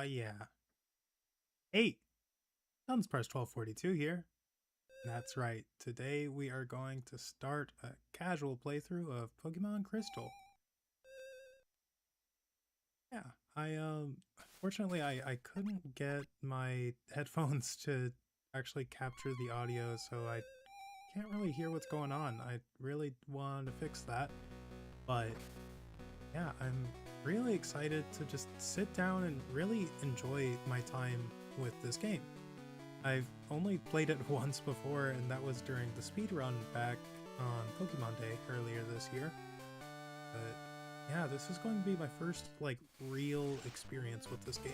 Yeah. Hey, Thumbs Press 1242 here. That's right. Today we are going to start a casual playthrough of Pokemon Crystal. Yeah, fortunately I couldn't get my headphones to actually capture the audio, so I can't really hear what's going on. I really wanted to fix that, but yeah, I'm really excited to just sit down and really enjoy my time with this game. I've only played it once before, and that was during the speedrun back on Pokemon Day earlier this year. But yeah, this is going to be my first, like, real experience with this game.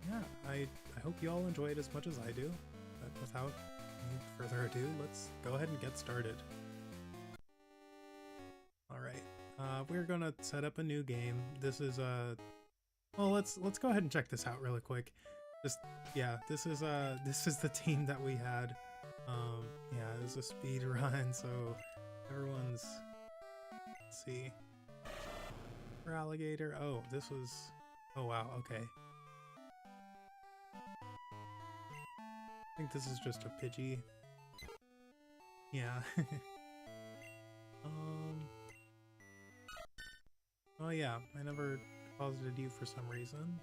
Yeah, I hope you all enjoy it as much as I do. But without any further ado, let's go ahead and get started. Alright, we're gonna set up a new game. This is well, let's go ahead and check this out really quick. Just, yeah, this is the team that we had. Yeah, it was a speed run, so everyone's, let's see. For alligator, oh, this was, oh wow, okay. I think this is just a Pidgey. Yeah. Oh yeah, I never deposited you for some reason.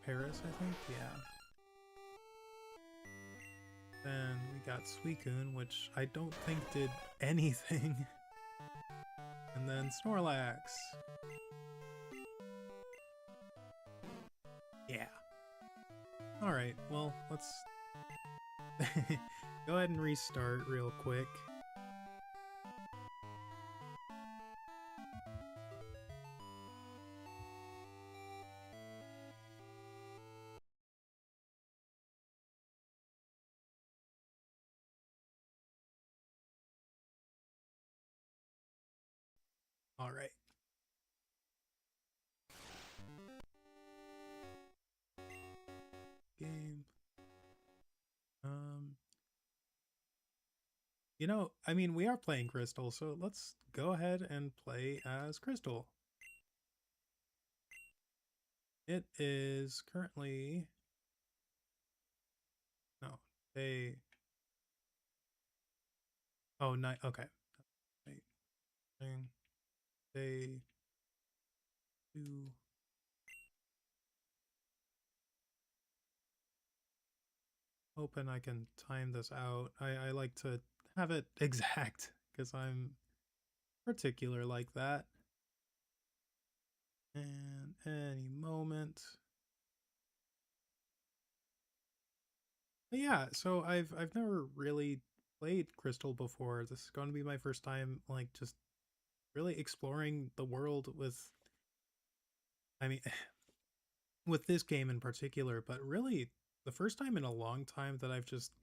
Paris, I think? Yeah. Then we got Suicune, which I don't think did anything. And then Snorlax. Yeah. Alright, well, let's go ahead and restart real quick. Alright. Game. You know, I mean, we are playing Crystal, so let's go ahead and play as Crystal. It is currently... No, day... Oh, night, okay. Day 2... Hoping I can time this out. I like to have it exact, because I'm particular like that. And any moment. But yeah, so I've never really played Crystal before. This is going to be my first time, like, just really exploring the world with, I mean, with this game in particular, but really the first time in a long time that I've just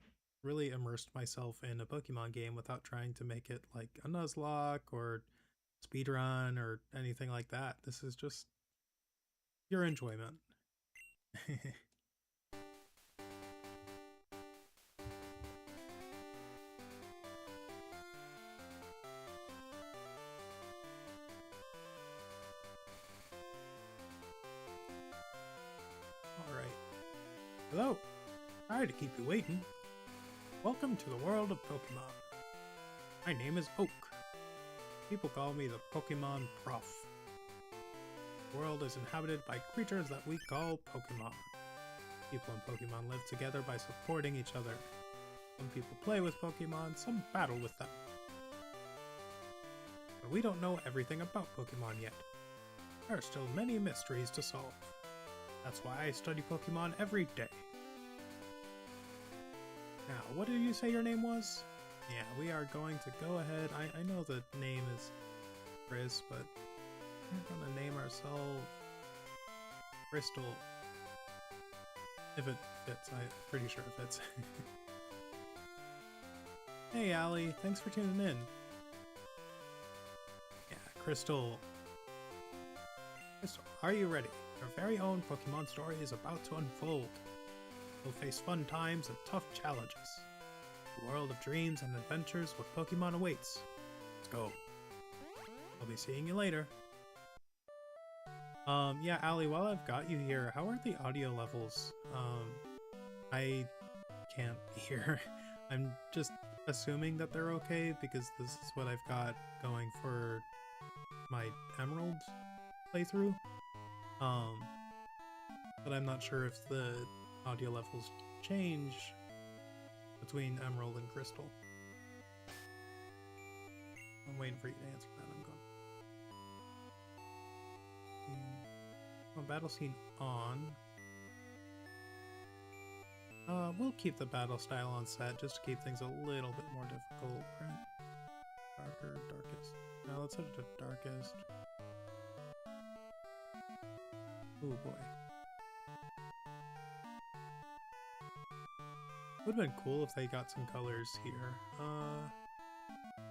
really immersed myself in a Pokemon game without trying to make it like a Nuzlocke or speedrun or anything like that. This is just pure enjoyment. Alright. Hello! Sorry to keep you waiting. Welcome to the world of Pokemon. My name is Oak. People call me the Pokemon Prof. The world is inhabited by creatures that we call Pokemon. People and Pokemon live together by supporting each other. Some people play with Pokemon, some battle with them. But we don't know everything about Pokemon yet. There are still many mysteries to solve. That's why I study Pokemon every day. Now, what did you say your name was? Yeah, we are going to go ahead. I know the name is Chris, but we're going to name ourselves Crystal. If it fits, I'm pretty sure it fits. Hey, Allie, thanks for tuning in. Yeah, Crystal. Crystal, are you ready? Your very own Pokemon story is about to unfold. You'll face fun times and tough challenges. The world of dreams and adventures with Pokemon awaits. Let's go. I'll be seeing you later. Yeah, Allie, while I've got you here, how are the audio levels? I can't hear. I'm just assuming that they're okay because this is what I've got going for my Emerald playthrough. Um, but I'm not sure if the audio levels change between Emerald and Crystal. I'm waiting for you to answer that. I'm going. Oh, battle scene on. We'll keep the battle style on set just to keep things a little bit more difficult. Print. Darker, darkest. Now let's set it to darkest. Oh boy. Would have been cool if they got some colors here.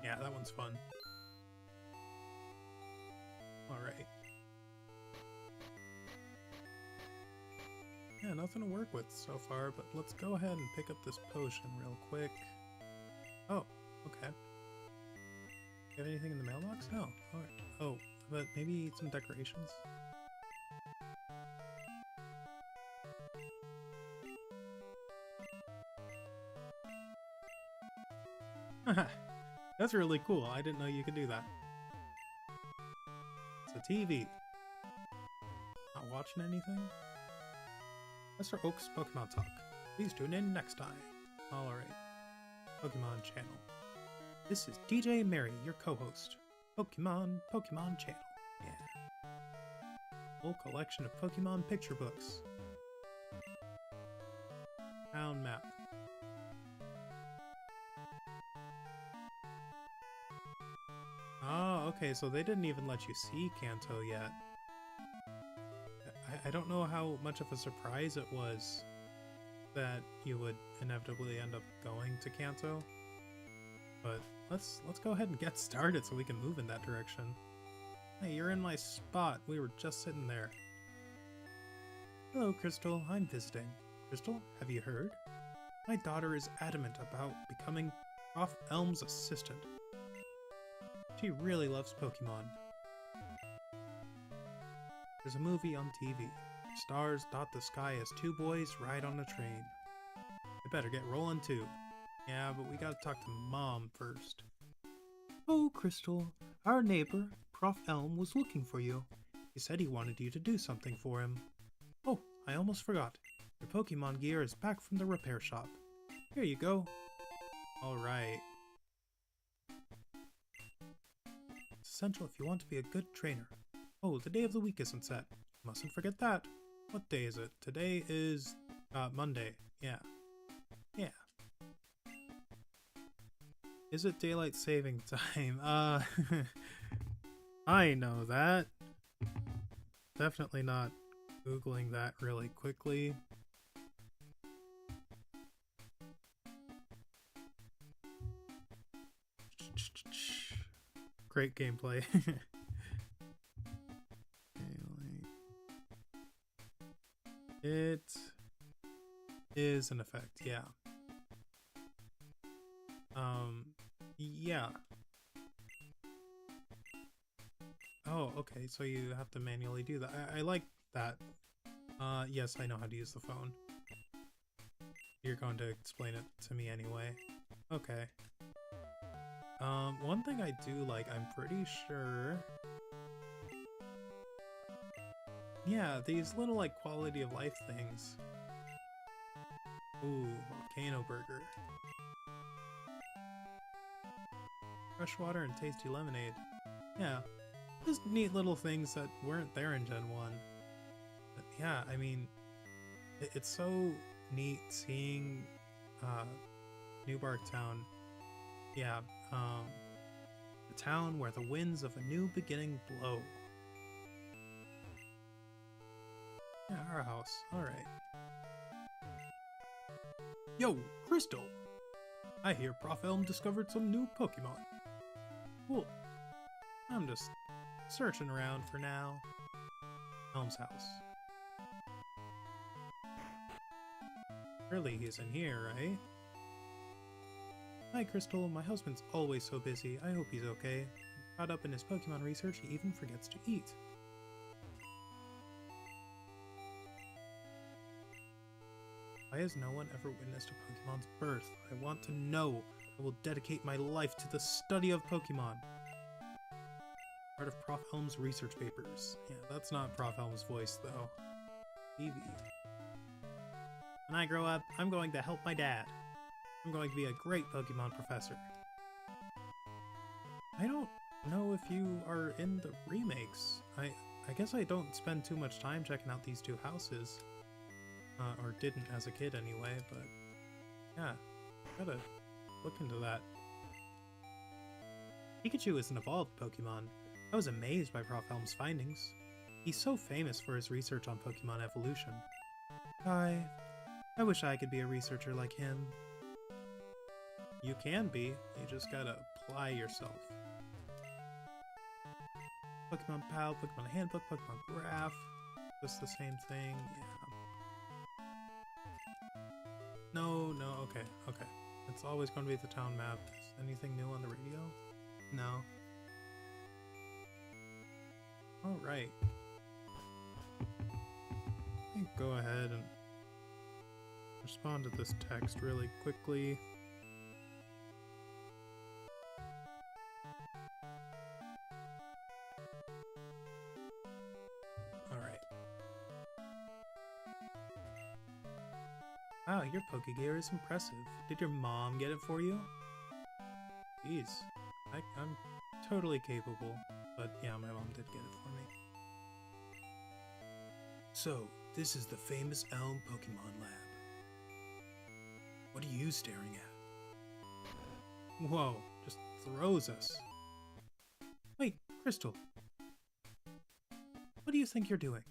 Yeah, that one's fun. Alright. Yeah, nothing to work with so far, but let's go ahead and pick up this potion real quick. Oh, okay. You have anything in the mailbox? No. Alright. Oh, but maybe some decorations? Haha, that's really cool. I didn't know you could do that. It's a TV. Not watching anything? Mr. Oak's Pokemon Talk. Please tune in next time. Alright. Pokemon Channel. This is DJ Mary, your co-host. Pokemon Channel. Yeah. Full collection of Pokemon picture books. Town map. Oh, okay, so they didn't even let you see Kanto yet. I don't know how much of a surprise it was that you would inevitably end up going to Kanto, but let's go ahead and get started so we can move in that direction. Hey, you're in my spot. We were just sitting there. Hello, Crystal. I'm visiting. Crystal, have you heard? My daughter is adamant about becoming Prof. Elm's assistant. She really loves Pokemon. There's a movie on TV. Stars dot the sky as two boys ride on a train. I better get rolling too. Yeah, but we gotta talk to Mom first. Oh, Crystal. Our neighbor, Prof. Elm, was looking for you. He said he wanted you to do something for him. Oh, I almost forgot. Your Pokemon gear is back from the repair shop. Here you go. Alright. It's essential if you want to be a good trainer. Oh, the day of the week isn't set. Mustn't forget that. What day is it? Today is, Monday. Yeah. Yeah. Is it daylight saving time? I know that. Definitely not Googling that really quickly. Great gameplay. It is an effect, yeah. Yeah. Oh, okay, so you have to manually do that. I like that. Yes, I know how to use the phone. You're going to explain it to me anyway. Okay. One thing I do like, I'm pretty sure... Yeah, these little, like, quality of life things. Ooh, volcano burger. Fresh water and tasty lemonade. Yeah, just neat little things that weren't there in Gen 1. But yeah, I mean, it's so neat seeing, New Bark Town. Yeah, the town where the winds of a new beginning blow. Yeah, our house. Alright. Yo, Crystal! I hear Prof. Elm discovered some new Pokemon. Cool. I'm just searching around for now. Elm's house. Surely he's in here, right? Hi, Crystal. My husband's always so busy. I hope he's okay. Caught up in his Pokemon research, he even forgets to eat. Why has no one ever witnessed a Pokemon's birth? I want to know. I will dedicate my life to the study of Pokemon. Part of Prof. Helm's research papers. Yeah, that's not Prof. Helm's voice, though. Eevee. When I grow up, I'm going to help my dad. I'm going to be a great Pokemon professor. I don't know if you are in the remakes. I guess I don't spend too much time checking out these two houses. Or didn't as a kid anyway, but yeah, gotta look into that. Pikachu is an evolved Pokemon. I was amazed by Prof. Helm's findings. He's so famous for his research on Pokemon evolution. I wish I could be a researcher like him. You can be, you just gotta apply yourself. Pokemon Pal, Pokemon Handbook, Pokemon Graph, just the same thing, yeah. No, okay. It's always going to be the town map. Is anything new on the radio? No. Alright. Go ahead and respond to this text really quickly. Wow, your Pokegear is impressive. Did your mom get it for you? Jeez, I'm totally capable, but yeah, my mom did get it for me. So, this is the famous Elm Pokemon Lab. What are you staring at? Whoa, just throws us. Wait, Crystal. What do you think you're doing?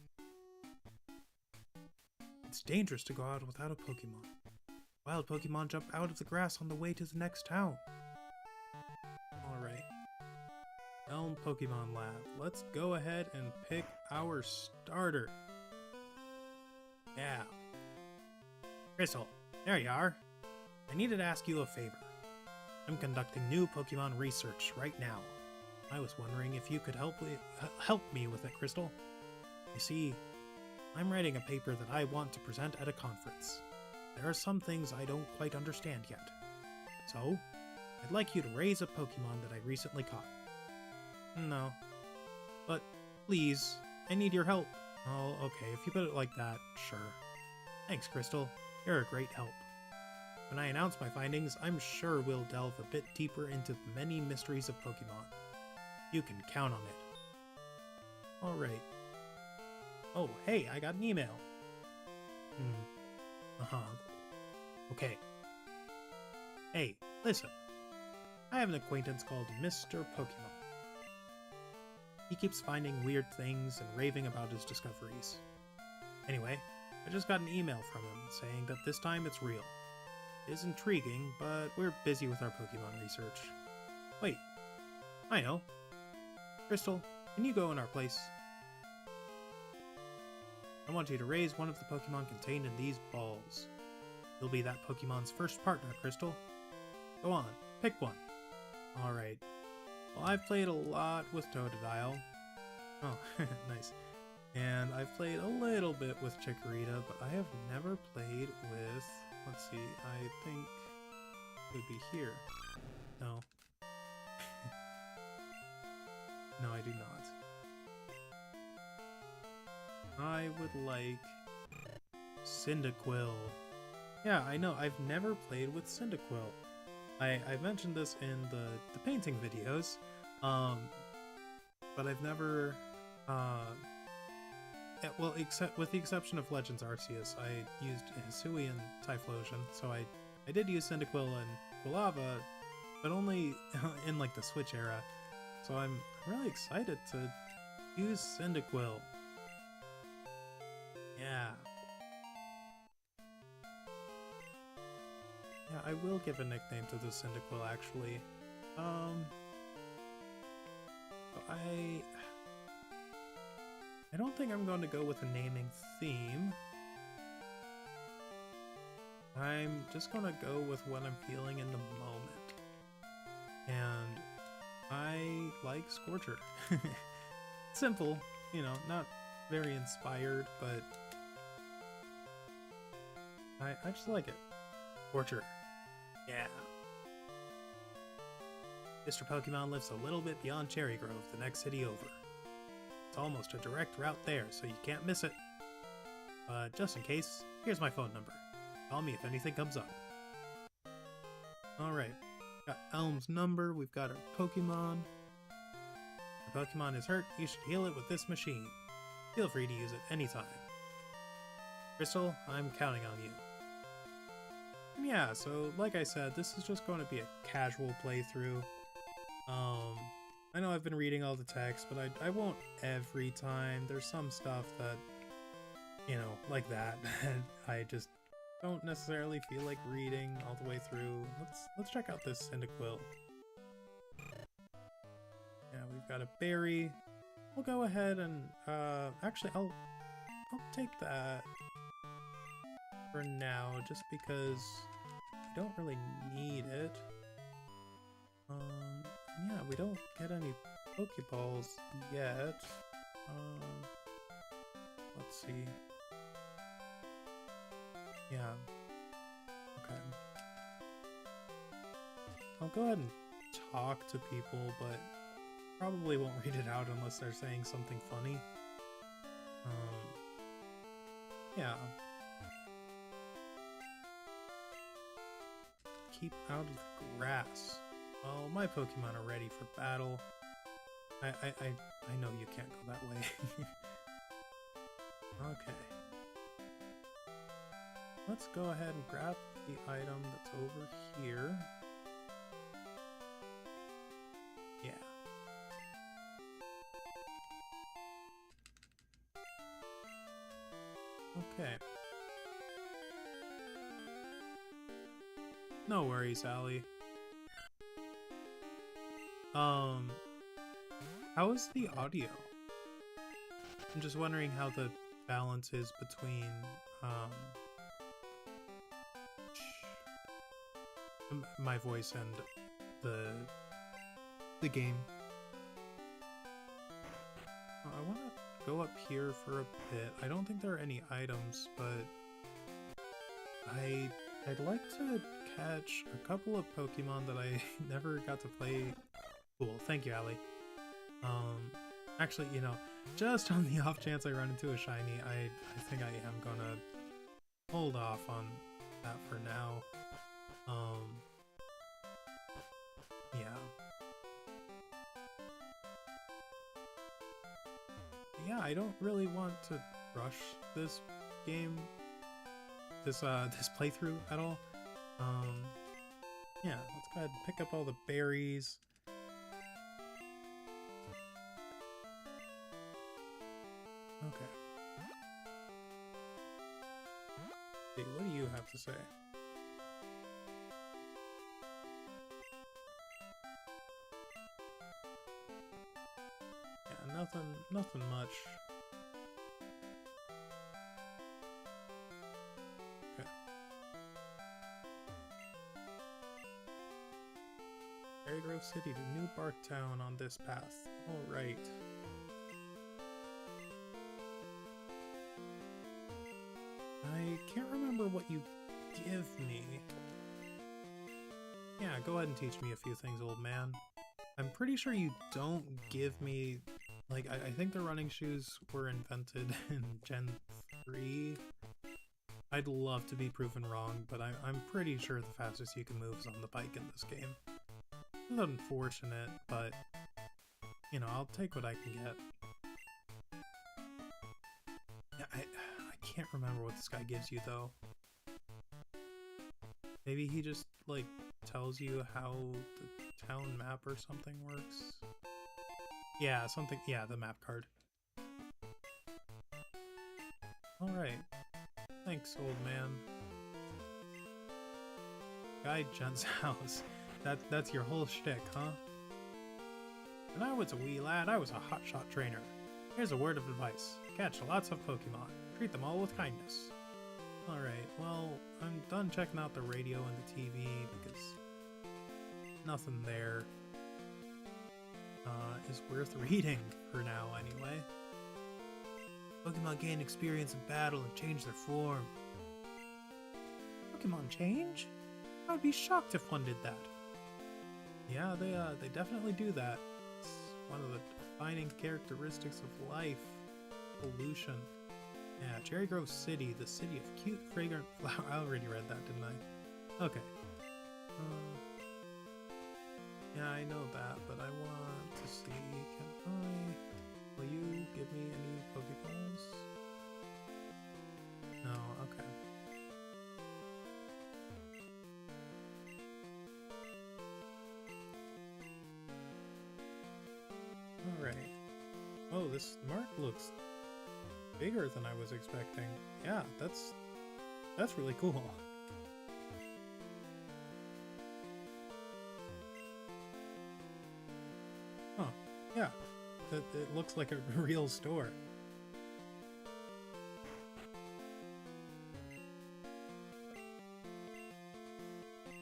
It's dangerous to go out without a Pokemon. Wild Pokemon jump out of the grass on the way to the next town. Alright. Elm Pokemon Lab. Let's go ahead and pick our starter. Yeah. Crystal, there you are. I needed to ask you a favor. I'm conducting new Pokemon research right now. I was wondering if you could help me with it, Crystal. You see, I'm writing a paper that I want to present at a conference. There are some things I don't quite understand yet. So, I'd like you to raise a Pokemon that I recently caught. No. But, please, I need your help. Oh, okay, if you put it like that, sure. Thanks, Crystal. You're a great help. When I announce my findings, I'm sure we'll delve a bit deeper into the many mysteries of Pokemon. You can count on it. Alright. Oh, hey, I got an email. Okay. Hey, listen. I have an acquaintance called Mr. Pokemon. He keeps finding weird things and raving about his discoveries. Anyway, I just got an email from him saying that this time it's real. It is intriguing, but we're busy with our Pokemon research. Wait, I know. Crystal, can you go in our place? I want you to raise one of the Pokemon contained in these balls. You'll be that Pokemon's first partner, Crystal. Go on, pick one. Alright. Well, I've played a lot with Totodile. Oh, nice. And I've played a little bit with Chikorita, but I have never played with... Let's see, I think it would be here. No. No, I do not. I would like Cyndaquil. Yeah, I know, I've never played with Cyndaquil. I mentioned this in the painting videos, but I've never, well, except with the exception of Legends Arceus, I used Hisui and Typhlosion, so I did use Cyndaquil and Quilava, but only in like the Switch era. So I'm really excited to use Cyndaquil. Yeah. Yeah, I will give a nickname to the Cyndaquil, actually. I don't think I'm going to go with a naming theme. I'm just going to go with what I'm feeling in the moment. And I like Scorcher. Simple, you know, not very inspired, but I just like it. Torture. Yeah. Mr. Pokemon lives a little bit beyond Cherry Grove, the next city over. It's almost a direct route there, so you can't miss it. But just in case, here's my phone number. Call me if anything comes up. Alright, got Elm's number, we've got our Pokemon. If your Pokemon is hurt, you should heal it with this machine. Feel free to use it anytime. Crystal, I'm counting on you. And yeah, so like I said, this is just going to be a casual playthrough. I know I've been reading all the text, but I won't every time. There's some stuff that, you know, like that, I just don't necessarily feel like reading all the way through. Let's check out this Cyndaquil. Yeah, we've got a berry. We'll go ahead and actually I'll take that for now, just because I don't really need it. Yeah, we don't get any Pokeballs yet. Let's see. Yeah. Okay. I'll go ahead and talk to people, but probably won't read it out unless they're saying something funny. Yeah. Keep out of the grass. Well, my Pokemon are ready for battle. I know you can't go that way. Okay. Let's go ahead and grab the item that's over here. Yeah. Okay. No worries, Allie. How is the audio? I'm just wondering how the balance is between, my voice and the game. I want to go up here for a bit. I don't think there are any items, but I'd like to catch a couple of Pokemon that I never got to play. Cool, thank you, Allie. Actually, you know, just on the off chance I run into a shiny, I think I am gonna hold off on that for now. Yeah. Yeah, I don't really want to rush this game, this playthrough at all. Yeah, let's go ahead and pick up all the berries. Okay. See, what do you have to say? Yeah, nothing much. Okay. Cherry Grove City to New Barktown on this path. Alright. I can't remember what you give me. Yeah, go ahead and teach me a few things, old man. I'm pretty sure you don't give me... Like, I think the running shoes were invented in Gen 3. I'd love to be proven wrong, but I'm pretty sure the fastest you can move is on the bike in this game. It's unfortunate, but, you know, I'll take what I can get. Yeah, I can't remember what this guy gives you, though. Maybe he just, like, tells you how the town map or something works? Yeah, something, yeah, the map card. Alright. Thanks, old man. Guide Jen's house. That's your whole shtick, huh? When I was a wee lad, I was a hotshot trainer. Here's a word of advice. Catch lots of Pokemon. Treat them all with kindness. Alright, well, I'm done checking out the radio and the TV because nothing there is worth reading for now anyway. Pokemon gain experience in battle and change their form. Pokemon change? I would be shocked if one did that. Yeah, they definitely do that. It's one of the defining characteristics of life. Pollution. Yeah, Cherry Grove City, the city of cute, fragrant flowers. I already read that, didn't I? Okay. Yeah, I know that, but I want to see, will you give me any Pokeballs? No, okay. Alright. Oh, this mark looks bigger than I was expecting. Yeah, that's really cool. Huh. Yeah. It looks like a real store.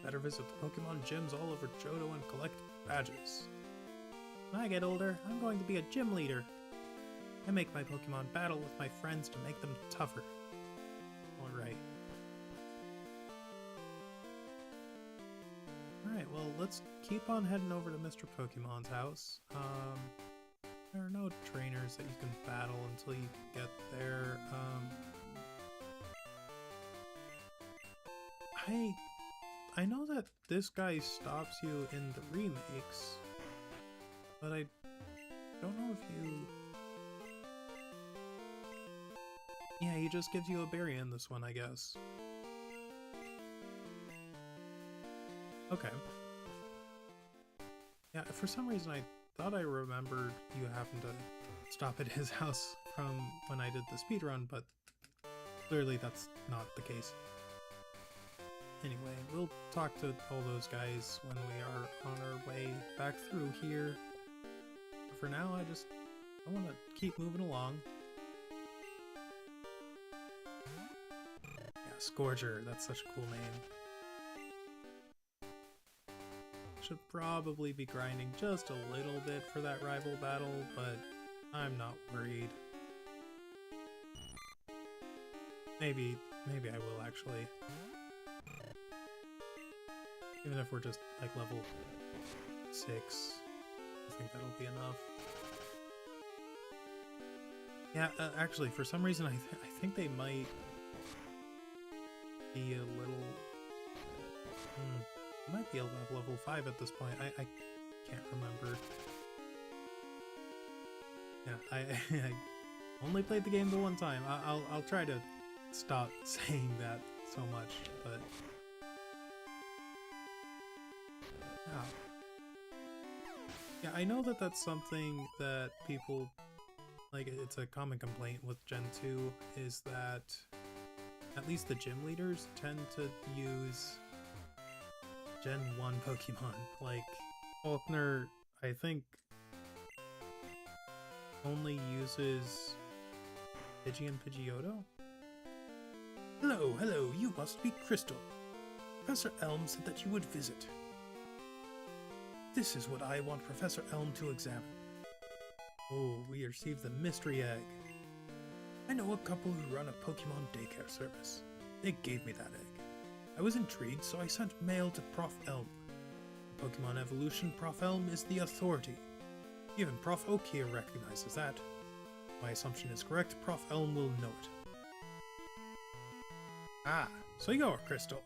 Better visit the Pokemon gyms all over Johto and collect badges. When I get older, I'm going to be a gym leader. I make my Pokemon battle with my friends to make them tougher. Alright. Alright, well, let's keep on heading over to Mr. Pokemon's house. There are no trainers that you can battle until you get there. I know that this guy stops you in the remakes, but I don't know if you... Yeah, he just gives you a berry in this one, I guess. Okay. Yeah, for some reason I thought I remembered you having to stop at his house from when I did the speedrun, but clearly that's not the case. Anyway, we'll talk to all those guys when we are on our way back through here. For now, I want to keep moving along. Yeah, Scourger, that's such a cool name. Should probably be grinding just a little bit for that rival battle, but I'm not worried. Maybe I will actually. Even if we're just like level 6, I think that'll be enough. Yeah, actually, for some reason I think they might be a little... might be a level 5 at this point. I can't remember. Yeah, I only played the game the one time. I'll try to stop saying that so much, but... Yeah, I know that that's something that people, like, it's a common complaint with Gen 2, is that at least the gym leaders tend to use Gen 1 Pokemon. Like, Faulkner, I think, only uses Pidgey and Pidgeotto? Hello, you must be Crystal. Professor Elm said that you would visit. This is what I want Professor Elm to examine. Oh, we received the mystery egg. I know a couple who run a Pokemon daycare service. They gave me that egg. I was intrigued, so I sent mail to Prof. Elm. In Pokemon Evolution, Prof. Elm is the authority. Even Prof. Oak here recognizes that. My assumption is correct, Prof. Elm will know it. Ah, so you're Crystal.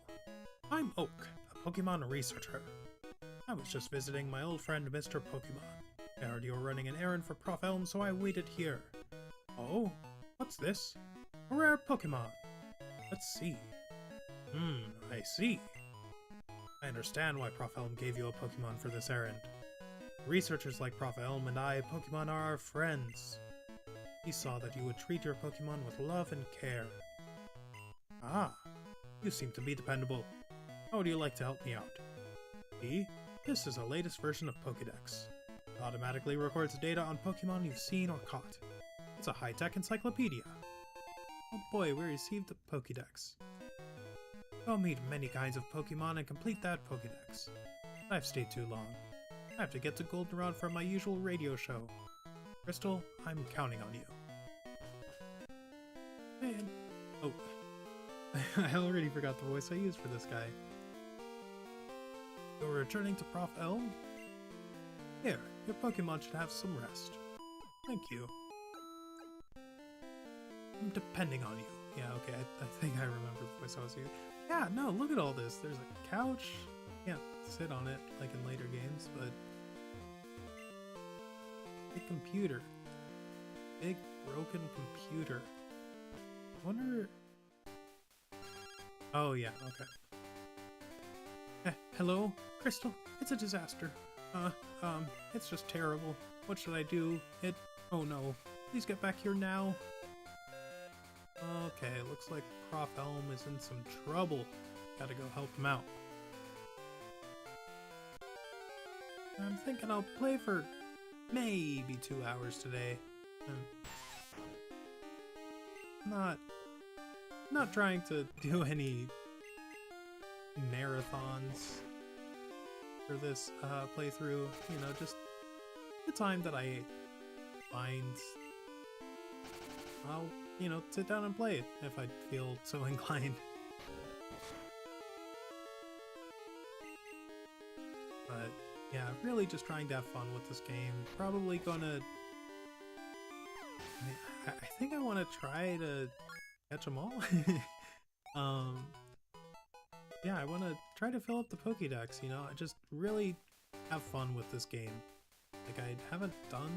I'm Oak, a Pokemon researcher. I was just visiting my old friend Mr. Pokemon. I heard you were running an errand for Prof. Elm, so I waited here. Oh, what's this? A rare Pokemon. Let's see. I see. I understand why Prof. Elm gave you a Pokemon for this errand. Researchers like Prof. Elm and I, Pokemon, are our friends. He saw that you would treat your Pokemon with love and care. Ah, you seem to be dependable. How would you like to help me out? See? This is the latest version of Pokédex. It automatically records data on Pokemon you've seen or caught. It's a high-tech encyclopedia. Oh boy, we received a Pokédex. Go meet many kinds of Pokemon and complete that Pokédex. I've stayed too long. I have to get to Goldenrod for my usual radio show. Crystal, I'm counting on you. And... oh. I already forgot the voice I used for this guy. You're returning to Prof. Elm? Here, your Pokemon should have some rest. Thank you. I'm depending on you. Yeah, okay, I think I remember the voice I was using. Yeah, no, look at all this. There's a couch. Can't sit on it like in later games, but... Big computer. Big broken computer. I wonder... Oh, yeah, okay. Hello? Crystal? It's a disaster. It's just terrible. What should I do? Oh no. Please get back here now. Okay, looks like Prof. Elm is in some trouble. Gotta go help him out. I'm thinking I'll play for maybe 2 hours today. Not trying to do any marathons for this playthrough. You know, just the time that I find, I'll, you know, sit down and play it if I feel so inclined. But yeah, really just trying to have fun with this game. Probably gonna... I think I want to try to catch them all. Yeah, I want to try to fill up the Pokédex, you know? I just really have fun with this game. Like, I haven't done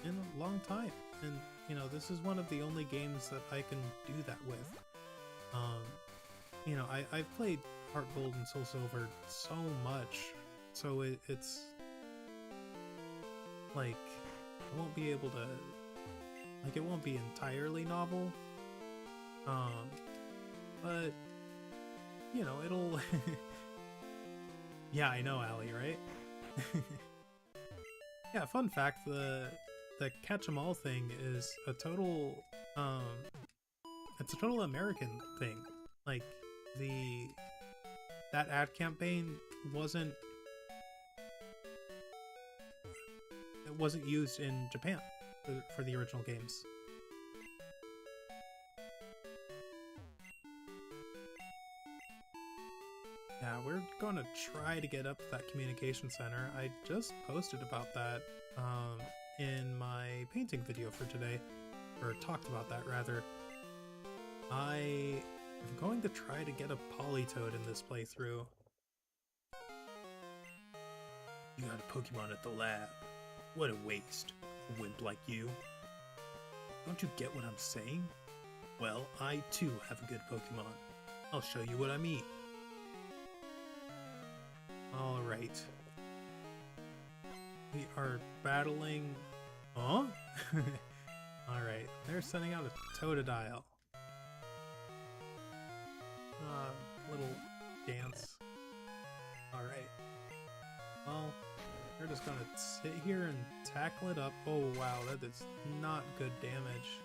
in a long time. And, you know, this is one of the only games that I can do that with. You know, I've played Heart Gold and Soul Silver so much, so it's... like, I won't be able to... like, it won't be entirely novel. But... you know, it'll... Yeah, I know, Allie, right? Yeah, fun fact, the catch-em-all thing is a total, it's a total American thing. Like, that ad campaign wasn't used in Japan for the original games. Yeah, we're gonna try to get up to that communication center. I just posted about that in my painting video for today, or talked about that rather. I am going to try to get a Politoed in this playthrough. You got a Pokemon at the lab. What a waste, a wimp like you. Don't you get what I'm saying? Well, I too have a good Pokemon. I'll show you what I mean. Alright. We are battling... Huh? Alright, they're sending out a Totodile. Little dance. Alright. Well, we're just gonna sit here and tackle it up. Oh wow, that is not good damage.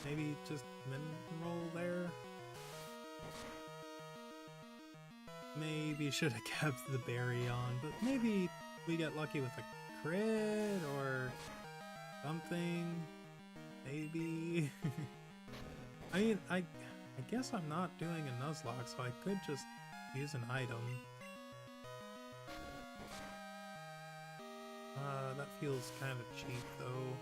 Maybe just Mineral there? Maybe should have kept the berry on, but maybe we get lucky with a crit or something. Maybe. I mean, I guess I'm not doing a Nuzlocke, so I could just use an item. That feels kind of cheap though.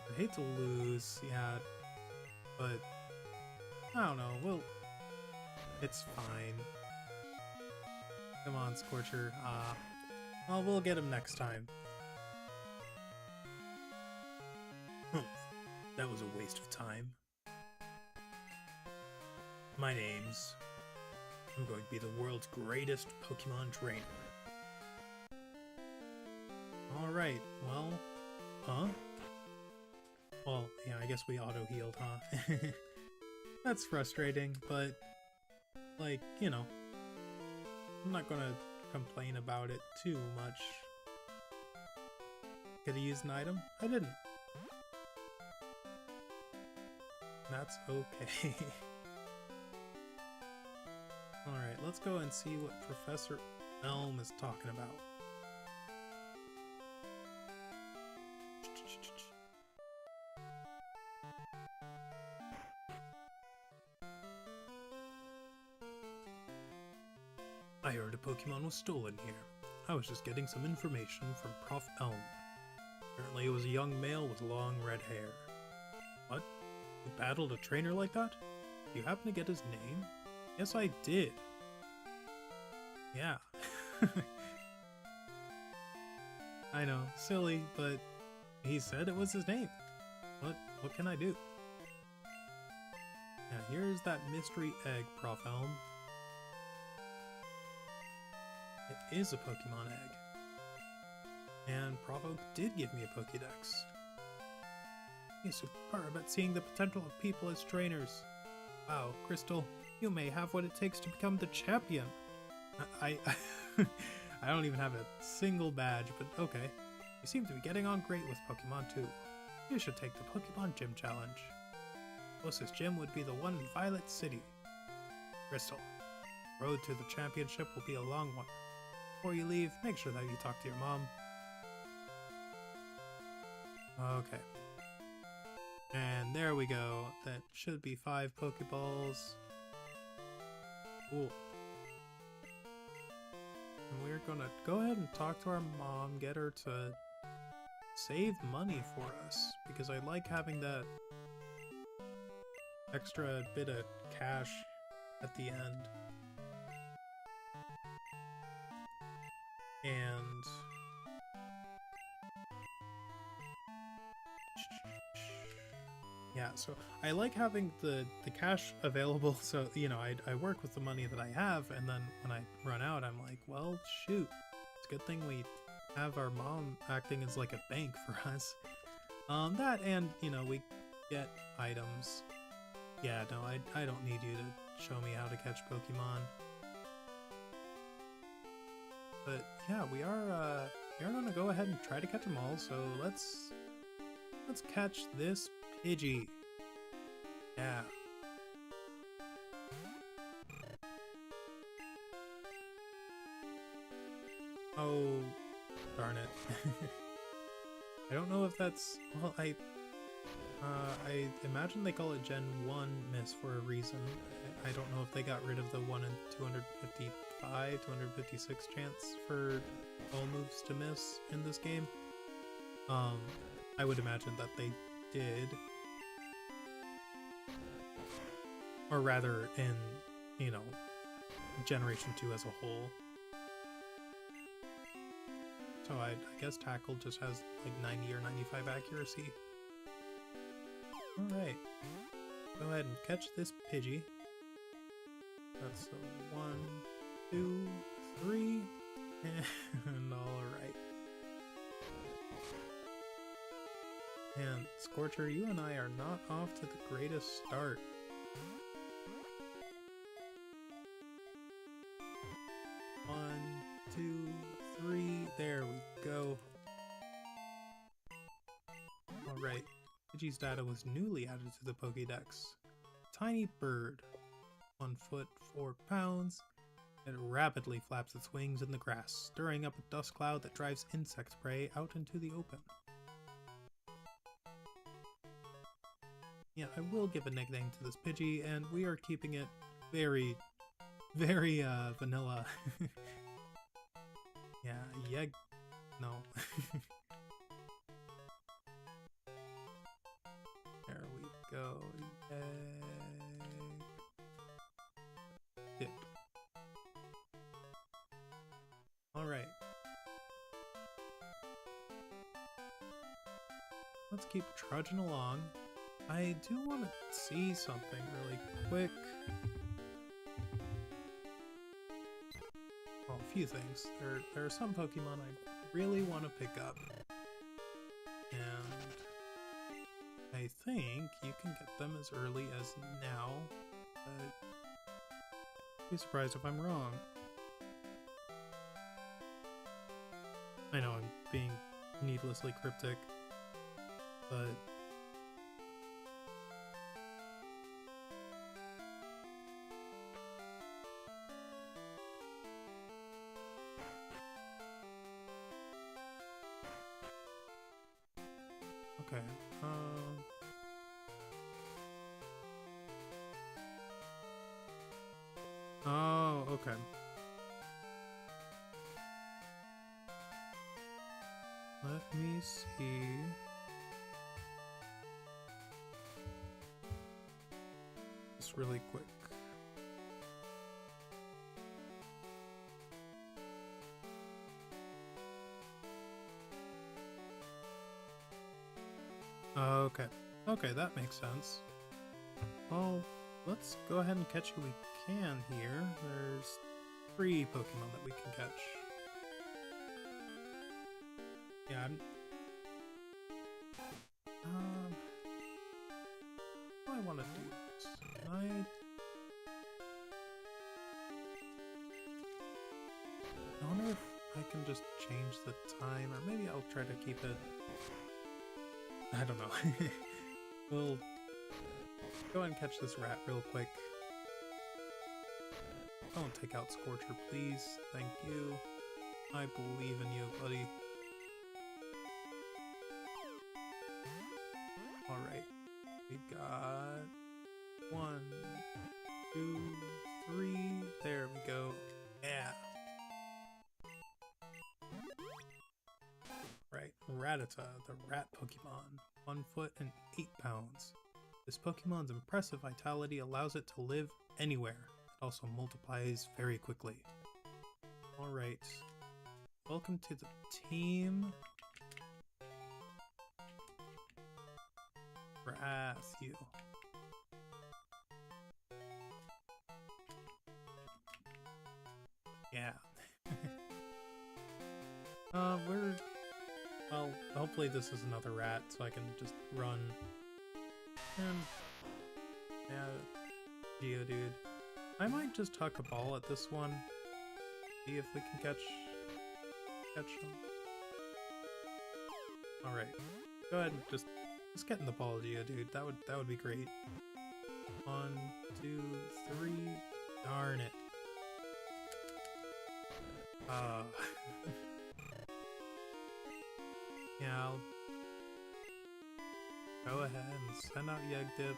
I hate to lose, yeah. But, I don't know, it's fine. Come on, Scorcher. Well, we'll get him next time. That was a waste of time. My name's... I'm going to be the world's greatest Pokemon trainer. Alright, well... Huh? Well, yeah, I guess we auto-healed, huh? That's frustrating, but, like, you know, I'm not gonna complain about it too much. Could I use an item? I didn't. That's okay. Alright, let's go and see what Professor Elm is talking about. I heard a Pokemon was stolen here. I was just getting some information from Prof. Elm. Apparently it was a young male with long red hair. What? You battled a trainer like that? Do you happen to get his name? Yes, I did. Yeah. I know, silly, but he said it was his name. What can I do? Now here's that mystery egg, Prof. Elm. It is a Pokemon egg. And Prof. Oak did give me a Pokédex. He's superb at seeing the potential of people as trainers. Wow, Crystal, you may have what it takes to become the champion. I don't even have a single badge, but okay. You seem to be getting on great with Pokemon too. You should take the Pokemon Gym Challenge. Closest gym would be the one in Violet City. Crystal, the road to the championship will be a long one. Before you leave, make sure that you talk to your mom. Okay. And there we go. That should be 5 Pokeballs. Cool. And we're gonna go ahead and talk to our mom, get her to save money for us, because I like having that extra bit of cash at the end. And yeah, so I like having the cash available, so, you know, I work with the money that I have, and then when I run out, I'm like, well, shoot, it's a good thing we have our mom acting as like a bank for us. That, and, you know, we get items. Yeah, no, I don't need you to show me how to catch Pokemon. But yeah, we are gonna go ahead and try to catch them all, so let's catch this Pidgey. Yeah. Oh, darn it. I don't know if that's, well, I imagine they call it Gen 1 miss for a reason. I don't know if they got rid of the 1 in 255, 256 chance for all moves to miss in this game. I would imagine that they did. Or rather, in, you know, Generation 2 as a whole. So I guess Tackle just has like 90 or 95 accuracy. Alright. Go ahead and catch this Pidgey. That's a 1, 2, 3, and alright. And Scorcher, you and I are not off to the greatest start. One, 2, 3, there we go. Alright, Pidgey's data was newly added to the Pokédex. Tiny bird, 1 foot 4 pounds. It rapidly flaps its wings in the grass, stirring up a dust cloud that drives insect prey out into the open. Yeah, I will give a nickname to this Pidgey, and we are keeping it very, very, vanilla. Yeah, no. There we go, Dip. Alright. Let's keep trudging along. I do want to see something really quick. Well, a few things. There are some Pokemon I really want to pick up. And I think you can get them as early as now, but I'd be surprised if I'm wrong. I know I'm being needlessly cryptic, but okay, Oh, okay. Let me see. Just really quick. Okay. Okay, that makes sense. Well, let's go ahead and catch who we can here. There's 3 Pokemon that we can catch. Yeah, how do I want to do this? Can I wonder if I can just change the time, or maybe I'll try to keep it... I don't know. We'll go ahead and catch this rat real quick. Don't take out Scorcher, please. Thank you. I believe in you, buddy. Alright. We got 1, 2, 3. There we go. Yeah. Right. Rattata, the rat Pokemon. 1 foot and 8 pounds. This Pokemon's impressive vitality allows it to live anywhere. It also multiplies very quickly. Alright. Welcome to the team. Grass you. Yeah. Well, hopefully this is another rat, so I can just run. And yeah, Geodude. I might just huck a ball at this one. See if we can catch him. Alright. Go ahead and just get in the ball, Geodude. That would be great. 1, 2, 3. Darn it. Yeah, I'll go ahead and send out Yegdip.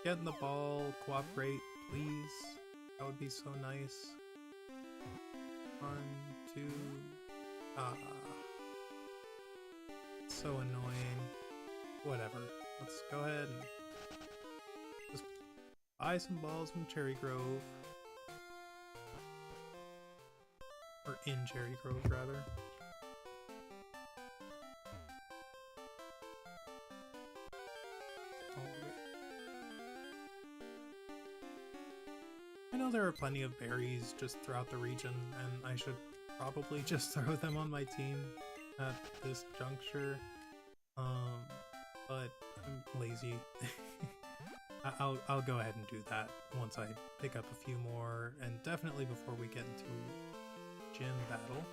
Get in the ball, cooperate, please. That would be so nice. 1, 2. So annoying. Whatever. Let's go ahead and just buy some balls from Cherry Grove. Or in Cherry Grove, rather. I know there are plenty of berries just throughout the region, and I should probably just throw them on my team at this juncture. But I'm lazy. I'll go ahead and do that once I pick up a few more, and definitely before we get into gym battle.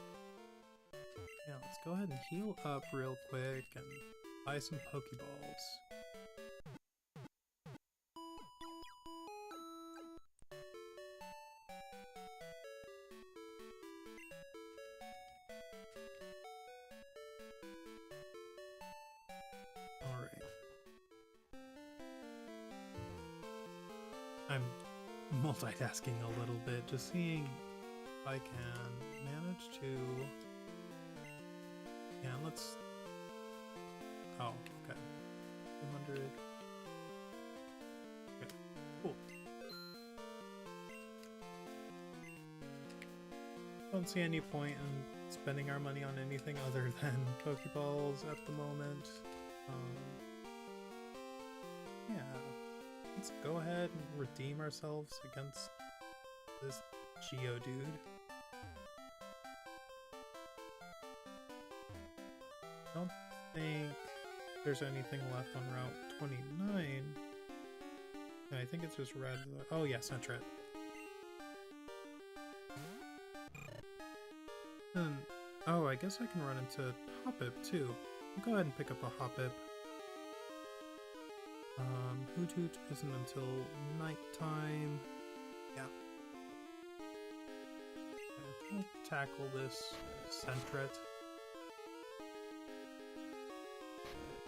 Yeah, let's go ahead and heal up real quick and buy some Pokeballs. Alright. I'm multitasking a little bit, just seeing if I can manage to... Yeah, let's... Oh, okay. 200... Okay, cool. Don't see any point in spending our money on anything other than Pokeballs at the moment. Yeah, let's go ahead and redeem ourselves against this Geodude. I don't think there's anything left on Route 29. I think it's just red. Oh yeah, Sentret. And, oh, I guess I can run into Hoppip too. I'll go ahead and pick up a Hoppip. Hoothoot isn't until nighttime. Yeah. Okay, we'll tackle this Sentret.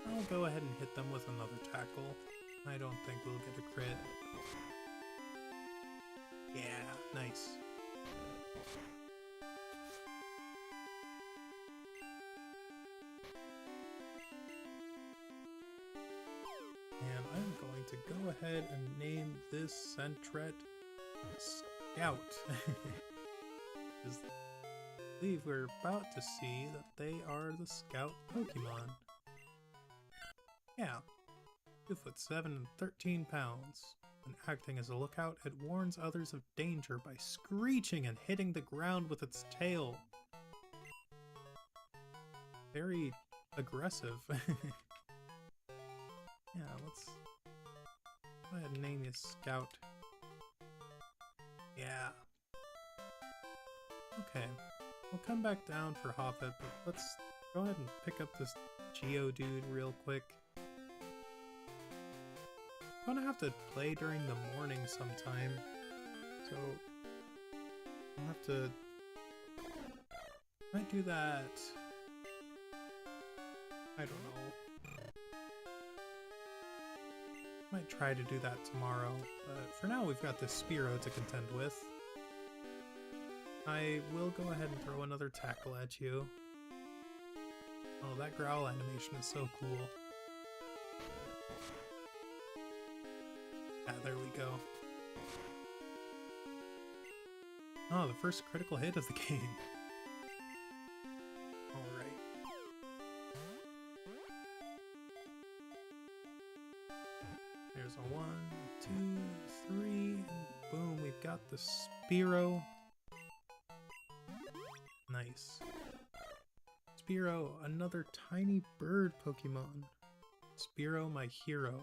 I'll go ahead and hit them with another tackle. I don't think we'll get a crit. Yeah, nice. And I'm going to go ahead and name this Sentret Scout. Because I believe we're about to see that they are the Scout Pokemon. Yeah. 2'7" and 13 pounds. When acting as a lookout, it warns others of danger by screeching and hitting the ground with its tail. Very aggressive. Yeah, let's go ahead and name you Scout. Yeah. Okay, we'll come back down for Hoppet, but let's go ahead and pick up this Geodude real quick. I'm gonna have to play during the morning sometime, so I'll have to... might do that... I don't know. Might try to do that tomorrow, but for now we've got this Spearow to contend with. I will go ahead and throw another tackle at you. Oh, that growl animation is so cool. Ah, there we go. Oh, the first critical hit of the game. Alright. There's a 1, 2, 3, and boom, we've got the Spearow. Nice. Spearow, another tiny bird Pokemon. Spearow, my hero.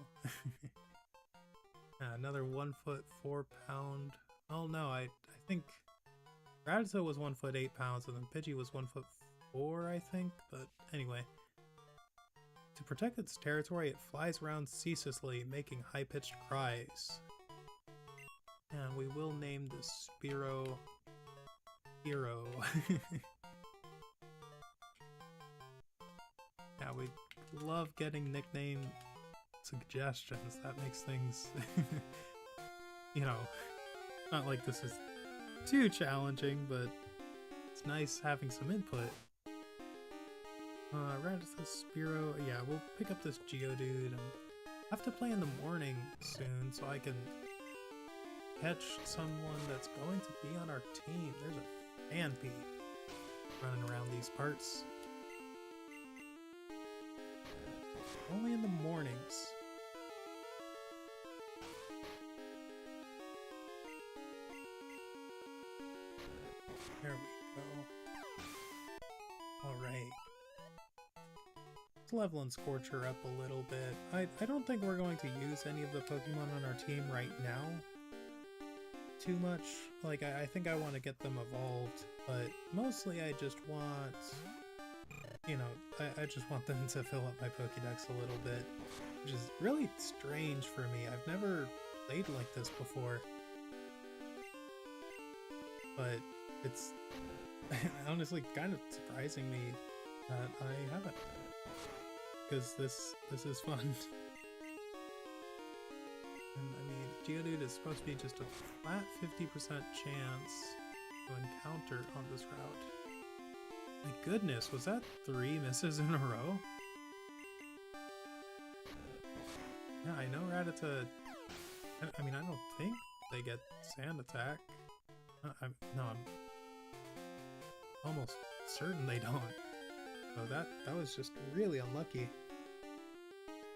Another 1 foot 4 pound. Oh no, I think Rattata was 1 foot 8 pounds, and then Pidgey was 1 foot 4, I think. But anyway, to protect its territory, it flies around ceaselessly, making high-pitched cries. And we will name this Spearow Hero. Yeah, we love getting nickname suggestions. That makes things, you know, not like this is too challenging, but it's nice having some input. Rattata, Spearow, yeah, we'll pick up this Geodude, and I have to play in the morning soon so I can catch someone that's going to be on our team. There's a Phanpy running around these parts. Only in the mornings. There we go. Alright. Let's level and Scorcher up a little bit. I don't think we're going to use any of the Pokemon on our team right now too much. Like, I think I want to get them evolved, but mostly I just want... you know, I just want them to fill up my Pokédex a little bit, which is really strange for me. I've never played like this before, but it's honestly kind of surprising me that I haven't, because this is fun. And I mean, Geodude is supposed to be just a flat 50% chance to encounter on this route. My goodness, was that 3 misses in a row? Yeah, I know Rattata... I mean, I don't think they get Sand Attack. No, I'm almost certain they don't. So that was just really unlucky.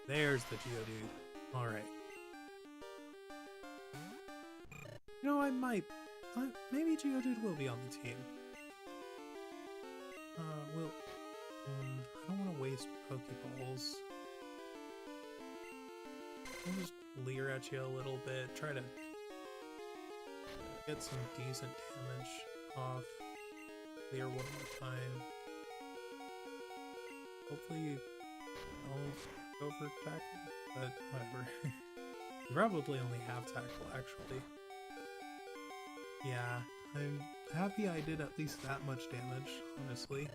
There's the Geodude. Alright. You know, maybe Geodude will be on the team. I don't want to waste Pokeballs. I'll just leer at you a little bit, try to get some decent damage off. Leer one more time. Hopefully you don't go for tackle, but whatever. You probably only have tackle, actually. Yeah, I'm happy I did at least that much damage, honestly.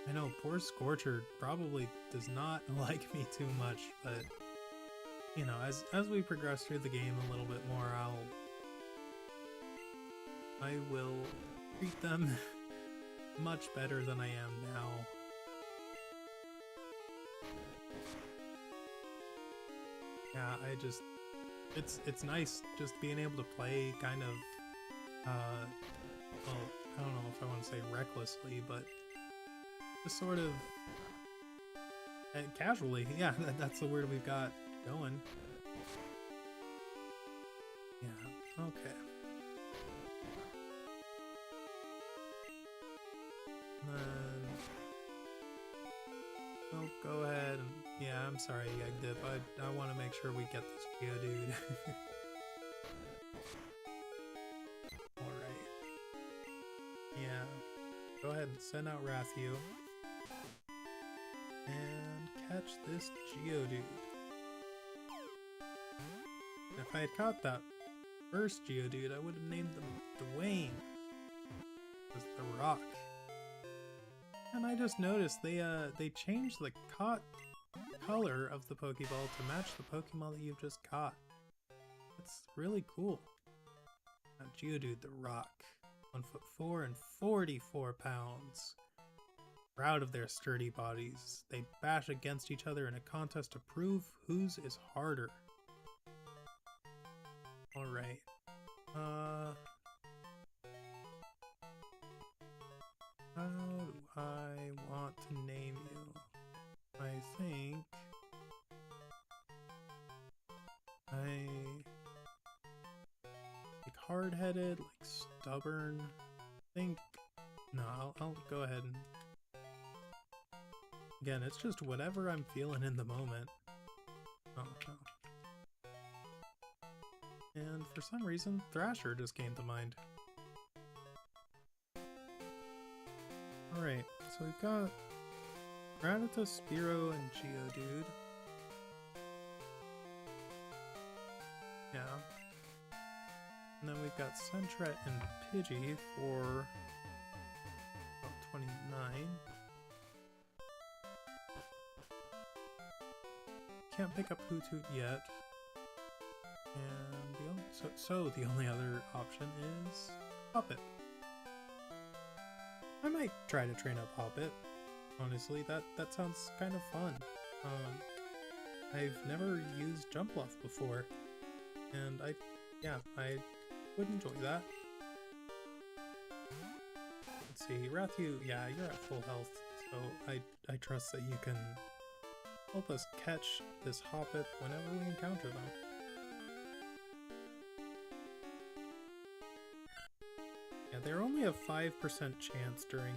I know, poor Scorcher probably does not like me too much, but you know, as we progress through the game a little bit more, I will treat them much better than I am now. Yeah, it's nice just being able to play kind of, well, I don't know if I want to say recklessly, but just sort of casually. Yeah, that's the word we've got going. Yeah, okay. Then I'll go ahead and, yeah, I'm sorry, Egg Dip. I want to make sure we get this Geodude. Alright. Yeah. Go ahead and send out Rathiu. And catch this Geodude. If I had caught that first Geodude, I would have named them Dwayne. It was the Rock. And I just noticed they changed the color of the Pokeball to match the Pokemon that you've just caught. It's really cool. Now Geodude the Rock, 1'4" and 44 pounds. Proud of their sturdy bodies, they bash against each other in a contest to prove whose is harder. Alright. How do I want to name you? I think like hard-headed, like stubborn. No, I'll go ahead and again, it's just whatever I'm feeling in the moment. Oh no. And for some reason, Thrasher just came to mind. Alright, so we've got Rattata, Spearow, and Geodude. Yeah. And then we've got Sentret and Pidgey for about 29. Can't pick up Hoothoot yet. And the only other option is Hoppip. I might try to train up Hoppip. Honestly, that sounds kind of fun. I've never used Jump Bluff before, and I would enjoy that. Let's see, Rathiu, yeah, you're at full health, so I trust that you can help us catch this Hoppip whenever we encounter them. Yeah, they're only a 5% chance during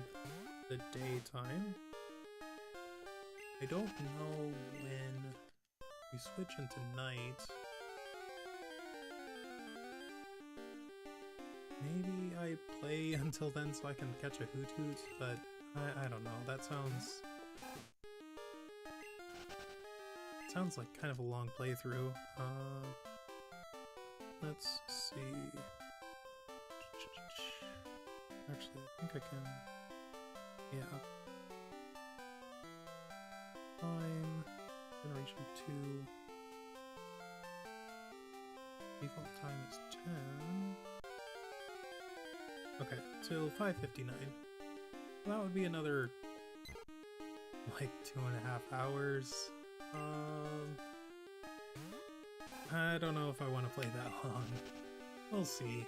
the daytime. I don't know when we switch into night. Maybe I play until then so I can catch a Hoothoot, but I don't know. That sounds like kind of a long playthrough. Let's see. Actually, I think I can. Yeah. Time. Generation 2. Default time is 10. Okay, till 5:59. Well, that would be another like 2.5 hours. I don't know if I want to play that long. We'll see.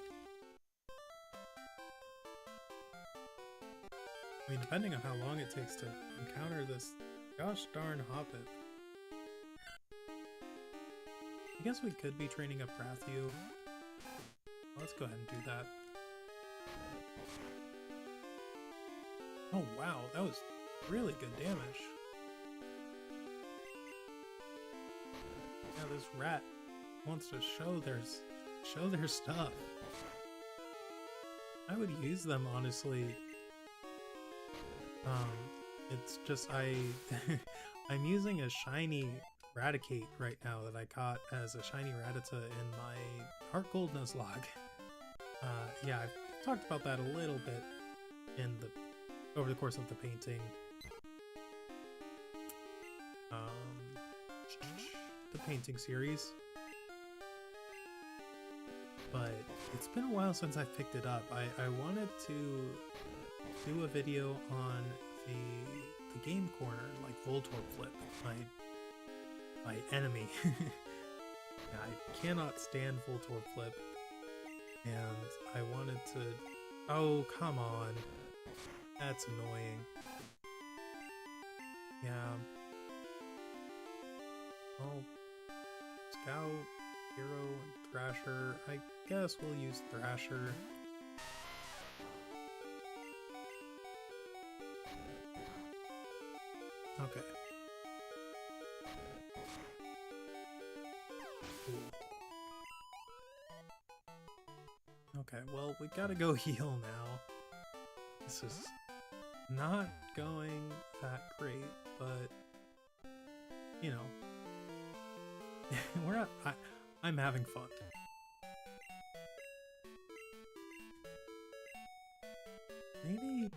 I mean, depending on how long it takes to encounter this gosh darn Hoppip. I guess we could be training up Rathiu. Let's go ahead and do that. Oh wow, that was really good damage. Yeah, this rat wants to show their stuff. I would use them, honestly. It's just I'm using a shiny Raticate right now that I caught as a shiny Rattata in my Heart Gold Nuzlocke. Yeah, I've talked about that a little bit over the course of the painting. The painting series, but it's been a while since I picked it up. I wanted to do a video on the game corner, like Voltorb Flip, my enemy. I cannot stand Voltorb Flip, and I wanted to... Oh, come on. That's annoying. Yeah. Oh, Scout, Hero, and Thrasher. I guess we'll use Thrasher. Okay. Cool. Okay, well, we gotta go heal now. This is not going that great, but, you know, I'm having fun. Maybe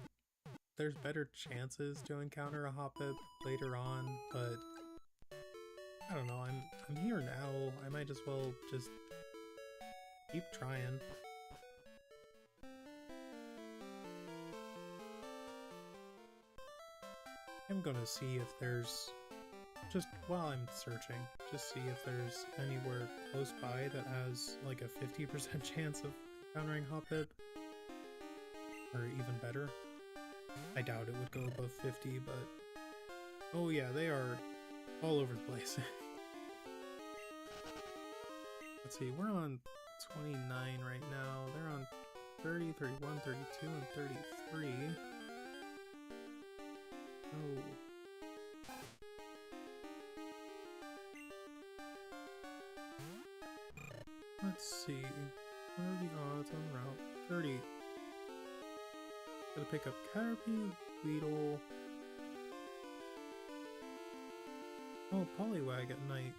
there's better chances to encounter a Hoppip later on, but I don't know, I'm here now. I might as well just keep trying. I'm gonna see if there's, just while I'm searching, just see if there's anywhere close by that has like a 50% chance of encountering Hoppip. Or even better. I doubt it would go above 50, but... Oh yeah, they are all over the place. Let's see, we're on 29 right now. They're on 30, 31, 32, and 33. Oh. Let's see. What are the odds on route 30? Gotta pick up Caterpie, Weedle. Oh, Poliwag at night.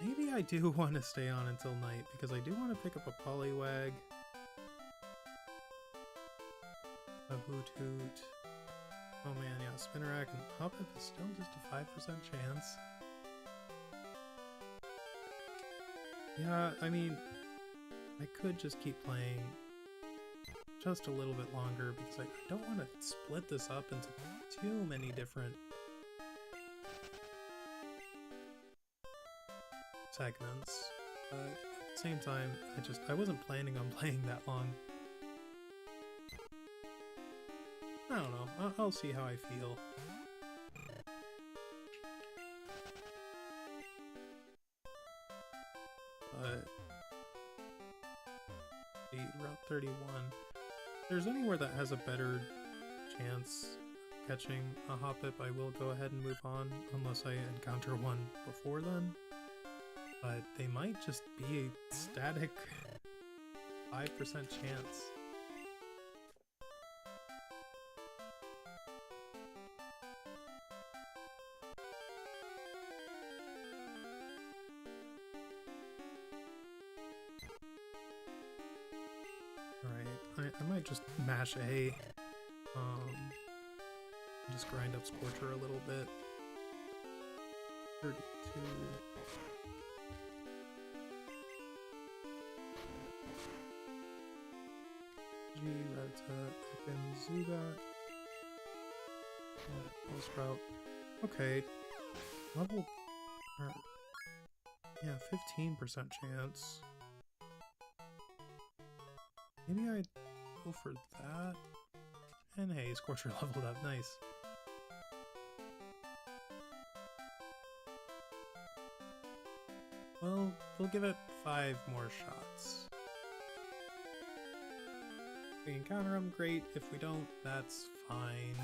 Maybe I do want to stay on until night, because I do want to pick up a Poliwag. A Hoot Hoot. Oh man, yeah, Spinnerack and Hoppip is still just a 5% chance. Yeah, I mean, I could just keep playing just a little bit longer, because I don't want to split this up into too many different segments, but at the same time, I wasn't planning on playing that long. I don't know, I'll see how I feel. But the Route 31, if there's anywhere that has a better chance of catching a Hoppip, I will go ahead and move on, unless I encounter one before then. But they might just be a static 5% chance. Alright, I might just mash A. Just grind up Scorcher a little bit. 32. G, Rattata, Ekans, Zubat. Sprout. Okay. Level... yeah, 15% chance. Maybe I'd go for that. And hey, Scorcher leveled up, nice. Well, we'll give it 5 more shots. If we encounter them, great. If we don't, that's fine.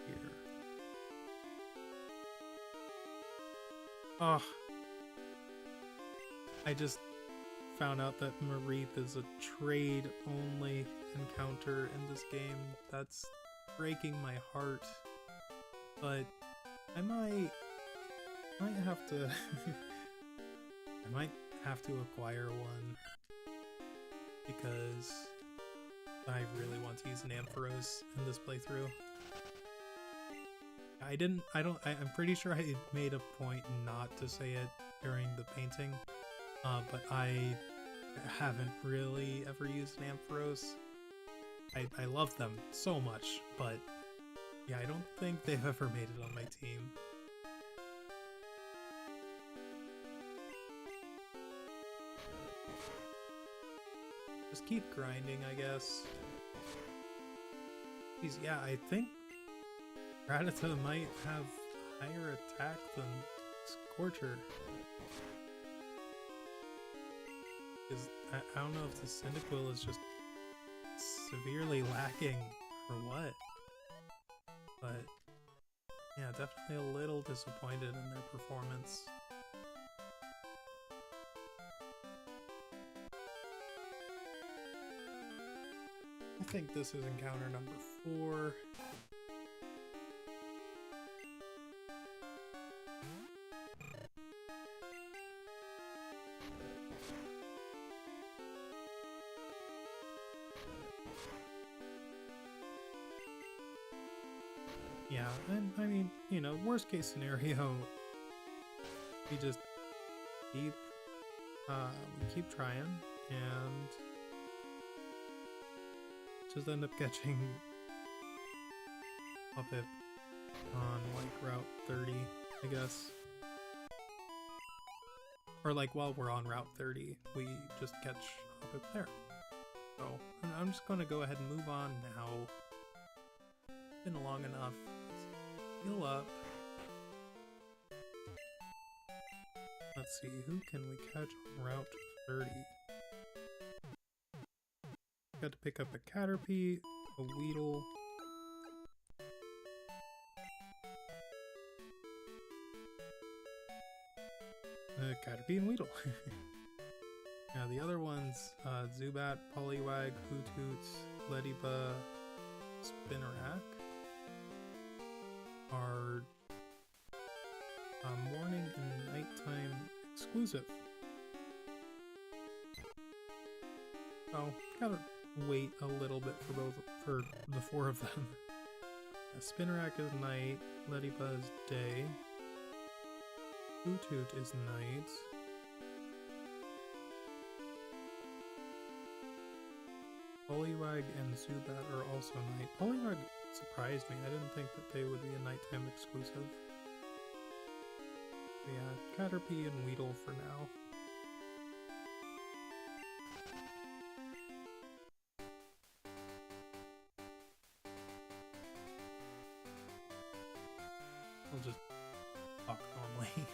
Here. Oh. I just found out that Marith is a trade-only encounter in this game. That's breaking my heart. But I might have to I might have to acquire one, because I really want to use an Ampharos in this playthrough. I'm pretty sure I made a point not to say it during the painting, but I haven't really ever used an Ampharos. I love them so much, but yeah, I don't think they've ever made it on my team. Just keep grinding, I guess. Jeez, yeah, I think Rattata might have higher attack than Scorcher. Because I don't know if the Cyndaquil is just severely lacking or what. But yeah, definitely a little disappointed in their performance. I think this is encounter number 4. Yeah, and I mean, you know, worst case scenario, we just keep trying and just end up catching Hoppip on like Route 30, I guess. Or like while we're on Route 30, we just catch Hoppip there. So I'm just gonna go ahead and move on now. It's been long enough. Let's heal up. Let's see, who can we catch on Route 30? Got to pick up a Caterpie, a Weedle, Caterpie and Weedle. Now the other ones, Zubat, Poliwag, Hoothoot, Leddyba, Spinarak, are morning and nighttime exclusive. So gotta wait a little bit for the 4 of them. Spinarak is night, Leddyba is day, Hoothoot is night, Poliwag and Zubat are also night. Poliwag surprised me. I didn't think that they would be a nighttime exclusive. But yeah, Caterpie and Weedle for now. I'll just talk normally.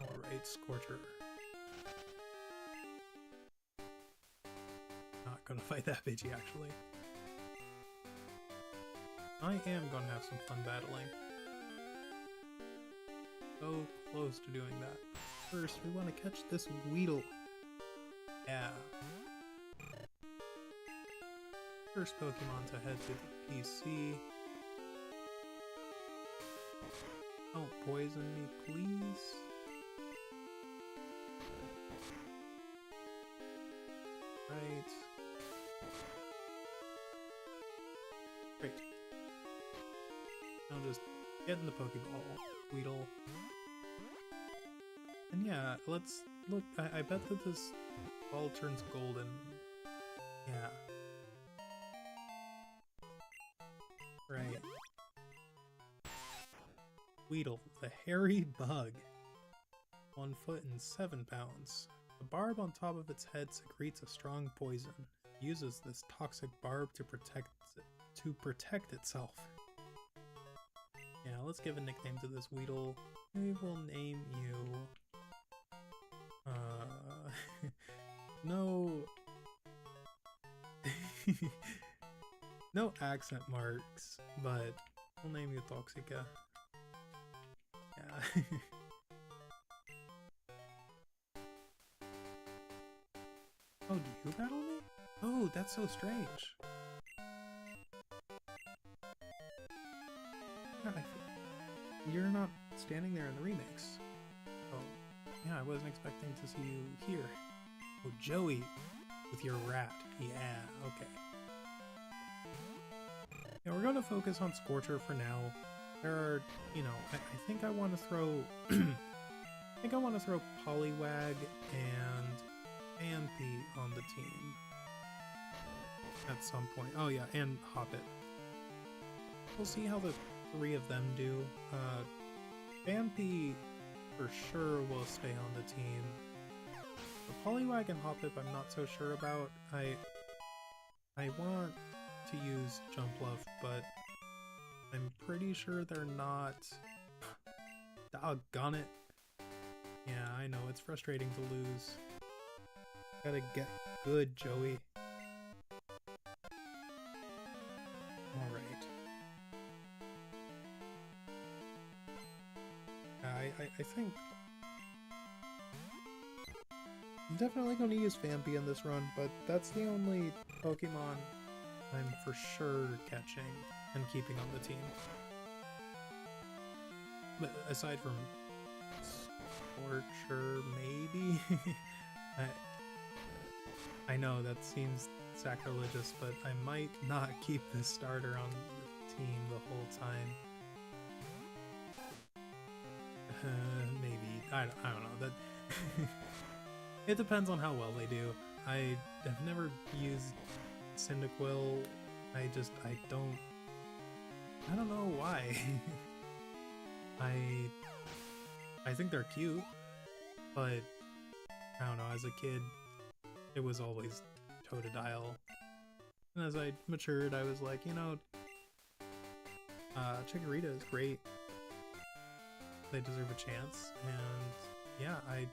Alright, Scorcher. Not gonna fight that Pidgey, actually. I am gonna have some fun battling. So close to doing that. First, we want to catch this Weedle. Yeah. First Pokemon to head to the PC. Don't poison me, please. Right. Great. I'll just get in the Pokeball, Weedle. And yeah, let's look. I bet that this ball turns golden. Yeah. Right. Weedle, the hairy bug. 1 foot and 7 pounds. The barb on top of its head secretes a strong poison. It uses this toxic barb to protect itself. Yeah, let's give a nickname to this Weedle. We will name you... no... no accent marks, but we'll name you Toxica. Yeah. Oh, do you battle me? Oh, that's so strange. you're not standing there in the remakes. Oh, yeah, I wasn't expecting to see you here. Oh, Joey, with your rat. Yeah, okay. Yeah, we're gonna focus on Scorcher for now. There are, you know, I think I want to throw, I think I want to throw Poliwag and Phanpy on the team at some point. Oh yeah, and Hoppip. We'll see how the three of them do. Phanpy for sure will stay on the team. The Poliwag and Hoppip I'm not so sure about. I want to use Jumpluff, but I'm pretty sure they're not. Doggone it. Yeah, I know, it's frustrating to lose. Gotta get good, Joey. Alright. I think I'm definitely going to use Phanpy in this run, but that's the only Pokemon I'm for sure catching and keeping on the team. But aside from Scorcher, maybe? I know that seems sacrilegious, but I might not keep this starter on the team the whole time. Maybe. I don't know. That it depends on how well they do. I have never used Cyndaquil. I don't know why. I think they're cute, but I don't know, as a kid it was always Totodile. And as I matured I was like, you know, Chikorita is great. They deserve a chance, and yeah, I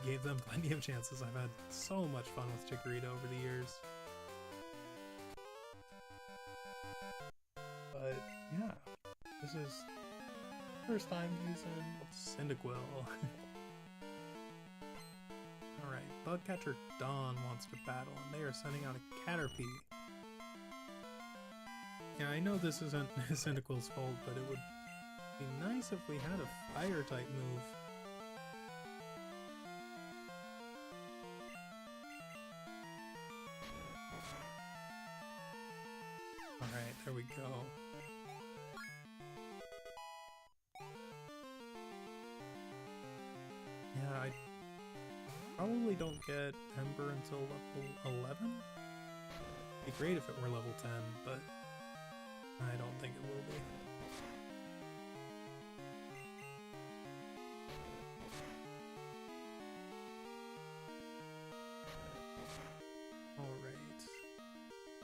gave them plenty of chances. I've had so much fun with Chikorita over the years. But yeah, this is first time using Cyndaquil. Alright, Bugcatcher Dawn wants to battle, and they are sending out a Caterpie. Yeah, I know this isn't Cyndaquil's fault, but it would be nice if we had a Fire-type move. Alright, there we go. Yeah, I probably don't get Ember until level 11? It'd be great if it were level 10, but I don't think it will be. Alright.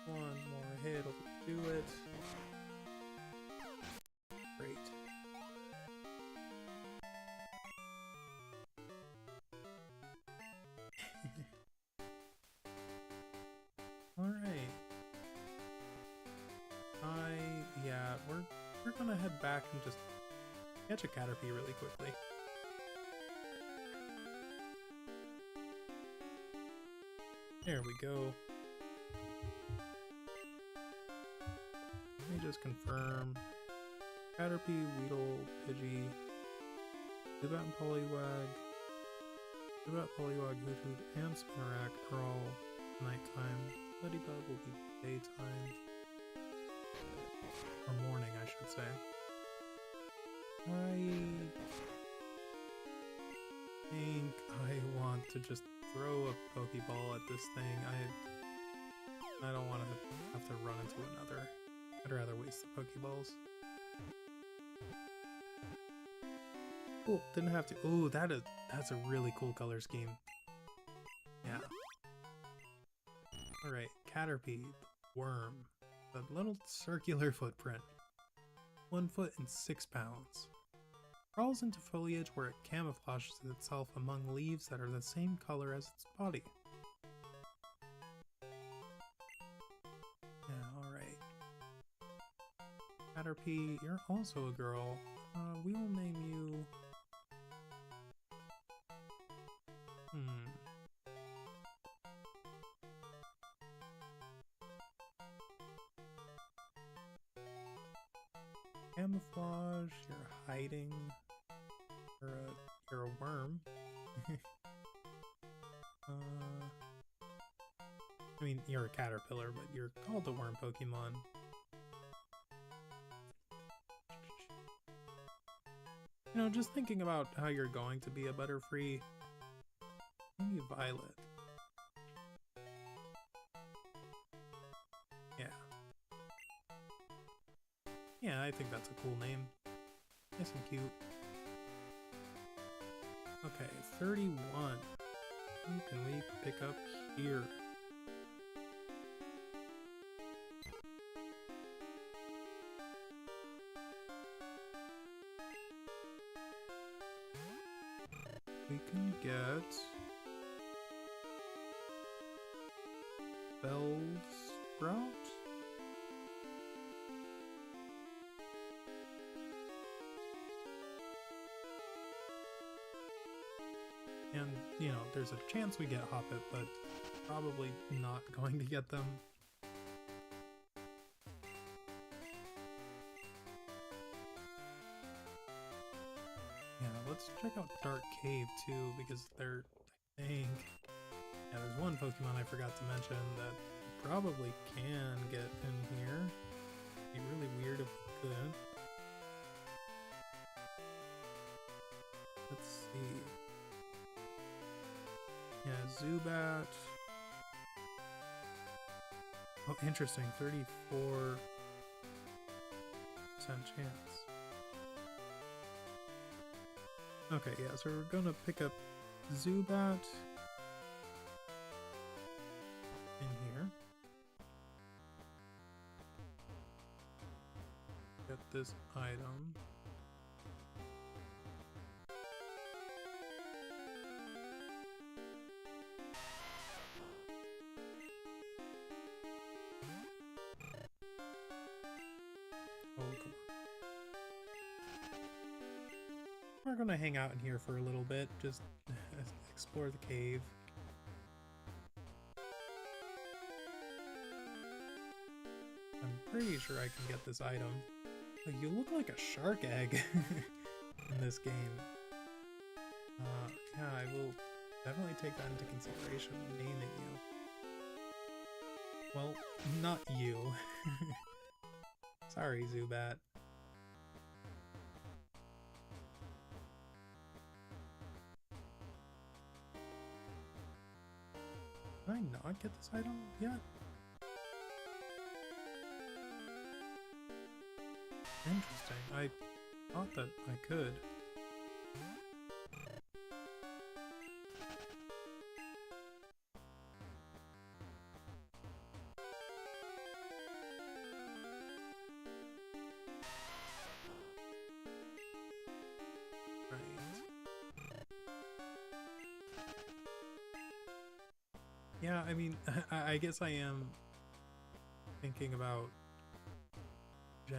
One more hit will do it. Great. Alright. Yeah, we're gonna head back and just catch a Caterpie really quickly. There we go. Let me just confirm. Caterpie, Weedle, Pidgey, Zubat and Poliwag, Hoothoot, and Spinarak are all nighttime. Ladybug will be daytime. Or morning, I should say. I think I want to just throw a Pokeball at this thing. I don't want to have to run into another. I'd rather waste the Pokeballs. Cool, didn't have to. Ooh, that's a really cool color scheme. Yeah. Alright, Caterpie, worm. The little circular footprint. 1 foot and 6 pounds. Crawls into foliage where it camouflages itself among leaves that are the same color as its body. Yeah, alright. Caterpie, you're also a girl. We will name you... camouflage, you're hiding, you're a worm. I mean, you're a caterpillar, but you're called a worm Pokemon. You know, just thinking about how you're going to be a Butterfree, maybe Violet. Yeah. Yeah, I think that's a cool name. Nice and cute. Okay, 31. Who can we pick up here? We can get Bellsprout. And, you know, there's a chance we get Hoppet, but probably not going to get them. Yeah, let's check out Dark Cave too, because I think, yeah, there's one Pokemon I forgot to mention that we probably can get in here. It'd be really weird if we could. Let's see. Yeah, Zubat. Oh, interesting. 34% chance. Okay, yeah, so we're gonna pick up Zubat in here. Get this item. Oh, come on. We're gonna hang out in here for a little bit, just explore the cave. I'm pretty sure I can get this item. Like, you look like a shark egg in this game. Yeah, I will definitely take that into consideration when naming you. Well, not you. Sorry, Zubat. Can I not get this item yet? Interesting. I thought that I could. Yeah, I mean, I guess I am thinking about Gen...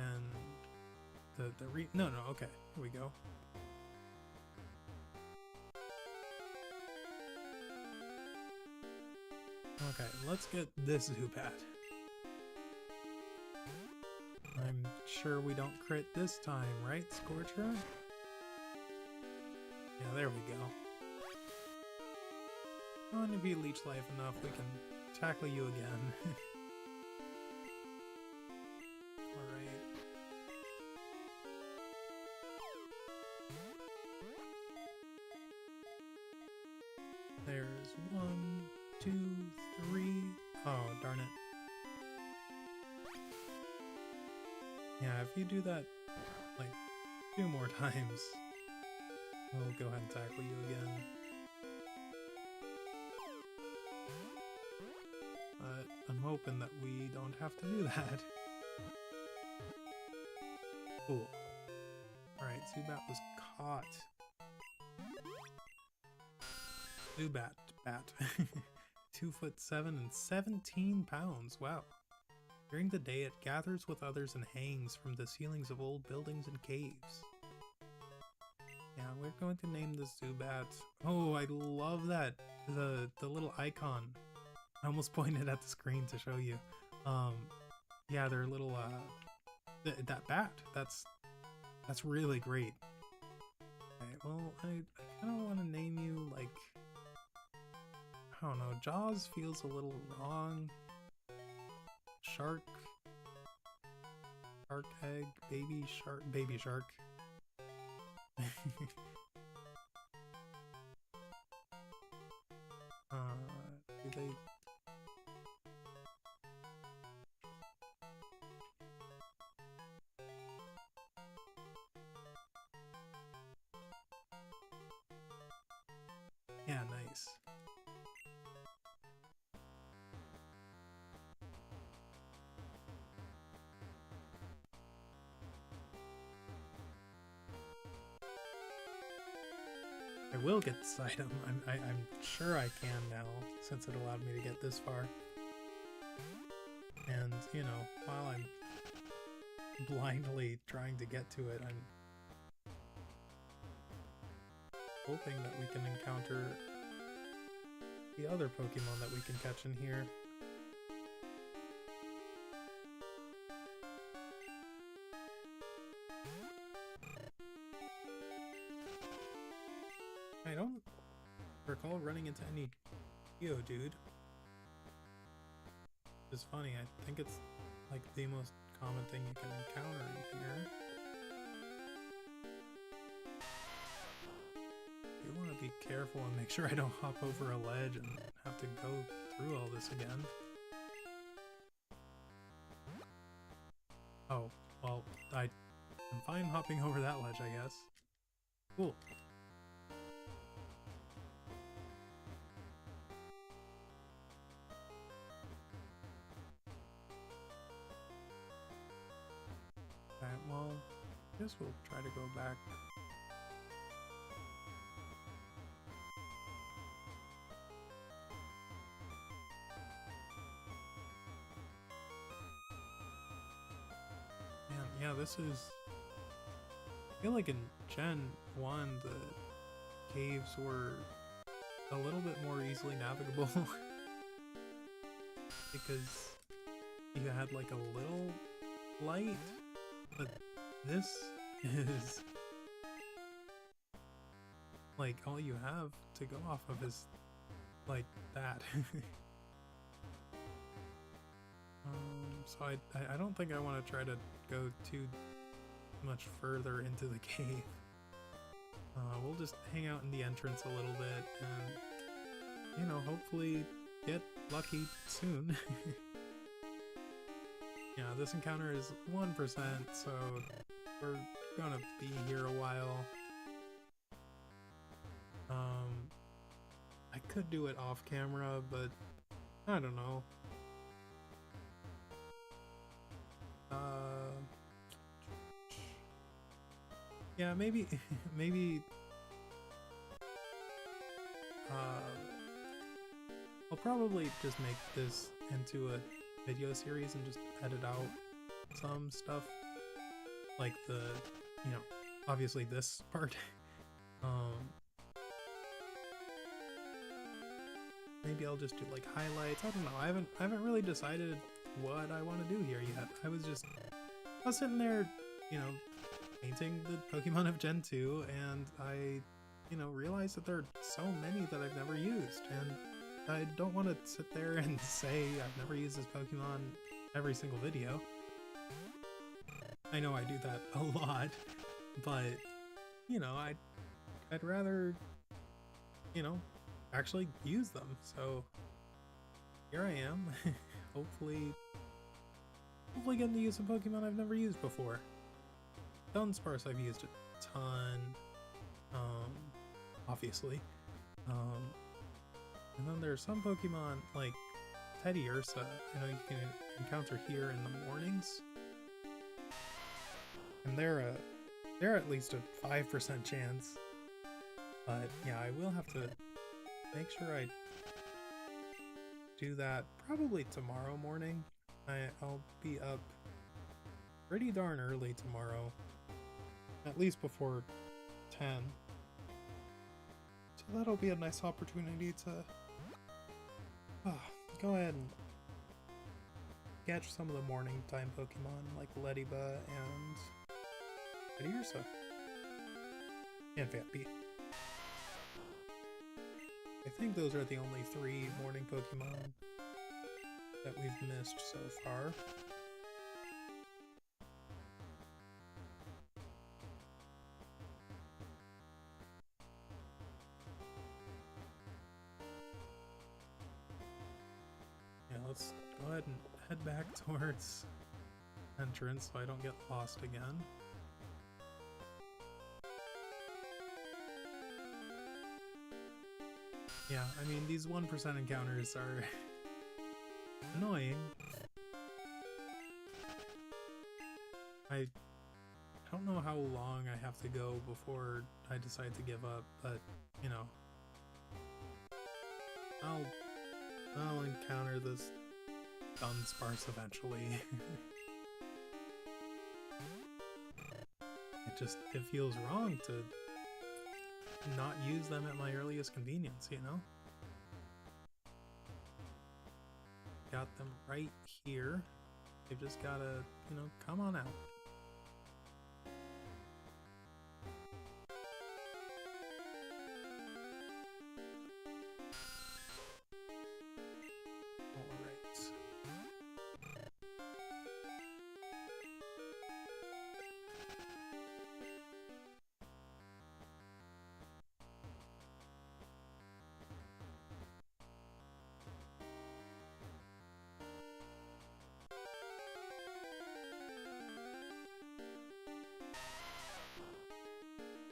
No, okay, here we go. Okay, let's get this Zubat. I'm sure we don't crit this time, right, Scorcher? Yeah, there we go. And if you leech life enough, we can tackle you again. Alright. There's 1, 2, 3. Oh, darn it. Yeah, if you do that, like, 2 more times, we'll go ahead and tackle you again. But I'm hoping that we don't have to do that. Cool. Alright, Zubat was caught. Zubat, bat. 2'7" and 17 pounds, wow. During the day it gathers with others and hangs from the ceilings of old buildings and caves. Yeah, we're going to name this Zubat. Oh, I love that! The little icon. I almost pointed at the screen to show you. Yeah, they're little, that bat, that's That's really great. Okay, well, I kind of want to name you, like, I don't know, Jaws feels a little wrong. Shark. Shark egg. Baby shark. Baby shark. Do they... Yeah, nice. I will get this item. I'm sure I can now, since it allowed me to get this far. And, you know, while I'm blindly trying to get to it, I'm hoping that we can encounter the other Pokemon that we can catch in here. I don't recall running into any Geodude. It's funny, I think it's like the most common thing you can encounter in here. I want to be careful and make sure I don't hop over a ledge and have to go through all this again. Oh, well, I'm fine hopping over that ledge, I guess. Cool. Alright, well, I guess we'll try to go back. Man, yeah, this is... I feel like in Gen 1, the caves were a little bit more easily navigable. Because you had like a little light, but this is like all you have to go off of is like that. So I don't think I want to try to go too much further into the cave. We'll just hang out in the entrance a little bit and, you know, hopefully get lucky soon. Yeah, this encounter is 1%, so we're gonna be here a while. I could do it off camera, but I don't know. Yeah, maybe, maybe, I'll probably just make this into a video series and just edit out some stuff, like the, you know, obviously this part. Maybe I'll just do like highlights. I don't know. I haven't really decided what I want to do here yet. I was sitting there, you know, painting the Pokemon of Gen 2, and I, you know, realized that there are so many that I've never used, and I don't want to sit there and say I've never used this Pokemon every single video. I know I do that a lot, but, you know, I'd rather, you know, actually use them. So here I am, hopefully getting to use some Pokemon I've never used before. Dunsparce I've used a ton, obviously. And then there's some Pokemon like Teddy Ursa, you know, you can encounter here in the mornings. And they're at least a 5% chance. But yeah, I will have to make sure I do that probably tomorrow morning. I'll be up pretty darn early tomorrow, at least before 10. So that'll be a nice opportunity to go ahead and catch some of the morning time Pokemon like Lediba and Ready yourself. And Vampy. I think those are the only 3 morning Pokemon that we've missed so far. Yeah, let's go ahead and head back towards entrance so I don't get lost again. Yeah, I mean, these 1% encounters are annoying. I don't know how long I have to go before I decide to give up, but, you know, I'll encounter this Dunsparce eventually. It feels wrong to not use them at my earliest convenience, you know? Got them right here. They've just gotta, you know, come on out.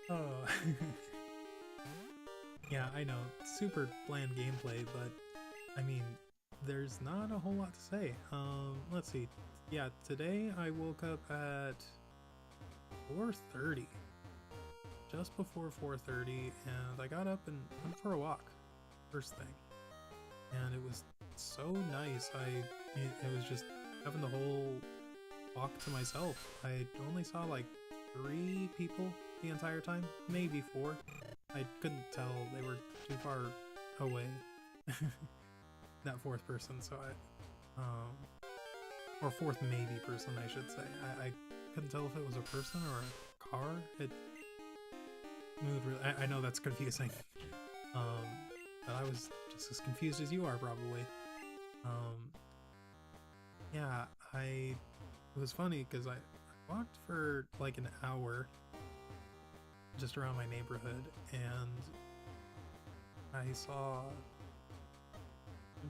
Oh. Yeah, I know, super bland gameplay, but I mean, there's not a whole lot to say. Let's see. Yeah, today I woke up at 4:30. Just before 4:30, and I got up and went for a walk first thing. And it was so nice. It was just having the whole walk to myself. I only saw like 3 people the entire time, maybe 4. I couldn't tell, they were too far away. That 4th person, so or 4th maybe person, I should say. I couldn't tell if it was a person or a car. It moved really, I know that's confusing. But I was just as confused as you are, probably. Yeah, it was funny because I walked for like an hour just around my neighborhood, and I saw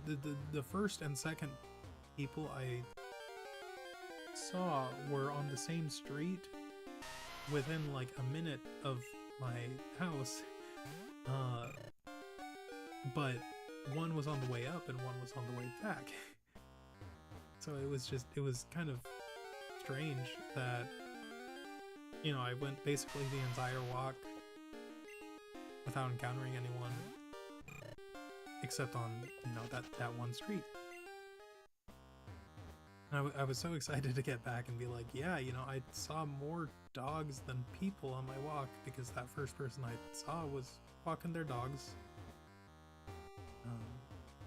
the first and second people I saw were on the same street within like a minute of my house, but one was on the way up and one was on the way back. So it was kind of strange that, you know, I went basically the entire walk without encountering anyone except on, you know, that one street. And I was so excited to get back and be like, yeah, you know, I saw more dogs than people on my walk because that first person I saw was walking their dogs.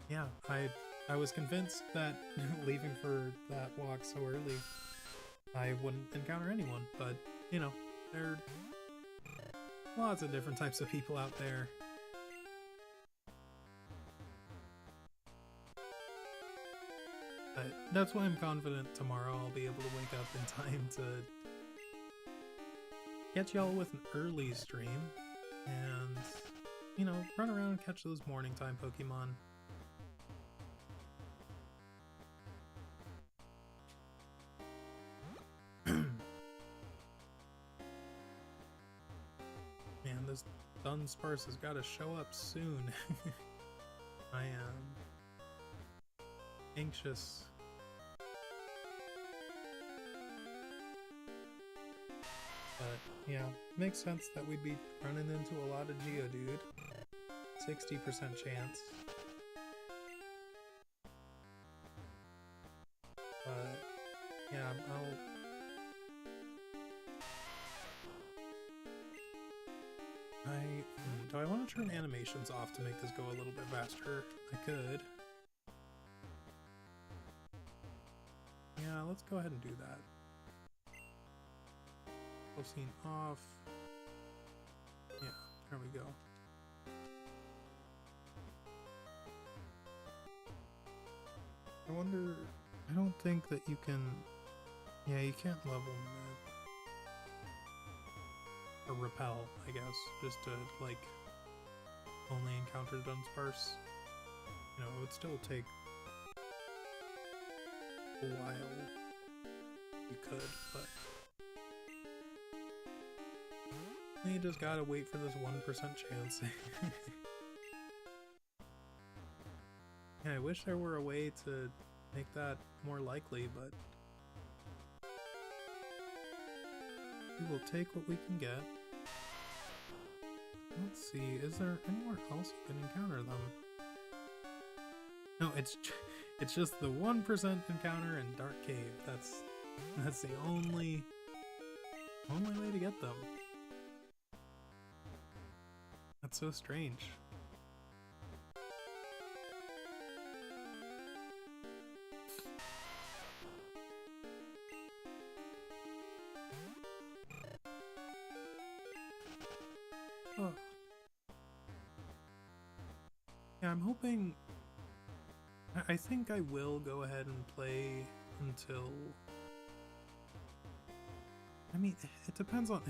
Yeah, I was convinced that leaving for that walk so early I wouldn't encounter anyone, but, you know, there are lots of different types of people out there. But that's why I'm confident tomorrow I'll be able to wake up in time to catch y'all with an early stream and, you know, run around and catch those morning time Pokemon. Man, this Dunsparce has got to show up soon. I am anxious. But yeah, makes sense that we'd be running into a lot of Geodude. 60% chance. But yeah, do I want to turn animations off to make this go a little bit faster? I could. Yeah, let's go ahead and do that. scene off. Yeah, there we go. I wonder, I don't think that you can, yeah, you can't level mid. Or repel, I guess, just to, like, only encounter Dunsparce. You know, it would still take a while. You could, but you just gotta wait for this 1% chance. Yeah, I wish there were a way to make that more likely, but we will take what we can get. Let's see, is there anywhere else you can encounter them? No, it's just the 1% encounter in Dark Cave. That's the only way to get them. That's so strange. Oh. Yeah, I'm hoping... I think I will go ahead and play until... I mean, it depends on...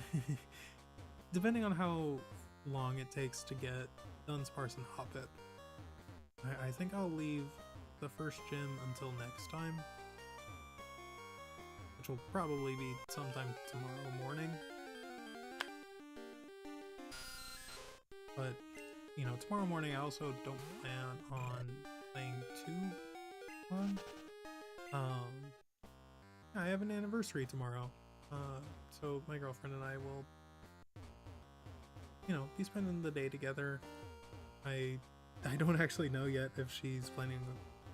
depending on how long it takes to get Dunsparce and Hoppip. I think I'll leave the first gym until next time. Which will probably be sometime tomorrow morning. But, you know, tomorrow morning I also don't plan on playing too long. I have an anniversary tomorrow. So my girlfriend and I will, you know, be spending the day together. I don't actually know yet if she's planning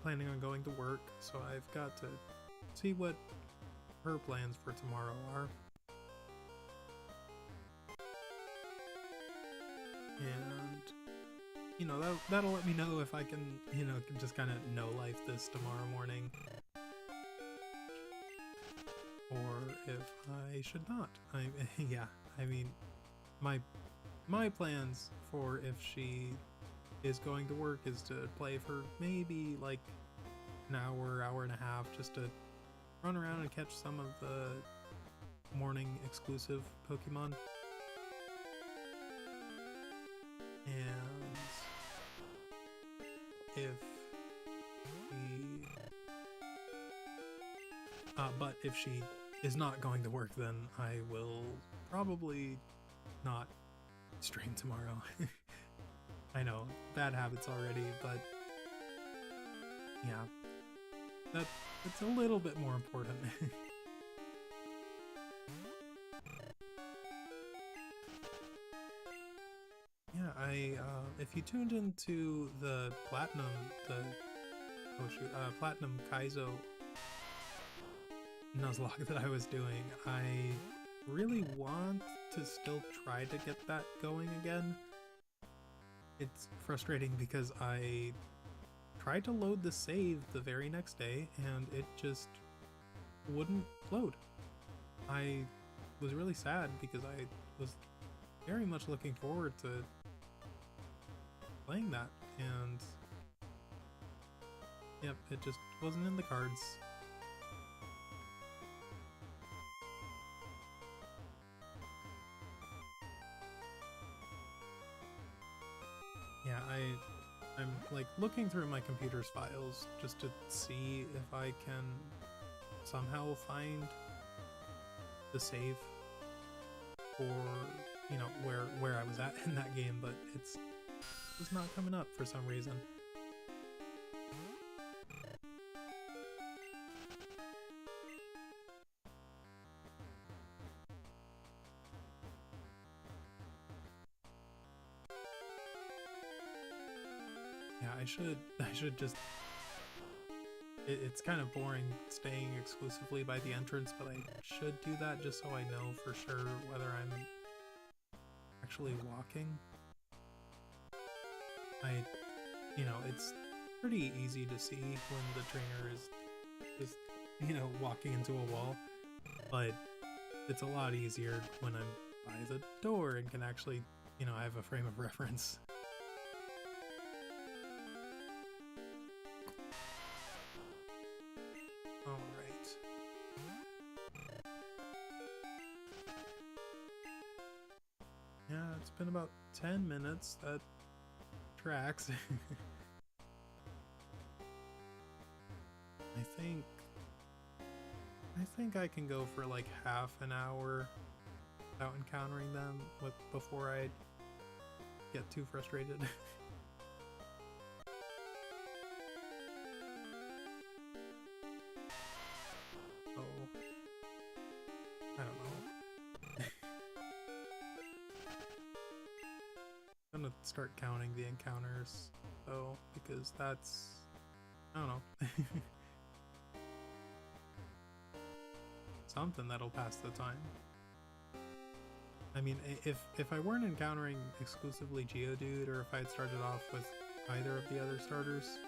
on going to work, so I've got to see what her plans for tomorrow are. And, you know, that'll let me know if I can, you know, just kind of no-life this tomorrow morning. Or if I should not. Yeah, I mean, my plans for if she is going to work is to play for maybe like an hour and a half, just to run around and catch some of the morning exclusive Pokemon. And if but if she is not going to work, then I will probably not stream tomorrow. I know, bad habits already, but yeah, it's a little bit more important. Yeah, if you tuned into the Platinum Kaizo Nuzlocke that I was doing, I really want to still try to get that going again. It's frustrating because I tried to load the save the very next day and it just wouldn't load. I was really sad because I was very much looking forward to playing that, and yep, it just wasn't in the cards. Yeah, I'm like looking through my computer's files just to see if I can somehow find the save for, you know, where I was at in that game, but it's not coming up for some reason. Yeah, I should just... It's kind of boring staying exclusively by the entrance, but I should do that just so I know for sure whether I'm actually walking. You know, it's pretty easy to see when the trainer is just, you know, walking into a wall, but it's a lot easier when I'm by the door and can actually, you know, I have a frame of reference. Alright. Yeah, it's been about 10 minutes. That tracks. I think I can go for like half an hour without encountering them before I get too frustrated. Oh, I don't know. I'm gonna start counting the encounters though, because that's, I don't know. Something that'll pass the time. I mean, if I weren't encountering exclusively Geodude, or if I had started off with either of the other starters,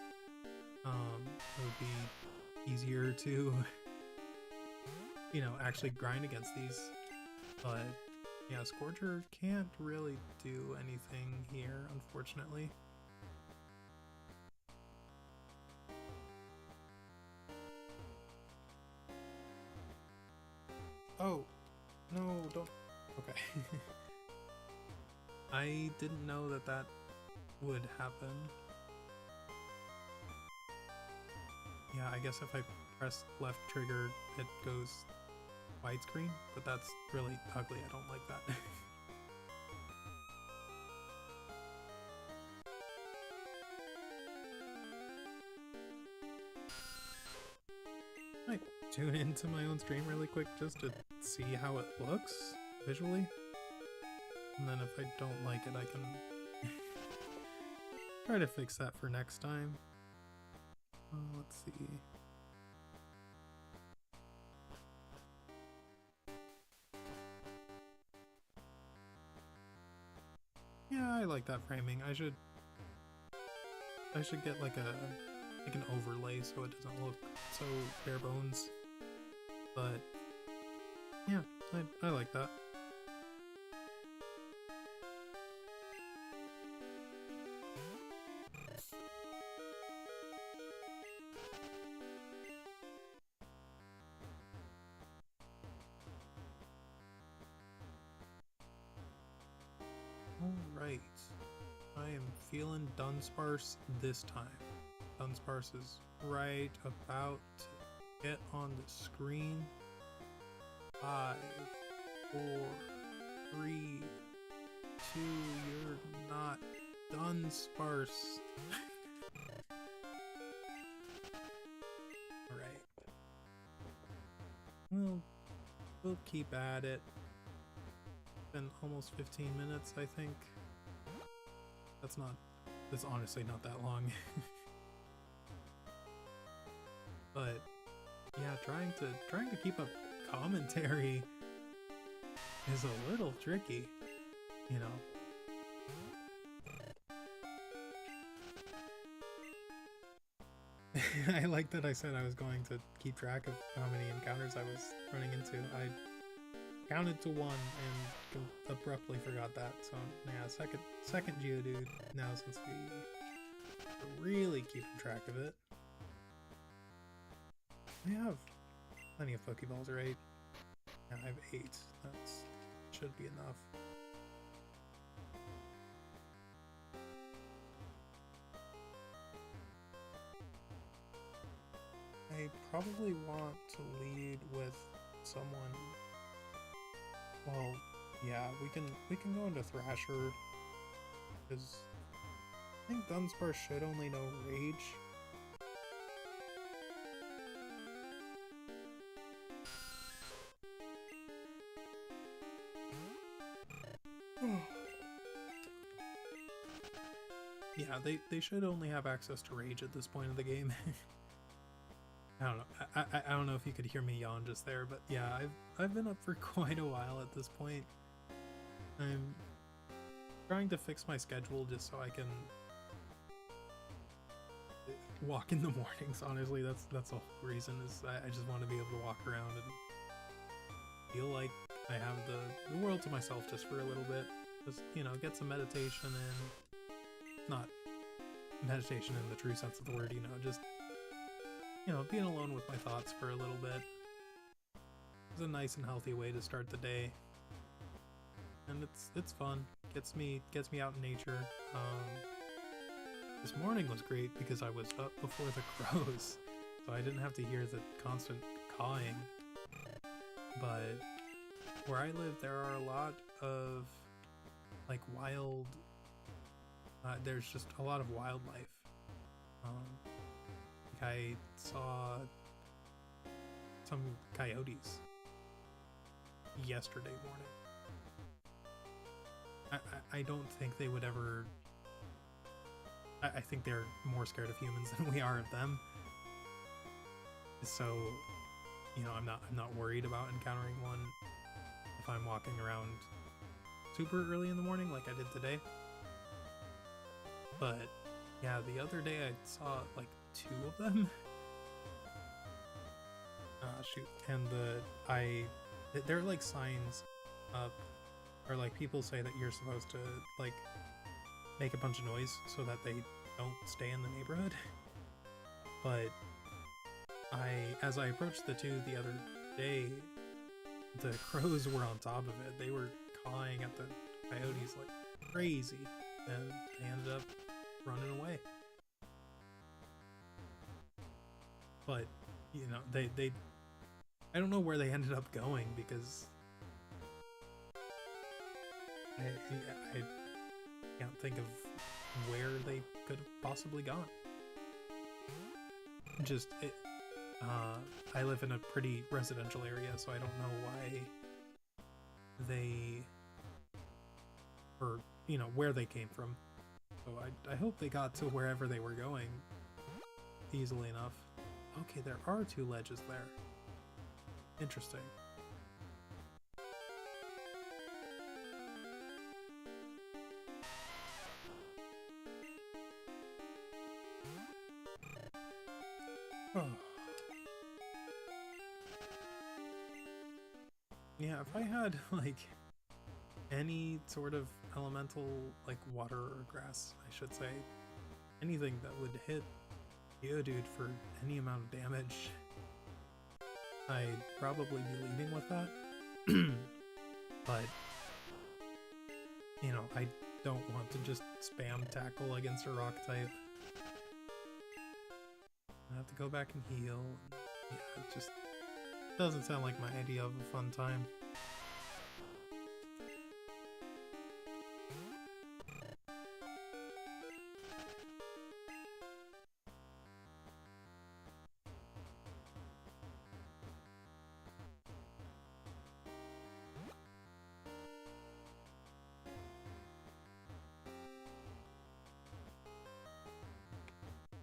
it would be easier to, you know, actually grind against these. But yeah, Scourger can't really do anything here, unfortunately. Oh, no, don't. Okay. I didn't know that that would happen. Yeah, I guess if I press left trigger, it goes widescreen, but that's really ugly. I don't like that. I tune into my own stream really quick just to see how it looks visually, and then if I don't like it, I can try to fix that for next time. Let's see. Yeah, I like that framing. I should get like an overlay so it doesn't look so bare bones. But yeah, I like that. Alright. I am feeling Dunsparce this time. Dunsparce is right about to get on the screen. 5, 4, 3, 2, you're not Dunsparce. Alright. We'll keep at it. Been almost 15 minutes, I think. That's honestly not that long. But yeah, trying to keep up commentary is a little tricky, you know. I like that I said I was going to keep track of how many encounters I was running into. I counted to 1 and abruptly forgot that. So yeah, second Geodude now since we really keeping track of it. I have plenty of Pokeballs, right? Yeah, I have 8. That should be enough. I probably want to lead with someone. Well, yeah, we can go into Thrasher, because I think Dunsparce should only know Rage. Yeah, they should only have access to Rage at this point of the game. I don't know. I don't know if you could hear me yawn just there, but yeah, I've been up for quite a while at this point. I'm trying to fix my schedule just so I can walk in the mornings. Honestly, that's the whole reason. Is I just want to be able to walk around and feel like I have the world to myself just for a little bit. Just, you know, get some meditation in. Not meditation in the true sense of the word, you know, just, you know, being alone with my thoughts for a little bit. It's a nice and healthy way to start the day. And it's fun. Gets me out in nature. This morning was great because I was up before the crows, so I didn't have to hear the constant cawing. But where I live, there are a lot of like wild. There's just a lot of wildlife. Like I saw some coyotes yesterday morning. I don't think they would ever. I think they're more scared of humans than we are of them. So, you know, I'm not worried about encountering one if I'm walking around super early in the morning like I did today. But yeah, the other day I saw like 2 of them. Shoot, and there are like signs up, or like people say that you're supposed to like make a bunch of noise so that they don't stay in the neighborhood. But as I approached the 2 the other day, the crows were on top of it. They were cawing at the coyotes like crazy, and they ended up running away. But, you know, they I don't know where they ended up going because I can't think of where they could have possibly gone. Just, I live in a pretty residential area, so I don't know why they, or, you know, where they came from. So I hope they got to wherever they were going easily enough. Okay, there are 2 ledges there. Interesting. Oh. Yeah, if I had, like, any sort of elemental, like water or grass, I should say, anything that would hit Geodude for any amount of damage, I'd probably be leading with that. But, you know, I don't want to just spam tackle against a rock type. I have to go back and heal. Yeah, it just doesn't sound like my idea of a fun time.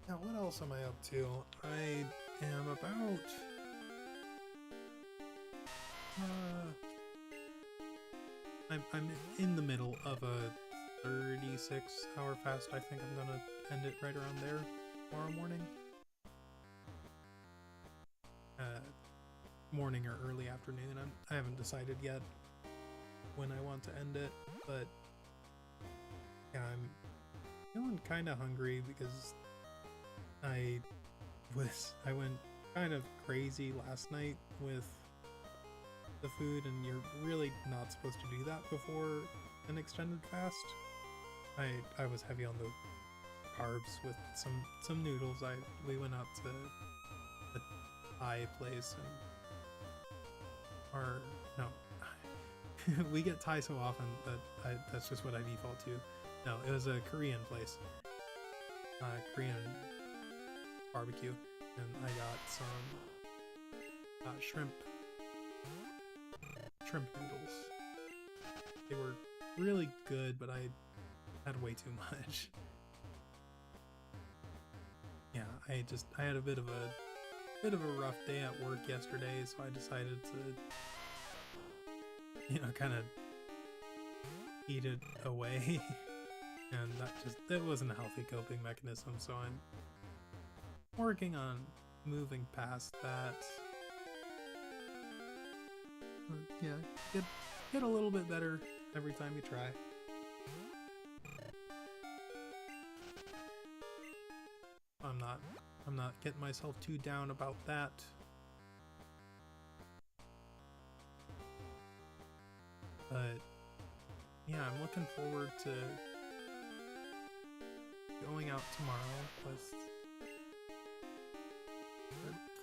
Now, what else am I up to? I am about... I'm in the middle of a 36-hour fast. I think I'm gonna end it right around there tomorrow morning. Morning or early afternoon. I haven't decided yet when I want to end it, but yeah, I'm feeling kind of hungry because I went kind of crazy last night with the food, and you're really not supposed to do that before an extended fast. I was heavy on the carbs with some noodles. We went out to a Thai place, we get Thai so often that that's just what I default to. No, it was a Korean place, Korean barbecue, and I got some shrimp noodles. They were really good, but I had way too much. Yeah, I had a bit of a rough day at work yesterday, so I decided to, you know, kind of eat it away. And that wasn't a healthy coping mechanism, so I'm working on moving past that. Yeah, get a little bit better every time you try. I'm not getting myself too down about that. But yeah, I'm looking forward to going out tomorrow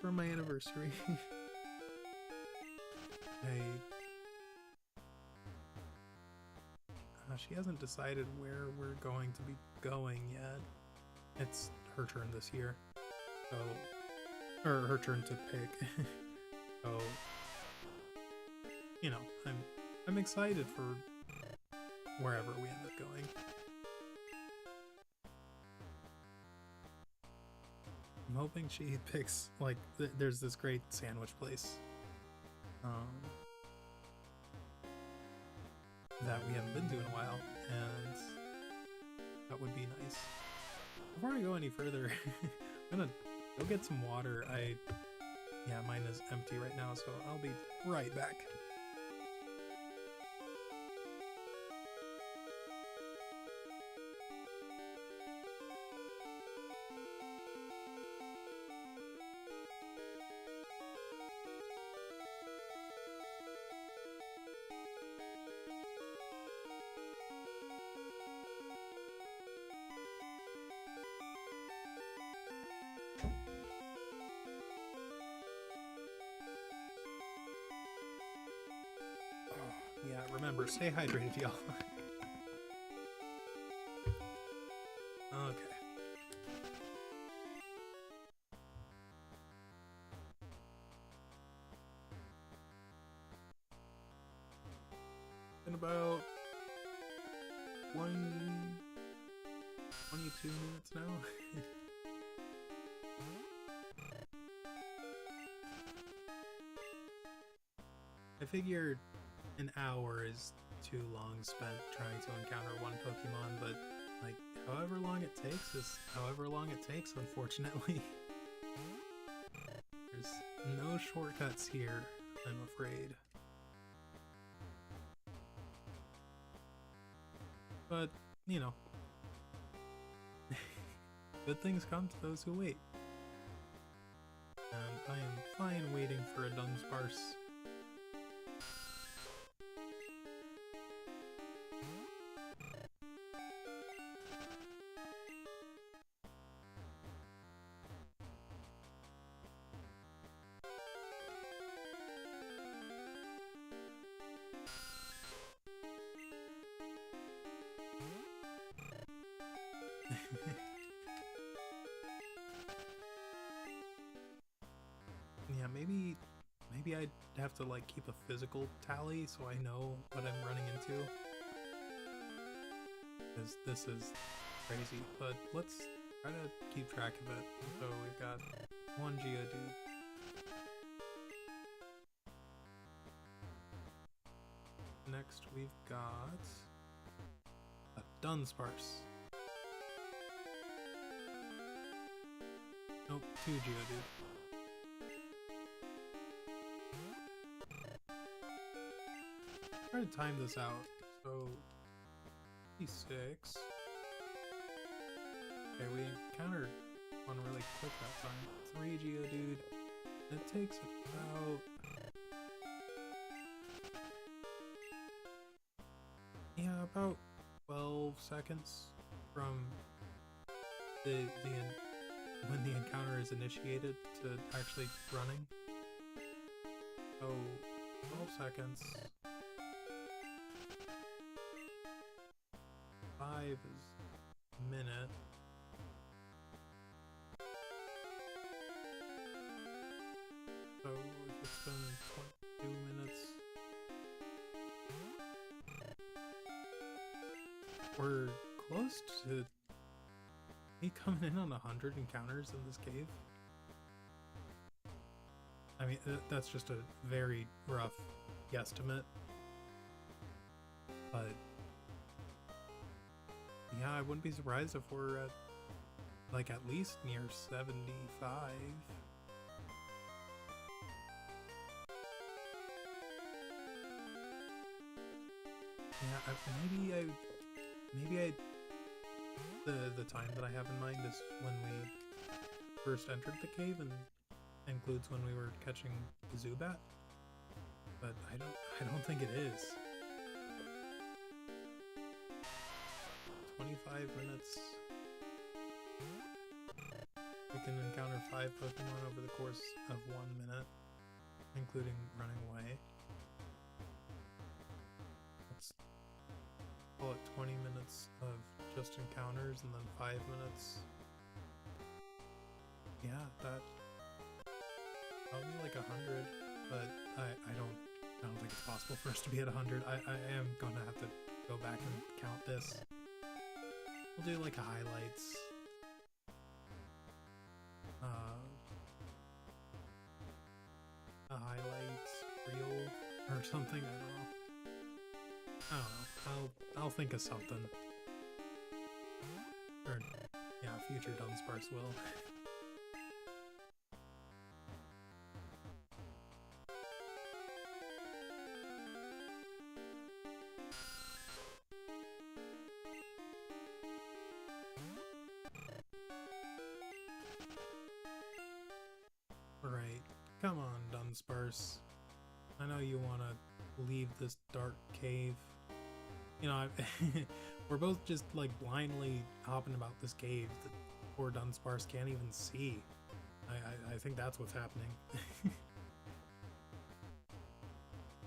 for my anniversary. She hasn't decided where we're going to be going yet. It's her turn this year, so, or her turn to pick. So, you know, I'm excited for wherever we end up going. I'm hoping she picks, like, there's this great sandwich place that we haven't been to in a while, and that would be nice. Before I go any further, I'm gonna go get some water. Yeah, mine is empty right now, so I'll be right back. Yeah, remember, stay hydrated, y'all. Okay. In about 22 minutes now. I figured an hour is too long spent trying to encounter one Pokemon, but like however long it takes is however long it takes, unfortunately. There's no shortcuts here, I'm afraid. But, you know, good things come to those who wait. And I am fine waiting for a Dunsparce. Yeah, maybe I'd have to like keep a physical tally so I know what I'm running into. Because this is crazy, but let's try to keep track of it. So we've got one Geodude. Next we've got a Dunsparce. Nope, 2 Geodude. Try to time this out. So, P6. Okay, we encountered one really quick that time. 3 Geodude. It takes about... yeah, about 12 seconds from when the encounter is initiated to actually running. So, 12 seconds. 5 is a minute. So, if it's been 22 minutes, we're close to me coming in on 100 encounters in this cave. I mean, that's just a very rough guesstimate. But yeah, I wouldn't be surprised if we're at like at least near 75. Yeah, maybe the time that I have in mind is when we first entered the cave and includes when we were catching Zubat, but I don't think it is. 25 minutes. We can encounter 5 Pokemon over the course of 1 minute, including running away. Let's call it 20 minutes of just encounters and then 5 minutes. Yeah, that probably like 100, but I don't think it's possible for us to be at 100. I am gonna have to go back and count this. We'll do like a highlights. A highlights reel or something. I don't know. I'll think of something. Or yeah, future Dunsparce will. Right. Come on, Dunsparce. I know you want to leave this dark cave. You know, we're both just like blindly hopping about this cave that poor Dunsparce can't even see. I think that's what's happening.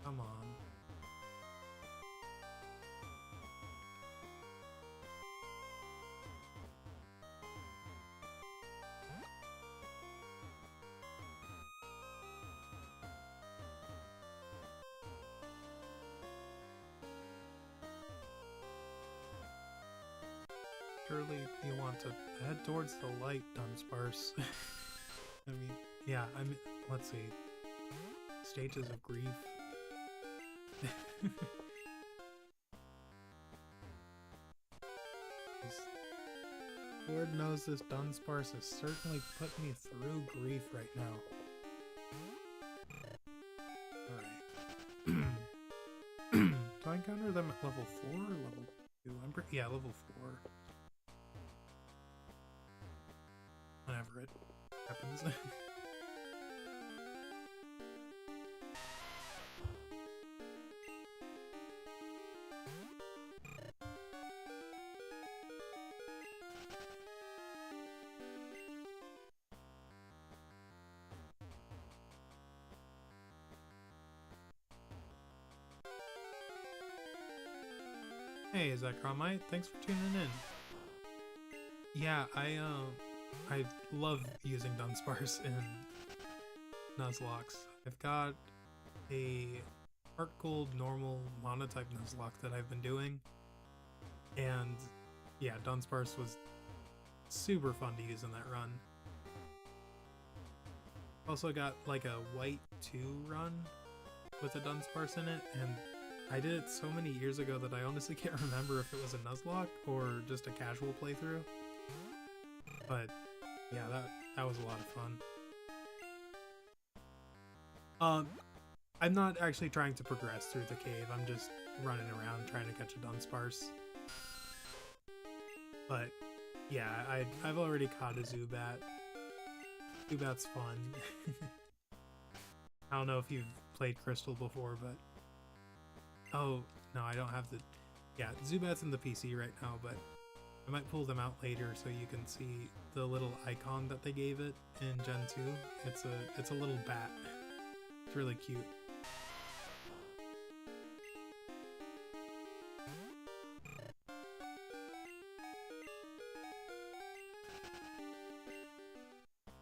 Come on. Surely you want to head towards the light, Dunsparce. I mean, yeah, let's see. Stages of grief. Lord knows this Dunsparce has certainly put me through grief right now. Alright. Do I encounter them at level 4 or level 2? Yeah, level 4. Whenever it happens. Hey, Zachromite, thanks for tuning in. Yeah, I love using Dunsparce in Nuzlocke. I've got a Heart Gold normal monotype Nuzlocke that I've been doing, and yeah, Dunsparce was super fun to use in that run. Also got like a White 2 run with a Dunsparce in it, and I did it so many years ago that I honestly can't remember if it was a Nuzlocke or just a casual playthrough. But yeah, that was a lot of fun. I'm not actually trying to progress through the cave. I'm just running around trying to catch a Dunsparce. But yeah, I've already caught a Zubat. Zubat's fun. I don't know if you've played Crystal before, but oh no, I don't have the. Yeah, Zubat's in the PC right now, but I might pull them out later so you can see the little icon that they gave it in Gen 2. It's a little bat. It's really cute.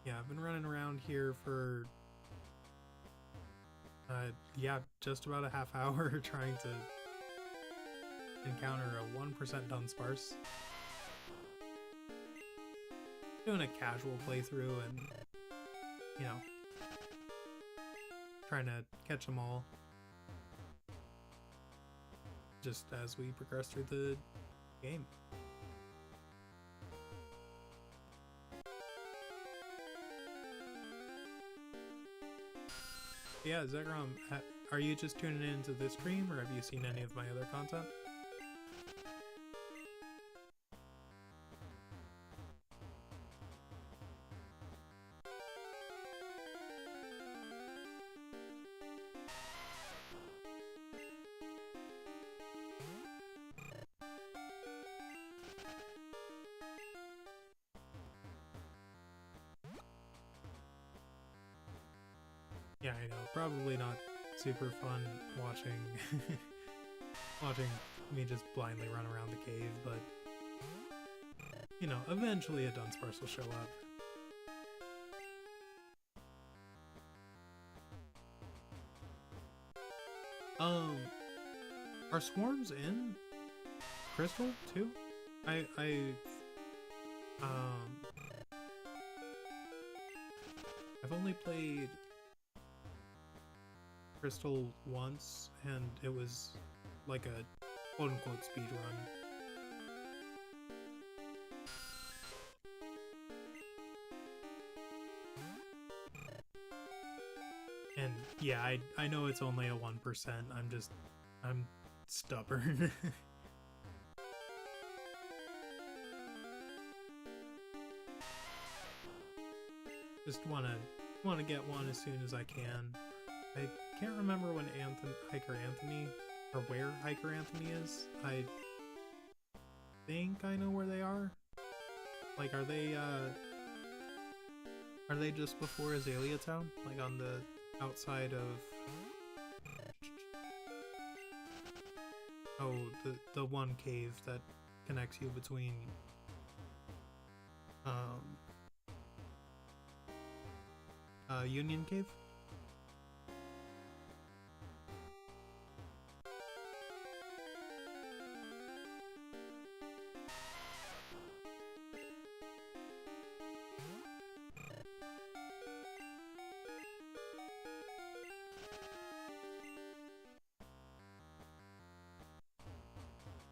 Yeah, I've been running around here for yeah, just about a half hour trying to encounter a 1% Dunsparce. Doing a casual playthrough and, you know, trying to catch them all just as we progress through the game. Yeah, Zegrom, are you just tuning into this stream or have you seen any of my other content? Yeah, I know. Probably not super fun watching watching me just blindly run around the cave, but you know, eventually a Dunsparce will show up. Are swarms in Crystal too? Um I've only played Crystal once, and it was like a quote-unquote speed run. And yeah, I know it's only a 1%. I'm stubborn. Just wanna get one as soon as I can. I can't remember when Hiker Anthony, or where Hiker Anthony is. I think I know where they are. Like, are they just before Azalea Town? Like on the outside of... Oh, the one cave that connects you between Union Cave?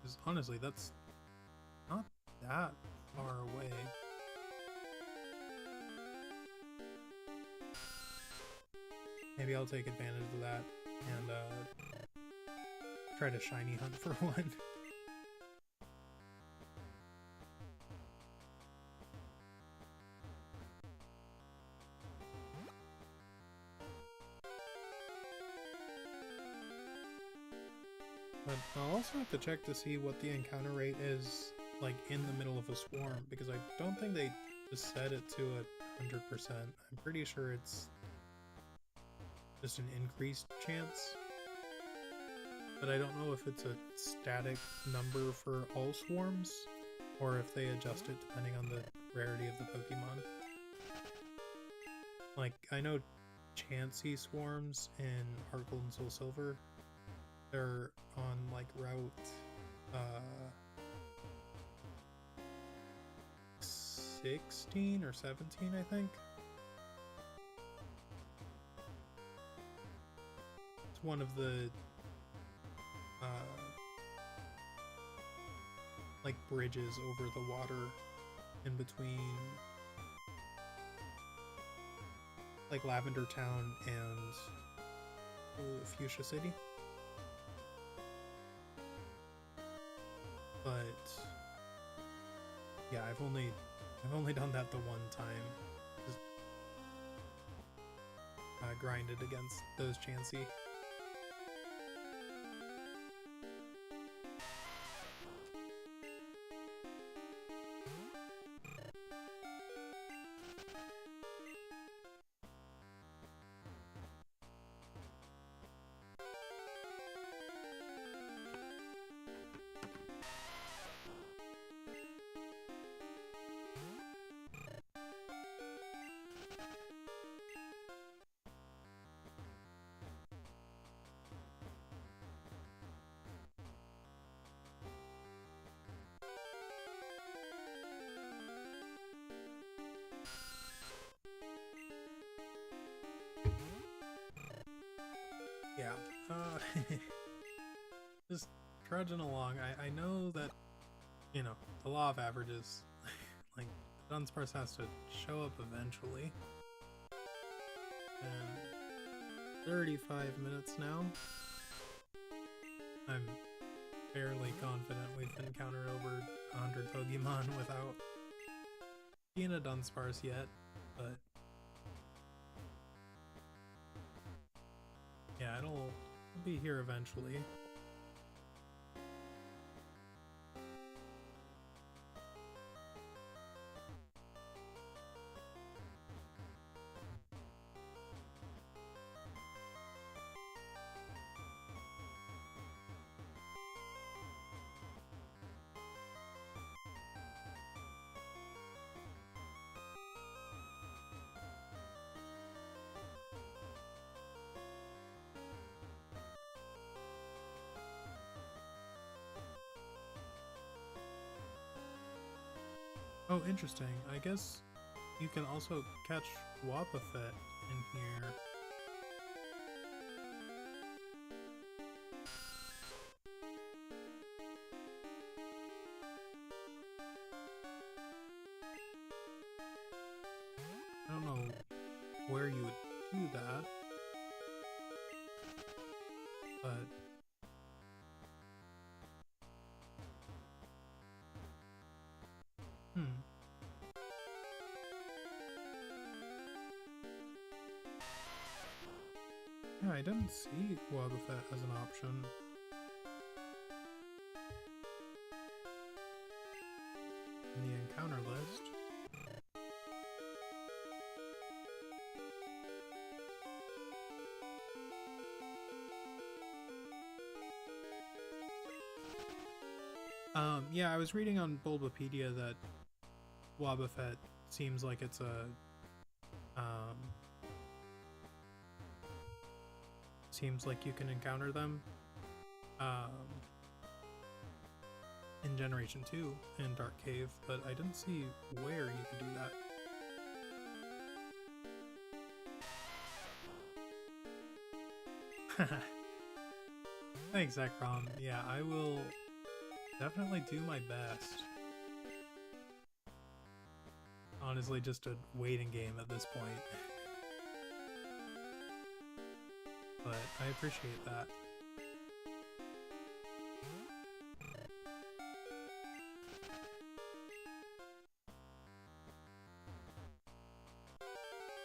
Because honestly, that's not that far away. Maybe I'll take advantage of that and try to shiny hunt for one. But I'll also have to check to see what the encounter rate is, like, in the middle of a swarm, because I don't think they just set it to 100%. I'm pretty sure it's just an increased chance. But I don't know if it's a static number for all swarms, or if they adjust it depending on the rarity of the Pokemon. Like, I know Chansey swarms in Heart Gold and Soul Silver, they're on, like, route 16 or 17, I think. It's one of the like bridges over the water in between like Lavender Town and Fuchsia City. But yeah, I've only done that the one time. Just grinded against those Chansey. Yeah, just trudging along. I know that, you know, the law of averages, like, Dunsparce has to show up eventually. And 35 minutes now. I'm fairly confident we've encountered over 100 Pokemon without being a Dunsparce yet, but yeah, it'll be here eventually. Oh, interesting. I guess you can also catch Wobbuffet in here. I don't know where you would do that, but yeah, I didn't see Wobbuffet as an option. In the encounter list. Yeah, I was reading on Bulbapedia that Wobbuffet seems like it's a, seems like you can encounter them, in Generation 2 in Dark Cave, but I didn't see where you could do that. Thanks, Zekrom. Yeah, I will definitely do my best. Honestly, just a waiting game at this point. But I appreciate that.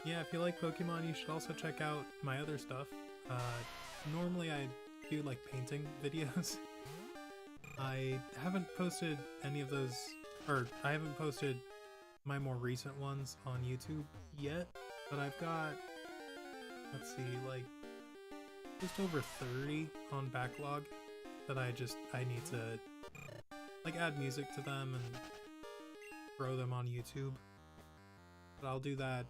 Yeah, if you like Pokemon, you should also check out my other stuff. Normally I do like painting videos. I haven't posted any of those, or I haven't posted my more recent ones on YouTube yet, but I've got, let's see, like just over 30 on backlog that I need to like add music to them and throw them on YouTube. But I'll do that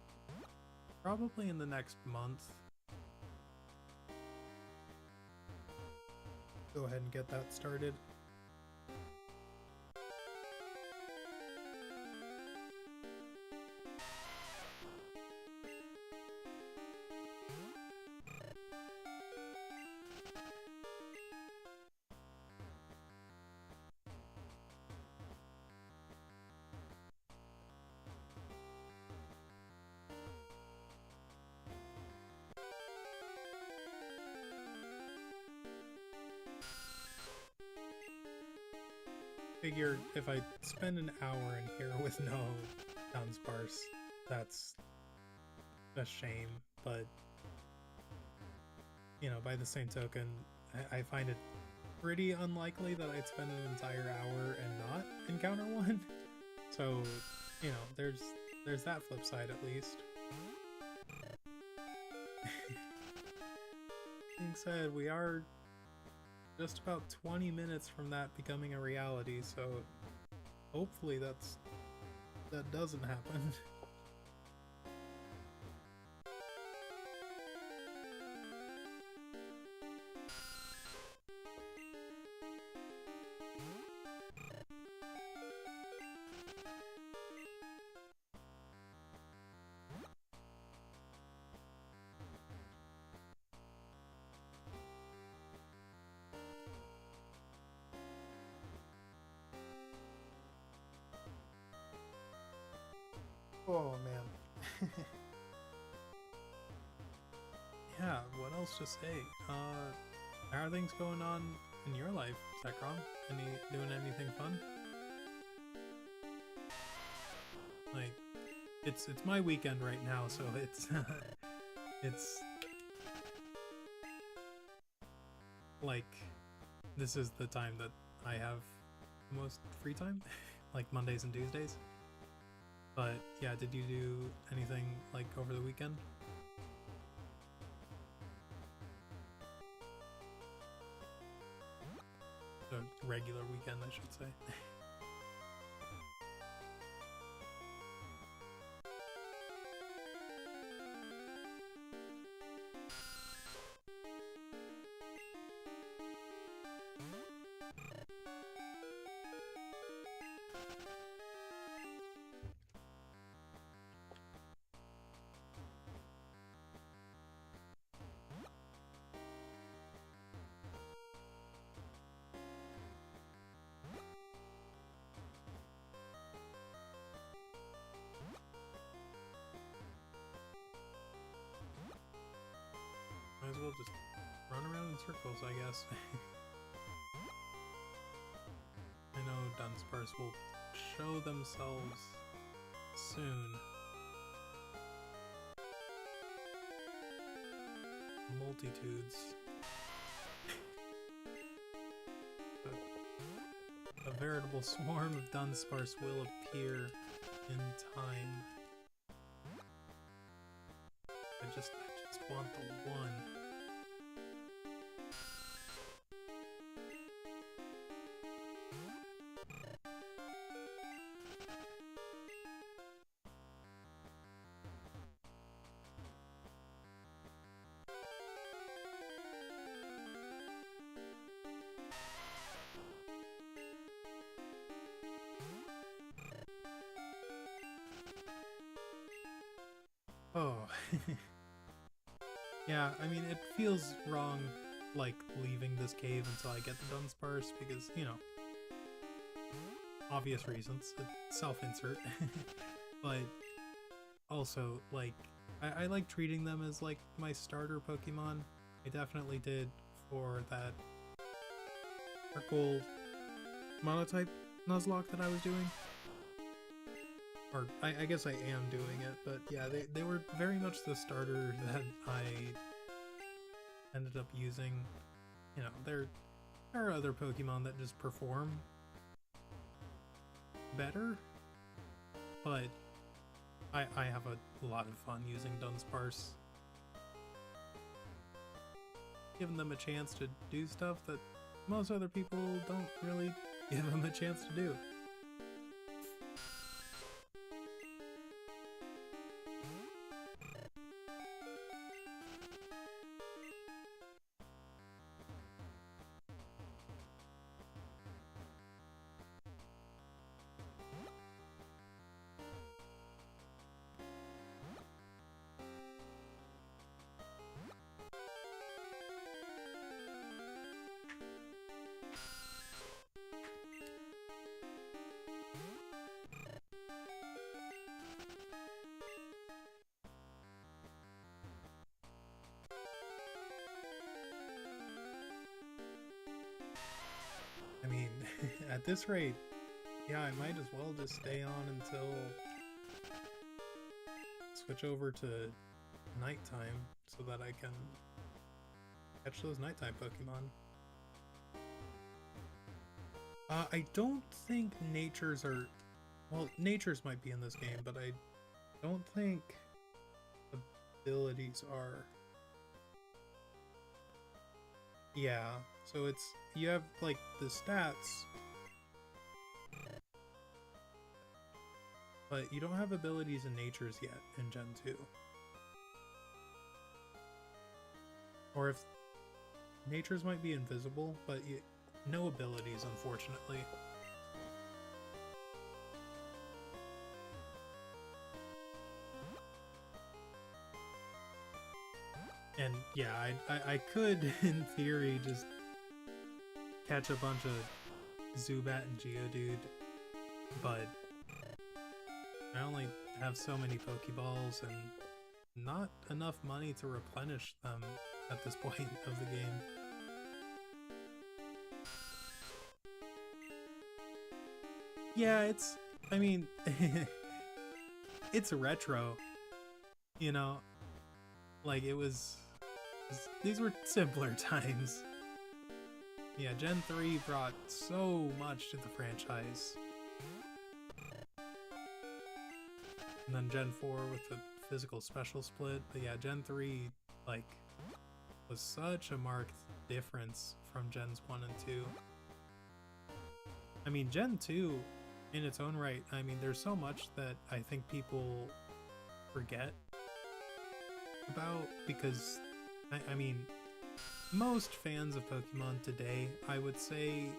probably in the next month. Go ahead and get that started. Figure if I spend an hour in here with no Dunsparce, that's a shame, but you know, by the same token, I find it pretty unlikely that I'd spend an entire hour and not encounter one. So, you know, there's that flip side at least. Being said, we are just about 20 minutes from that becoming a reality, so hopefully that doesn't happen. Oh man. Yeah, what else to say? How are things going on in your life, Zekrom? Doing anything fun? Like, it's my weekend right now, so it's it's like this is the time that I have the most free time, like Mondays and Tuesdays. But yeah, did you do anything like over the weekend? A regular weekend, I should say. as well just run around in circles, I guess. I know Dunsparce will show themselves soon. Multitudes. A veritable swarm of Dunsparce will appear in time. I just want the one. Oh. Yeah, I mean, it feels wrong, like, leaving this cave until I get the Dunsparce, because, you know, obvious reasons, self-insert, but also, like, I like treating them as, like, my starter Pokemon. I definitely did for that Gold Monotype Nuzlocke that I was doing. Or, I guess I am doing it, but yeah, they were very much the starter that I ended up using. You know, there are other Pokemon that just perform better, but I have a lot of fun using Dunsparce. Giving them a chance to do stuff that most other people don't really give them a chance to do. I mean, at this rate, yeah, I might as well just stay on until switch over to nighttime so that I can catch those nighttime Pokemon. I don't think natures are... Well, natures might be in this game, but I don't think abilities are. Yeah, so it's... You have, like, the stats, but you don't have abilities and natures yet in Gen 2. Or if... Natures might be invisible, but no abilities, unfortunately. And yeah, I could, in theory, just catch a bunch of Zubat and Geodude, but I only have so many Pokeballs and not enough money to replenish them at this point of the game. Yeah, it's... I mean... it's retro. You know? Like, it was... These were simpler times. Yeah, Gen 3 brought so much to the franchise. And then Gen 4 with the physical special split. But yeah, Gen 3, like, was such a marked difference from Gens 1 and 2. I mean, Gen 2, in its own right, I mean, there's so much that I think people forget about, because, I mean, most fans of Pokemon today, I would say,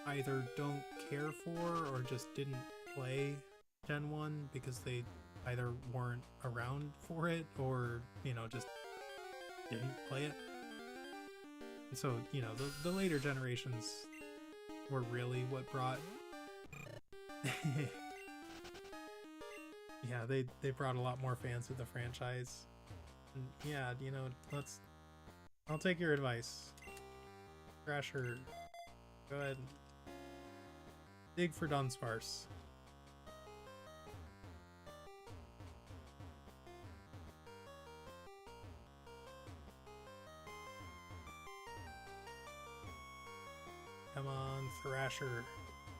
either don't care for or just didn't play Gen 1 because they either weren't around for it or, you know, just didn't play it. And so, you know, the later generations were really what brought... yeah, they brought a lot more fans to the franchise. Yeah, you know, I'll take your advice. Thrasher, go ahead and dig for Dunsparce. Come on, Thrasher.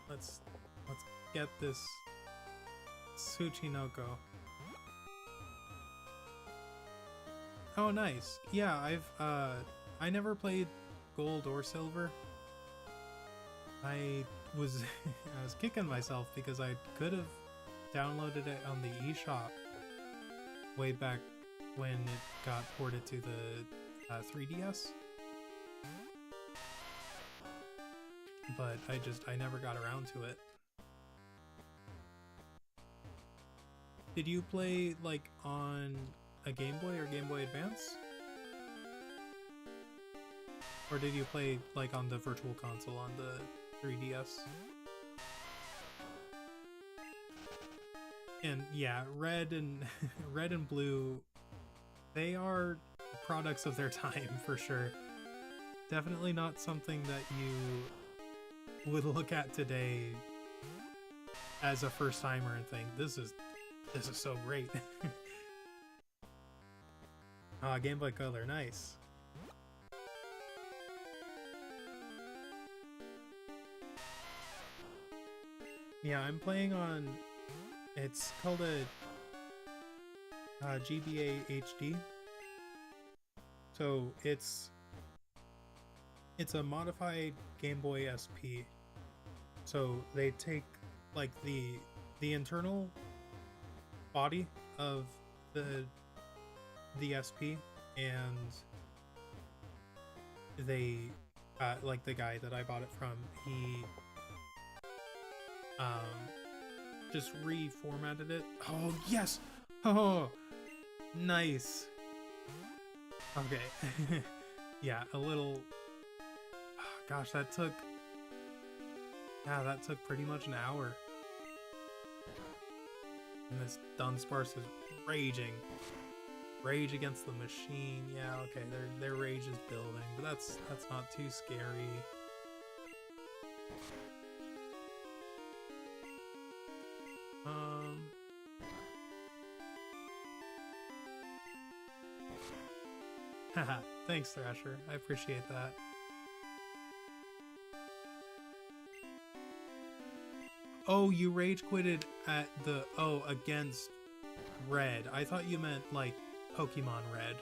Let's get this Tsuchinoko. Oh, nice. Yeah, I never played Gold or Silver. I was I was kicking myself because I could have downloaded it on the eShop way back when it got ported to the 3DS. But I never got around to it. Did you play like on a Game Boy or Game Boy Advance? Or did you play like on the Virtual Console on the 3DS? And yeah, red and red and blue, they are products of their time for sure. Definitely not something that you would look at today as a first timer and think, this is so great. Game Boy Color, nice. Yeah, I'm playing on, it's called a GBA HD. So it's a modified Game Boy SP. So they take like the internal body of the SP, and they like the guy that I bought it from, he just reformatted it. Oh yes! Oh, nice. Okay. Yeah, a little. Oh, gosh, that took pretty much an hour. And this Dunsparce is raging. Rage against the machine. Yeah, okay, their rage is building, but that's not too scary. Haha, thanks, Thrasher. I appreciate that. Oh, you rage quitted at the against Red. I thought you meant like Pokemon Red.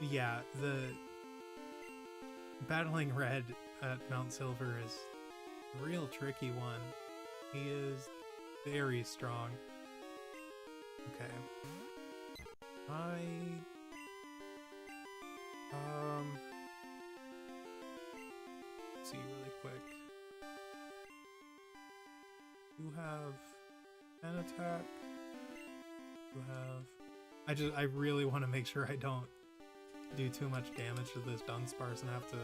Yeah, the battling Red at Mount Silver is a real tricky one. He is very strong. Okay. Let's see really quick. You have an attack. You have... I really want to make sure I don't do too much damage to this Dunsparce and have to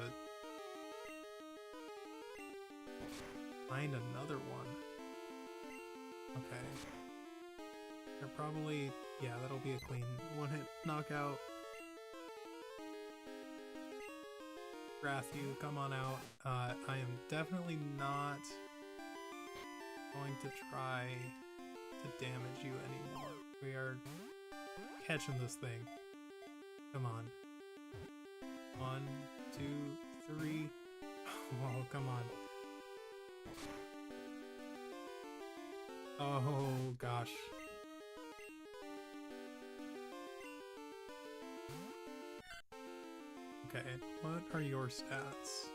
find another one. Okay. They're probably... yeah, that'll be a clean one-hit knockout. Wrathu, come on out. I am definitely not going to try to damage you anymore. We are catching this thing. Come on. 1, 2, 3. Oh, come on. Oh, gosh. Okay, what are your stats?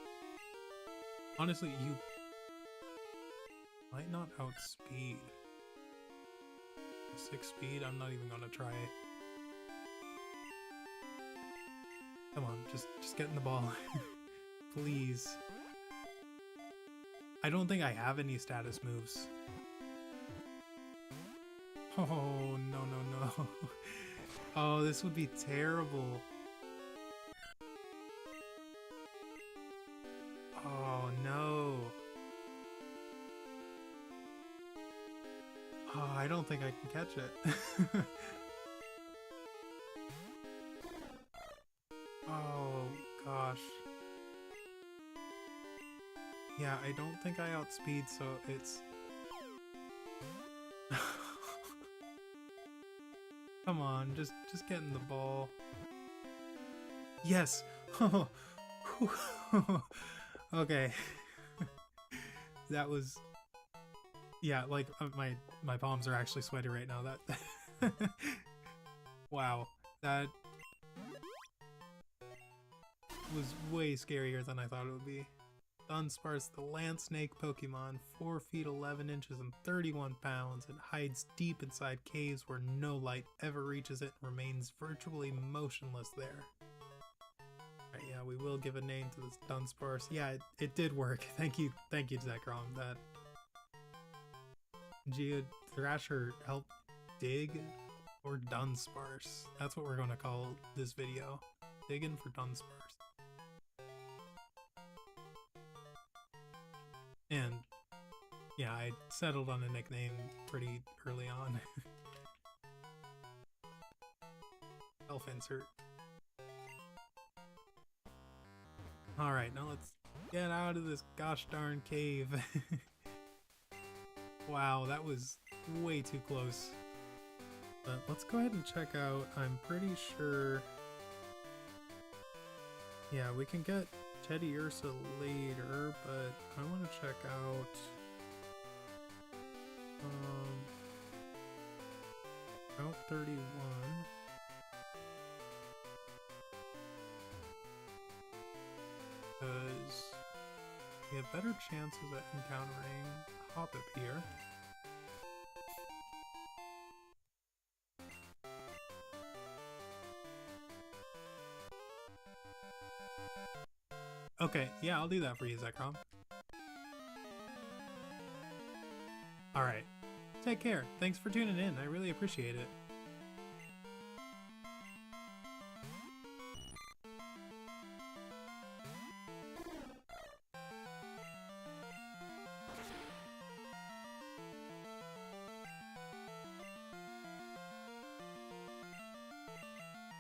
Honestly, you might not outspeed. 6 speed, I'm not even gonna try. Come on, just get in the ball. Please. I don't think I have any status moves. Oh, no. Oh, this would be terrible. Oh, no. Oh, I don't don't think I can catch it. Oh, gosh. Yeah, I don't think I outspeed, so it's... Come on, just get in the ball. Yes! Okay. That was... Yeah, like, my palms are actually sweaty right now. That... Wow. That... was way scarier than I thought it would be. Dunsparce, the land snake Pokemon, 4 feet 11 inches and 31 pounds. It hides deep inside caves where no light ever reaches it and remains virtually motionless there. Right, yeah, we will give a name to this Dunsparce. Yeah, it did work. Thank you, Zekrom. That Thrasher helped dig or Dunsparce. That's what we're going to call this video. Digging for Dunsparce. And yeah, I settled on a nickname pretty early on. Self-insert. Alright, now let's get out of this gosh darn cave. Wow, that was way too close. But let's go ahead and check out. I'm pretty sure... Yeah, we can get Teddiursa later, but I want to check out Route 31. Because we have better chances at encountering Hoppip here. Okay, yeah, I'll do that for you, Zekrom. Alright. Take care. Thanks for tuning in. I really appreciate it.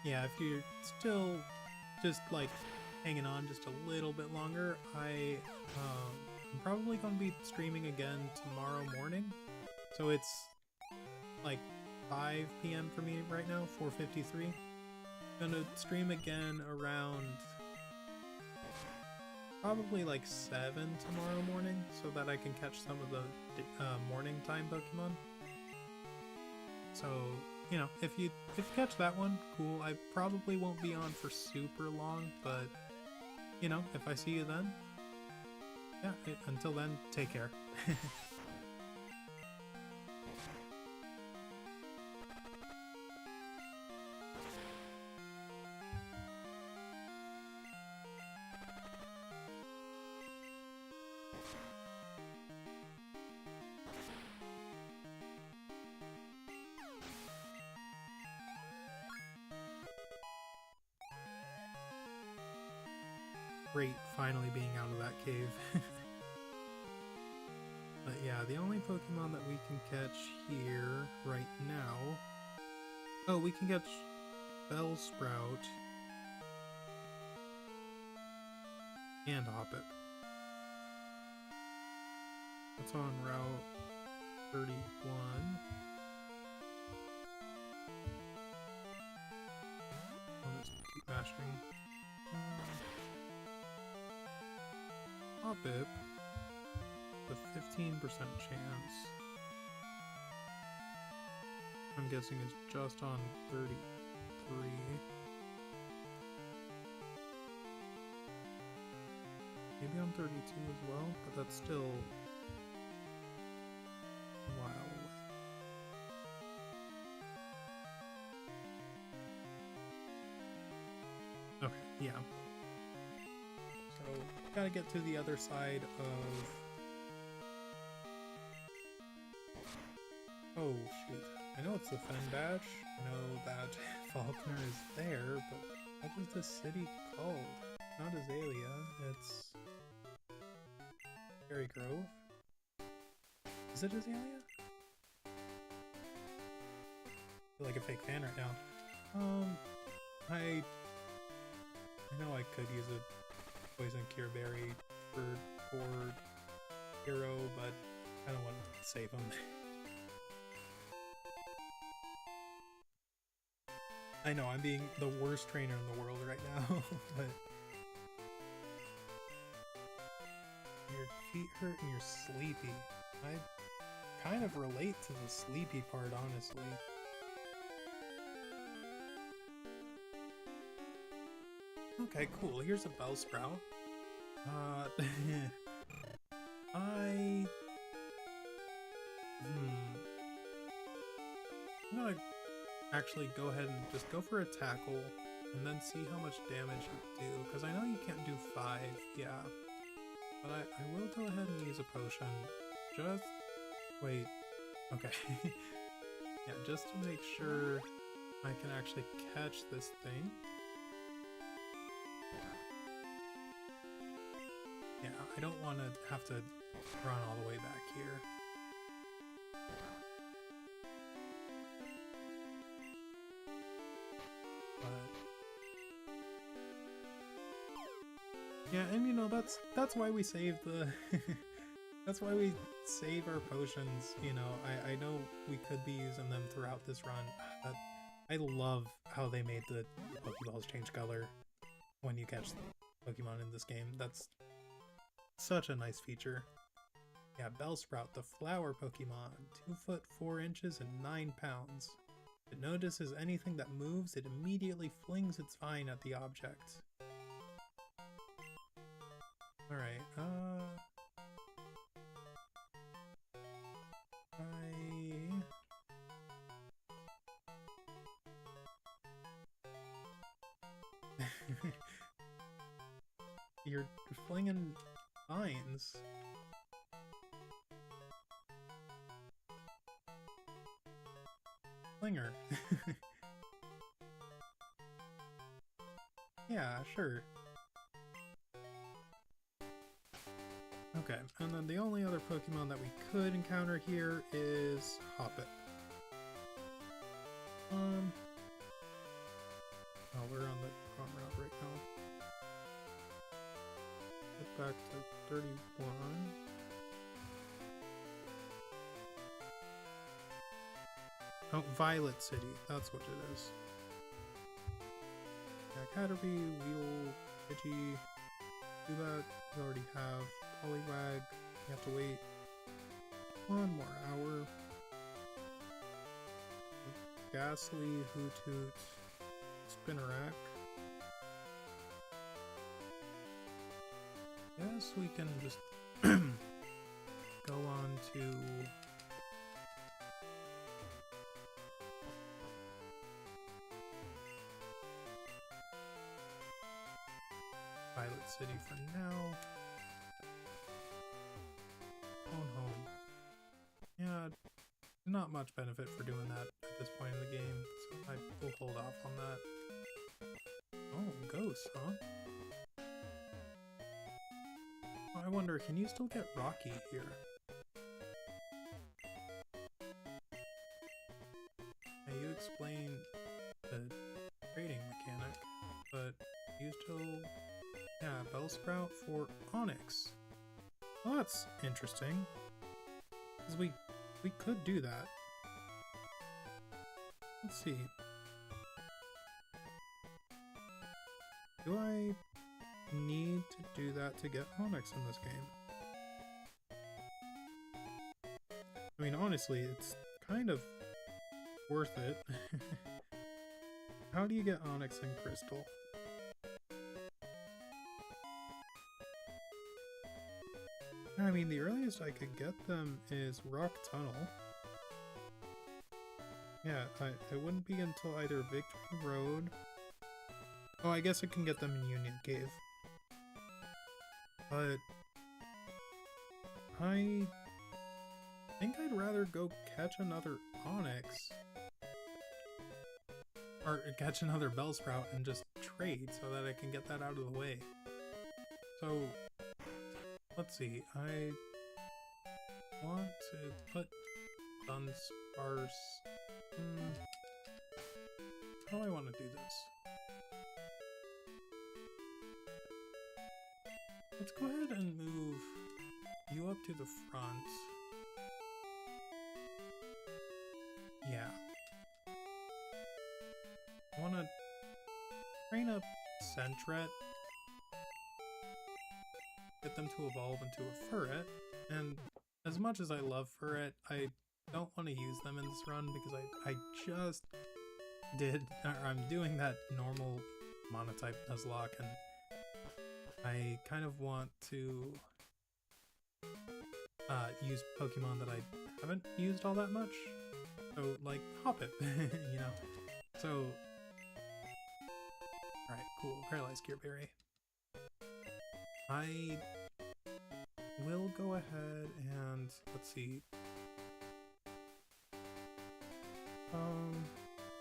Yeah, if you're still just like hanging on just a little bit longer, I'm probably going to be streaming again tomorrow morning. So it's like 5 p.m. for me right now, 4:53. Gonna stream again around probably like 7 tomorrow morning so that I can catch some of the morning time Pokemon. So, you know, if you catch that one, cool. I probably won't be on for super long, but you know, if I see you then, yeah, until then, take care. Great, finally being out of that cave. But yeah, the only Pokemon that we can catch here right now... Oh, we can catch Bellsprout and Hoppip. That's on Route 31. I'll just keep mashing. Hoppip with 15% chance. I'm guessing is just on 33. Maybe on 32 as well, but that's still a while away. Okay, yeah. So, gotta get to the other side of... Oh, shoot. I know it's the Fenbash. I know that Falconer is there, but what is this city called? Not Azalea, it's... Fairy Grove? Is it Azalea? feel like a fake fan right now. I know I could use a poison cure berry for hero, but I don't want to save him. I know I'm being the worst trainer in the world right now, but your feet hurt and you're sleepy. I kind of relate to the sleepy part, honestly. Okay, cool. Here's a Bellsprout. I'm gonna actually go ahead and just go for a tackle and then see how much damage you do, because I know you can't do 5, yeah. But I will go ahead and use a potion. Just... wait. Okay. Yeah, just to make sure I can actually catch this thing. Yeah, I don't want to have to run all the way back here. Yeah, and you know, that's why we save the that's why we save our potions, you know. I know we could be using them throughout this run. I love how they made the Pokeballs change color when you catch Pokemon in this game. That's such a nice feature. Yeah, Bellsprout, the flower Pokemon, 2 foot 4 inches and 9 pounds. If it notices anything that moves, it immediately flings its vine at the object. Alright, You're flinging vines. Flinger. Yeah, sure. Okay, and then the only other Pokemon that we could encounter here is Hoppip. Oh, we're on the wrong route right now. Get back to 31. Oh, Violet City, that's what it is. Yeah, Caterpie, Weedle, Pidgey, Zubat, we already have. Poliwag, you have to wait 1 more hour. Ghastly, Hoothoot, Spinnerack. Yes, we can just go on to Violet City for now. Home. Yeah, not much benefit for doing that at this point in the game, so I will hold off on that. Oh, ghosts, huh? Oh, I wonder, can you still get Rocky here? Now, you explain the trading mechanic, but you still... yeah, Bellsprout for Onyx. Well, that's interesting, because we could do that. Let's see. Do I need to do that to get Onyx in this game? I mean, honestly, it's kind of worth it. How do you get Onyx and Crystal? I mean, the earliest I could get them is Rock Tunnel. Yeah, it wouldn't be until either Victory Road... oh, I guess I can get them in Union Cave. But... I think I'd rather go catch another Onyx. Or catch another Bellsprout and just trade so that I can get that out of the way. So... let's see, I want to put Dunsparce... How do I want to do this? Let's go ahead and move you up to the front. Yeah. I want to train up Sentret, get them to evolve into a Furret, and as much as I love Furret, I don't want to use them in this run because I just did, or I'm doing that normal monotype Nuzlocke, and I kind of want to use Pokemon that I haven't used all that much. So, like, Hoppip, you know? So, alright, cool. Paralyzed Gear Berry. I will go ahead and, let's see.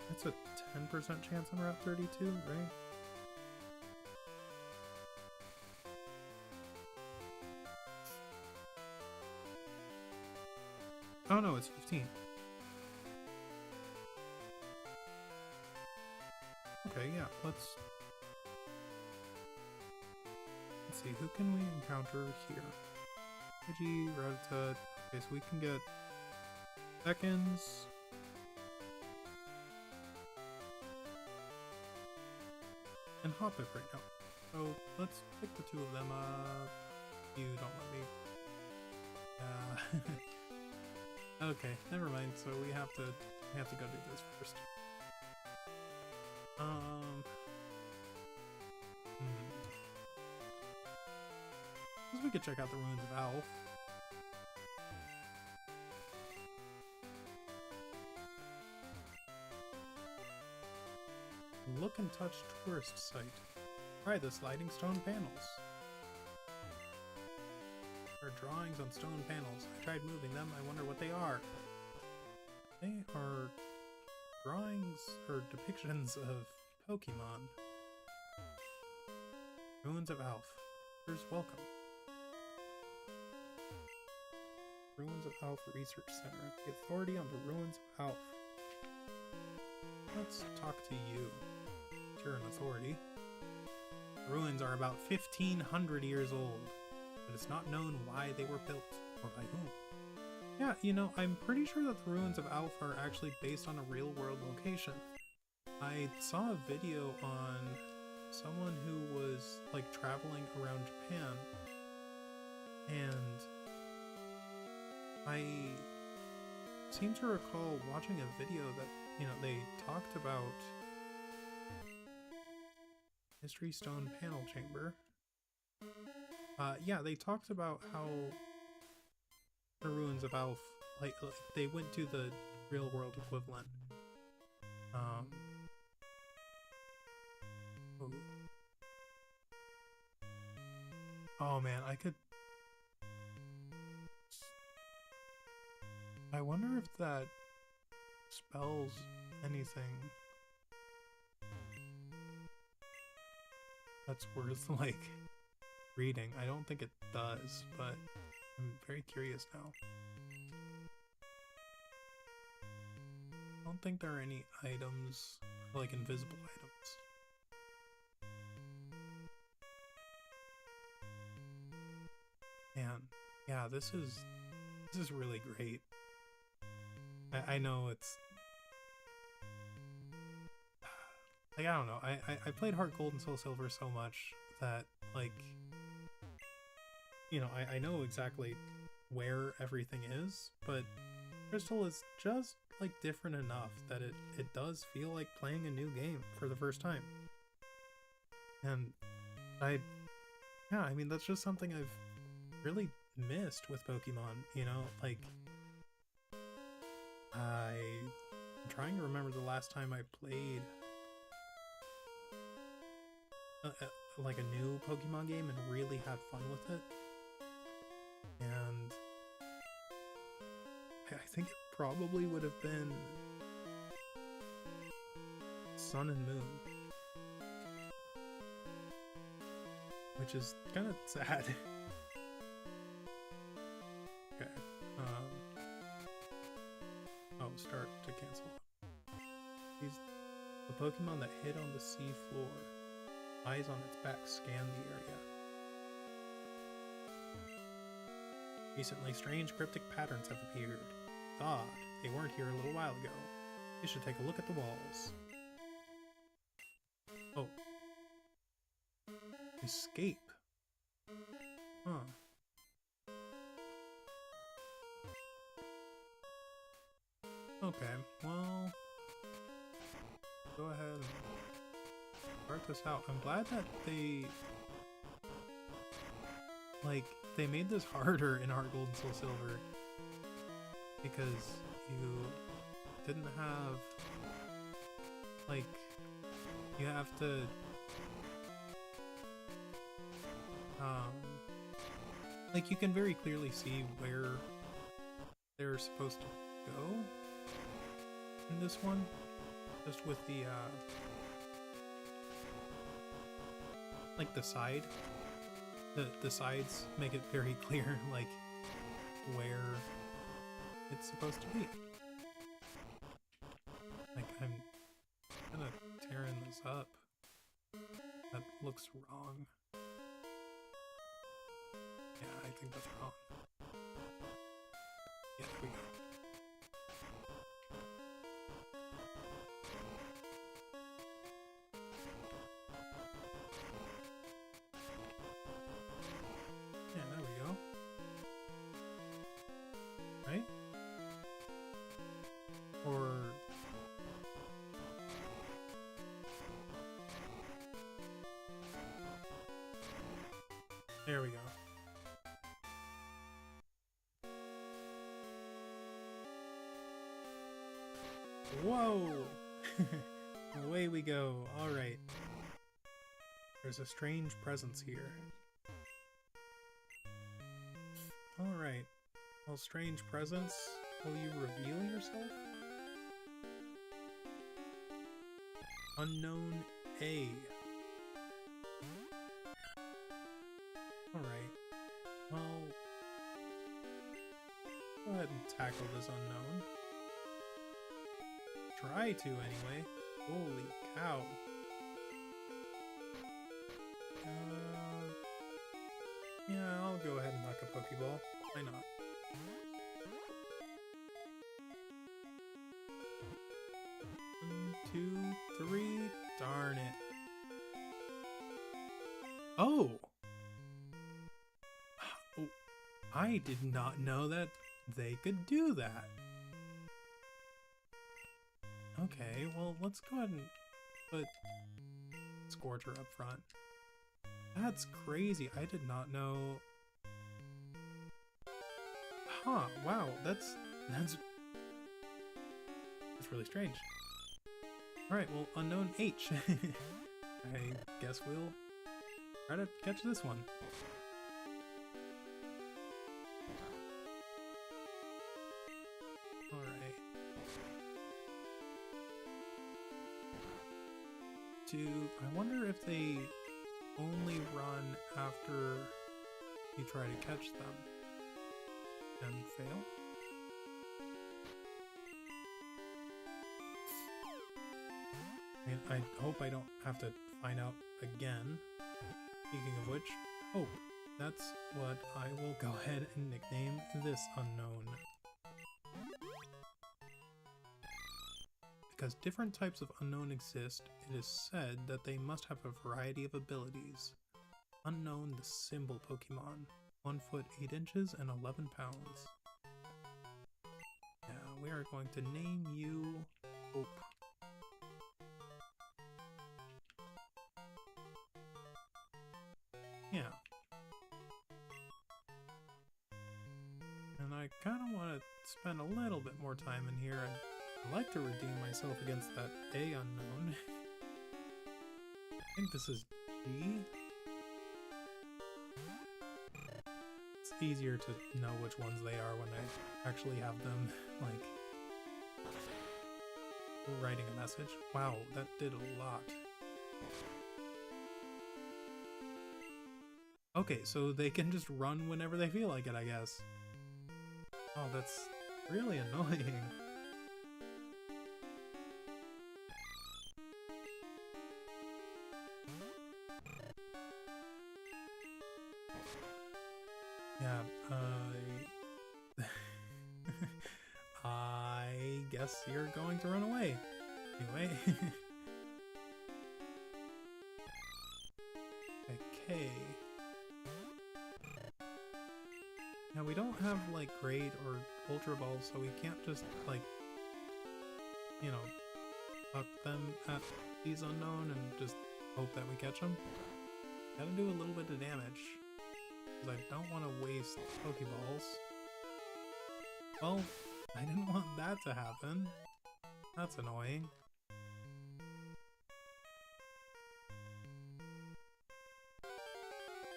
That's a 10% chance on Route 32, right? Oh no, it's 15. Okay, yeah, let's see, who can we encounter here? Pidgey, Rattata. Okay, so we can get seconds. And Hoppip right now. So let's pick the two of them up. You don't let me. Okay, never mind. So we have to go do this first. Guess we could check out the ruins of Alf. Look and touch tourist site. Try the sliding stone panels. There are drawings on stone panels. I tried moving them. I wonder what they are. They are drawings or depictions of Pokemon. Ruins of Alf. Here's welcome. Ruins of Alf Research Center. The authority on the ruins of Alf. Let's talk to you. You're an authority. The ruins are about 1,500 years old, but it's not known why they were built, or by whom. Yeah, you know, I'm pretty sure that the ruins of Alf are actually based on a real-world location. I saw a video on someone who was, like, traveling around Japan, and I seem to recall watching a video that, you know, they talked about Mystery Stone Panel Chamber. Yeah, they talked about how the ruins of Alf, like they went to the real world equivalent. Oh man, I wonder if that spells anything that's worth, like, reading. I don't think it does, but I'm very curious now. I don't think there are any items, like invisible items. Man, yeah, this is really great. I know it's like, I don't know, I played Heart Gold and Soul Silver so much that, like, you know, I know exactly where everything is, but Crystal is just, like, different enough that it does feel like playing a new game for the first time. And yeah, I mean, that's just something I've really missed with Pokemon, you know, like, I'm trying to remember the last time I played like a new Pokemon game and really had fun with it. And I think it probably would have been Sun and Moon, which is kind of sad. Okay. Oh, start to cancel. Please A Pokemon that hid on the sea floor. Eyes on its back scan the area. Recently, strange cryptic patterns have appeared. It's odd. They weren't here a little while ago. You should take a look at the walls. Oh. Escape. Huh. Okay, well... Go ahead and start this out. I'm glad that they made this harder in Heart Gold and Soul Silver. Because you didn't have... you have to... you can very clearly see where they're supposed to go in this one. Just with the, the side. The sides make it very clear, where it's supposed to be. I'm kinda tearing this up. That looks wrong. Yeah, I think that's wrong. Yeah, there we go. Yeah, there we go. Right? Or... There we go. Whoa! Away we go. Alright. There's a strange presence here. Alright. Well, strange presence, will you reveal yourself? Unknown A. Alright. Well, go ahead and tackle this unknown. Try to, anyway. Holy cow. Yeah, I'll go ahead and knock a Pokeball. Why not? One, two, three. Darn it. Oh! Oh, I did not know that they could do that. Okay, well, let's go ahead and put Scorcher up front. That's crazy. I did not know. Huh, wow, that's really strange. Alright, well, unknown H. I guess we'll try to catch this one. Alright. I wonder if they only run after you try to catch them and fail. I hope I don't have to find out again. Speaking of which, hope. That's what I will go ahead and nickname this unknown. Because different types of unknown exist, it is said that they must have a variety of abilities. Unknown, the symbol Pokemon. 1 foot 8 inches and 11 pounds. Now we are going to name you Hope. Yeah. And I kind of want to spend a little bit more time in here. I'd like to redeem myself against that A unknown. I think this is G. It's easier to know which ones they are when I actually have them, writing a message. Wow, that did a lot. Okay, so they can just run whenever they feel like it, I guess. Oh, that's really annoying. Yeah, I guess you're going to run away. Anyway. Okay. Now we don't have like Great or Ultra Balls, so we can't just like, you know, fuck them at these unknown and just hope that we catch them. Gotta do a little bit of damage, because I don't want to waste Pokeballs. Well, I didn't want that to happen. That's annoying.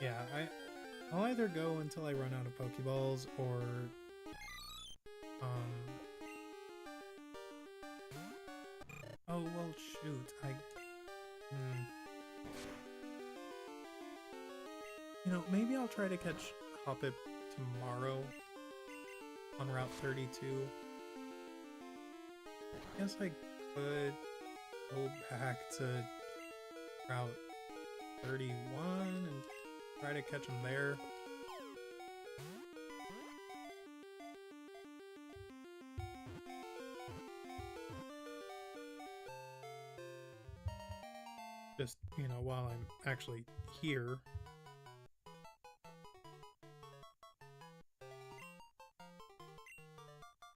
Yeah, I'll either go until I run out of Pokeballs, or oh well, shoot. You know, maybe I'll try to catch Hoppip tomorrow on Route 32. Guess I could go back to Route 31 and try to catch him there. Just, you know, while I'm actually here.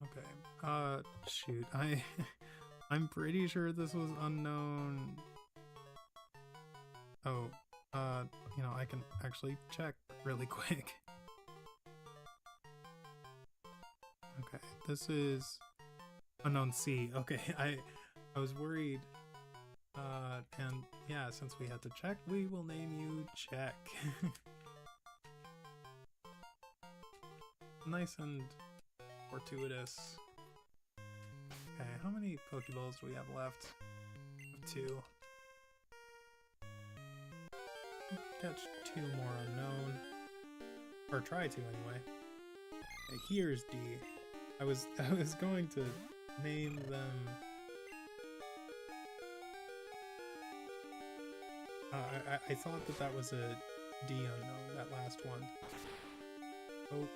Okay, shoot, I'm pretty sure this was unknown. Oh, you know, I can actually check really quick. Okay, this is unknown C. Okay, I was worried. And yeah, since we had to check, we will name you Check. Nice and fortuitous. Okay, how many Pokeballs do we have left? 2. Catch 2 more unknown. Or try to anyway. Okay, here's D. I was going to name them. I thought that was a D unknown, that last one. Oh,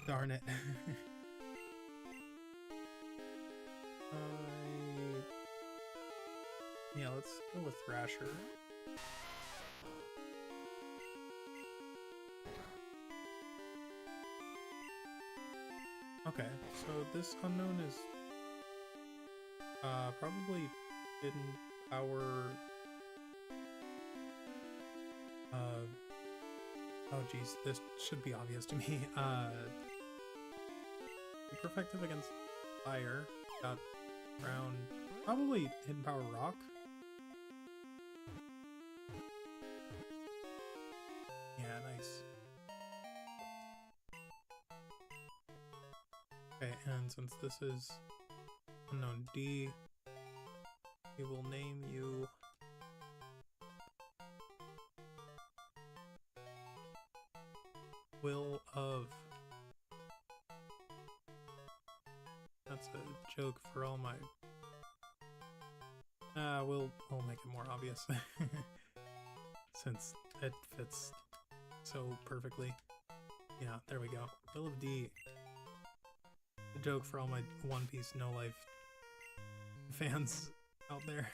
darn it. Yeah, let's go with Thrasher. Okay, so this unknown is probably hidden power. Oh geez, this should be obvious to me. Super effective against fire. Got ground. Probably hidden power rock. Yeah, nice. Okay, and since this is unknown D, we will name you Will of. That's a joke for all my. We'll make it more obvious since it fits so perfectly. Yeah, there we go. Will of D. A joke for all my One Piece No Life fans out there.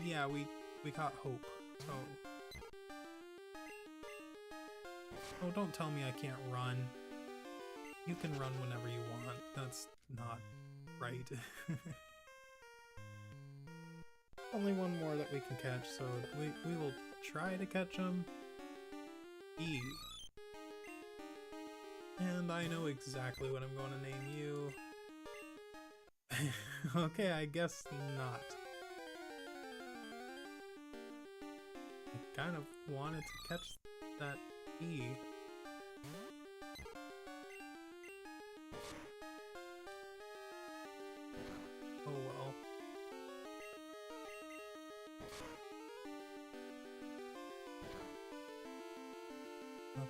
Yeah, we caught Hope, so. Oh, don't tell me I can't run. You can run whenever you want. That's not right. Only one more that we can catch, so we will try to catch him. E. And I know exactly what I'm going to name you. Okay, I guess not. I kind of wanted to catch that E. Oh well.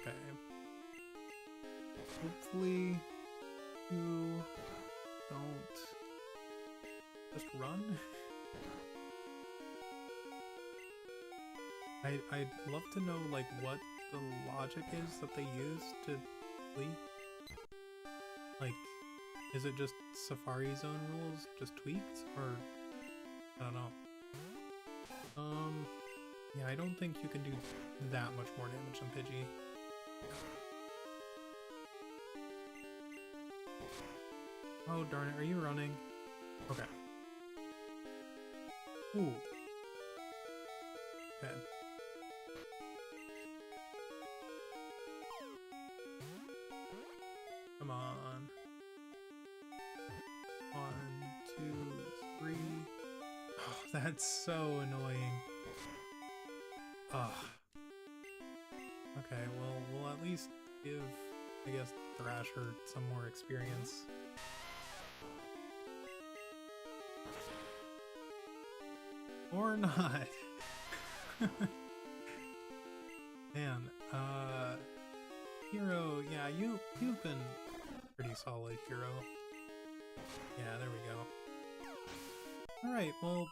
Okay. Hopefully you don't just run? I'd love to know, like, what the logic is that they use to flee. Like, is it just Safari Zone rules just tweaked? Or, I don't know. Yeah, I don't think you can do that much more damage than Pidgey. Oh, darn it, are you running? Okay. Ooh. Okay. Come on. 1, 2, 3. Oh, that's so annoying. Ugh. Okay, well, we'll at least give, I guess, Thrasher some more experience. Or not. Man, Hero, yeah, you've been pretty solid, Hero. Yeah, there we go. Alright, well,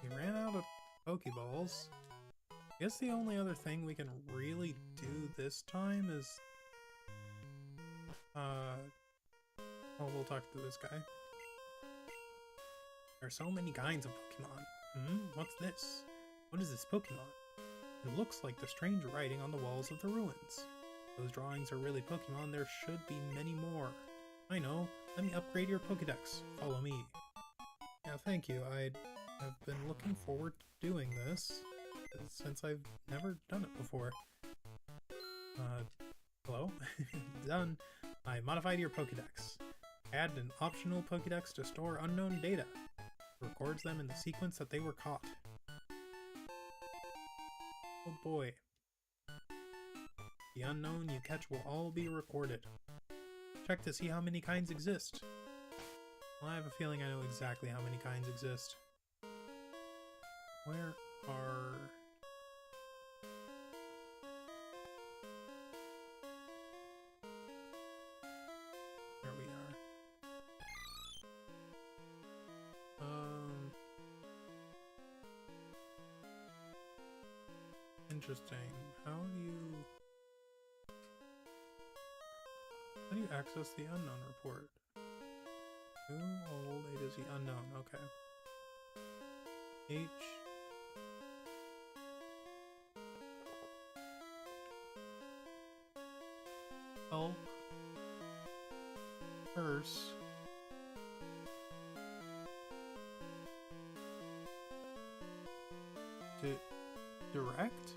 we ran out of Pokeballs. I guess the only other thing we can really do this time is, well, we'll talk to this guy. There are so many kinds of Pokemon. What's this? What is this Pokemon? It looks like the strange writing on the walls of the ruins. Those drawings are really Pokemon, there should be many more. I know, let me upgrade your Pokedex. Follow me. Yeah, thank you. I have been looking forward to doing this since I've never done it before. Hello? Done. I modified your Pokedex. Add an optional Pokedex to store unknown data. It records them in the sequence that they were caught. Oh boy. The unknown you catch will all be recorded. Check to see how many kinds exist. Well, I have a feeling I know exactly how many kinds exist. Where are... There we are. Interesting. How do you access the unknown report? Who old age is he unknown? Okay. H. Help. Curse. Direct?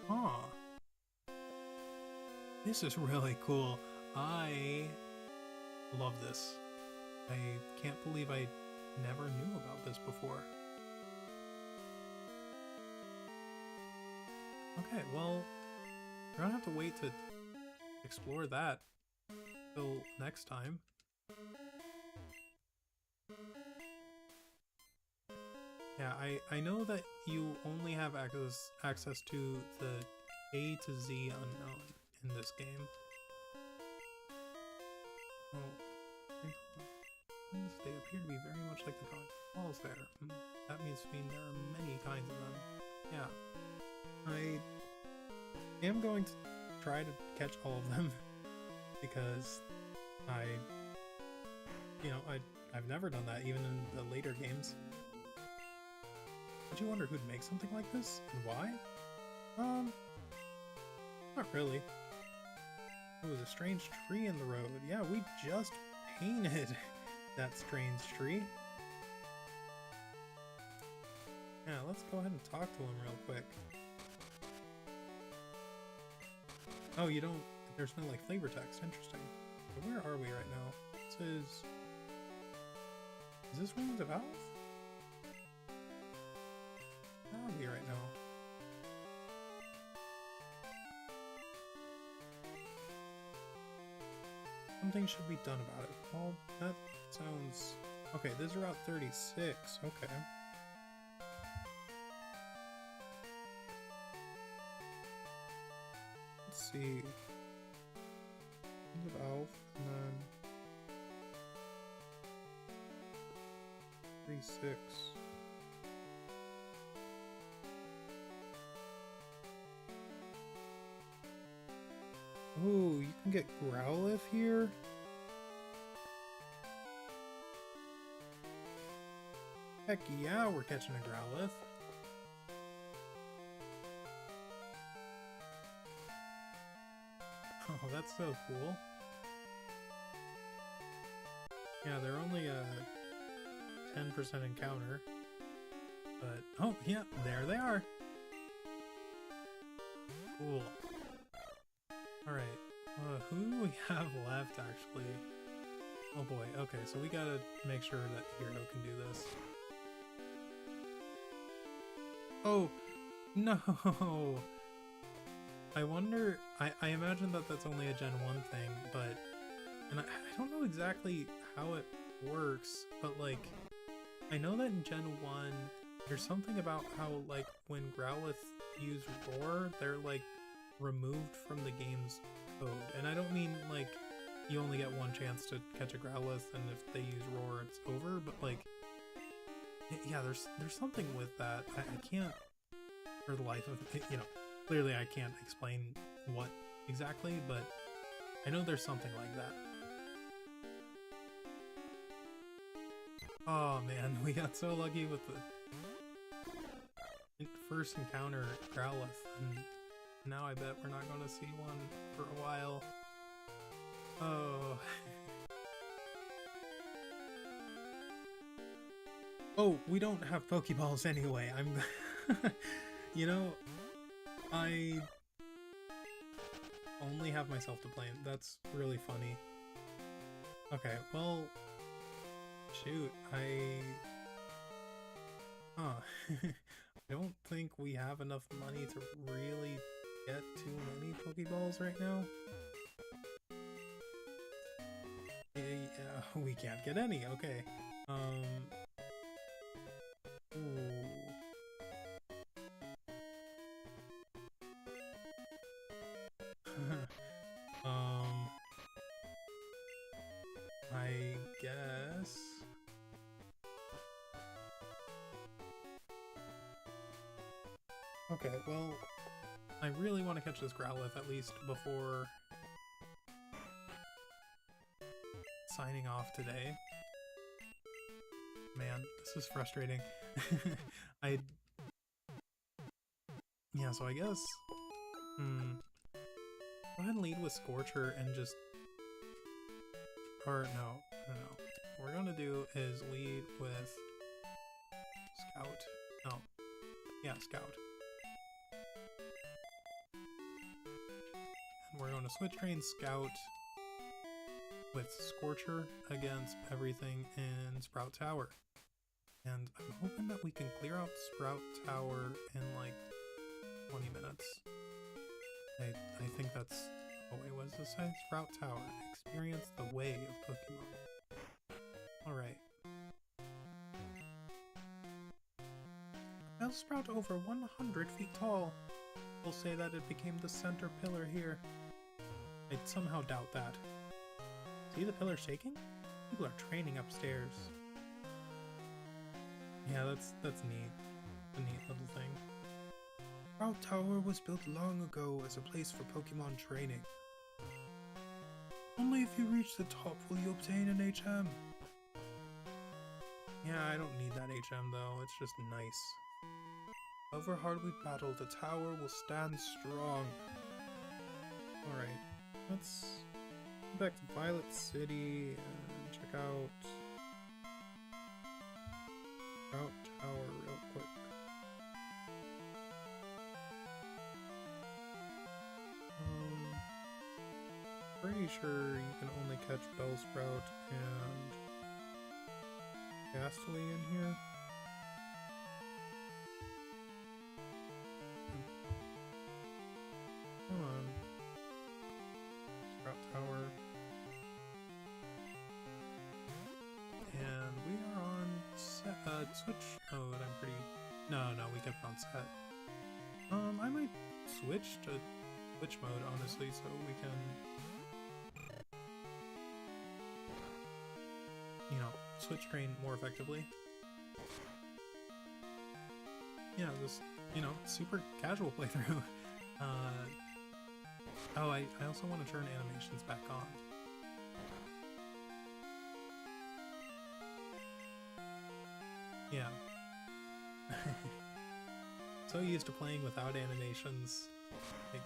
Huh. This is really cool. I love this. I can't believe I never knew about this before. Okay, well, we're gonna have to wait to explore that till next time. Yeah, I know that you only have access to the A to Z unknown in this game. Oh, they appear to be very much like the drawing walls there. That means there are many kinds of them. Yeah, I am going to try to catch all of them because I've never done that even in the later games. Don't you wonder who'd make something like this and why? Not really. It was a strange tree in the road. Yeah, we just painted that strange tree. Yeah, let's go ahead and talk to him real quick. Oh, you don't... There's no, like, flavor text. Interesting. So where are we right now? This is... Is this Wings of Elf? Where are we right now? Something should be done about it. Well, that sounds... Okay, this is Route 36. Okay. Let's see. Wings of Elf, and then... 26. Ooh, you can get Growlithe here? Heck yeah, we're catching a Growlithe. Oh, that's so cool. Yeah, they're only a 10% encounter. But, oh, yeah, there they are. Cool. Alright, who do we have left, actually? Oh boy, okay, so we gotta make sure that Hero can do this. Oh, no! I wonder, I imagine that that's only a Gen 1 thing, but, and I don't know exactly how it works, but like, I know that in Gen 1, there's something about how, like, when Growlithe use Roar, they're, like, removed from the game's code. And I don't mean, like, you only get one chance to catch a Growlithe, and if they use Roar, it's over, but, like, yeah, there's something with that. I can't, for the life of it, you know, clearly I can't explain what exactly, but I know there's something like that. Oh man, we got so lucky with the first encounter Growlithe, and now I bet we're not going to see one for a while. Oh. Oh, we don't have Pokeballs anyway. I'm... You know, I only have myself to blame. That's really funny. Okay, well... Shoot, Huh. I don't think we have enough money to really get too many Pokeballs right now. Yeah, we can't get any, okay. Ooh. I guess... Okay, well, I really want to catch this Growlithe at least before signing off today. Man, this is frustrating. Yeah, so I guess... Go ahead and lead with Scorcher and just... Or, no. What we're gonna do is lead with... Scout. No. Yeah, Scout. And we're going to switch train Scout with Scorcher against everything in Sprout Tower. And I'm hoping that we can clear out Sprout Tower in like 20 minutes. I think that's... Oh wait, what does this say? Sprout Tower. Experience the way of Pokemon. Alright. Bellsprout over 100 feet tall. We'll say that it became the center pillar here. I'd somehow doubt that. See the pillar shaking? People are training upstairs. Yeah, that's neat. A neat little thing. Sprout Tower was built long ago as a place for Pokemon training. Only if you reach the top will you obtain an HM. Yeah, I don't need that HM though, it's just nice. However hard we battle, the tower will stand strong. Alright, let's go back to Violet City and check out Sprout Tower real quick. Pretty sure you can only catch Bellsprout and Gastly in here. Come on. Sprout Tower. And we are on switch mode, I'm pretty... No, we kept on set. I might switch to switch mode, honestly, so we can... You know, switch train more effectively. yeah, just, you know, super casual playthrough. Oh, I also want to turn animations back on. Yeah. So used to playing without animations, like,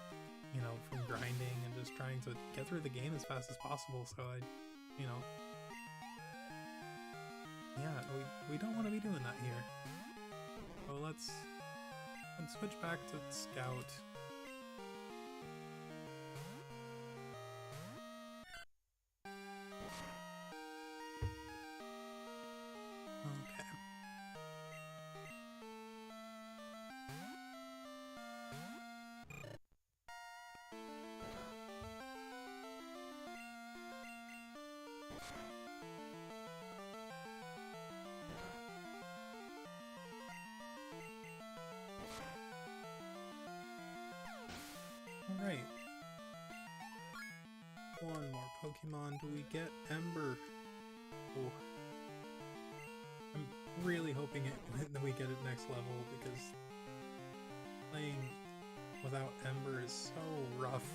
you know, from grinding and just trying to get through the game as fast as possible, so I, you know, yeah, we don't want to be doing that here. So let's switch back to Scout. Okay. Alright. One more Pokemon. Do we get Ember? Oh. I'm really hoping that we get it next level, because playing without Ember is so rough.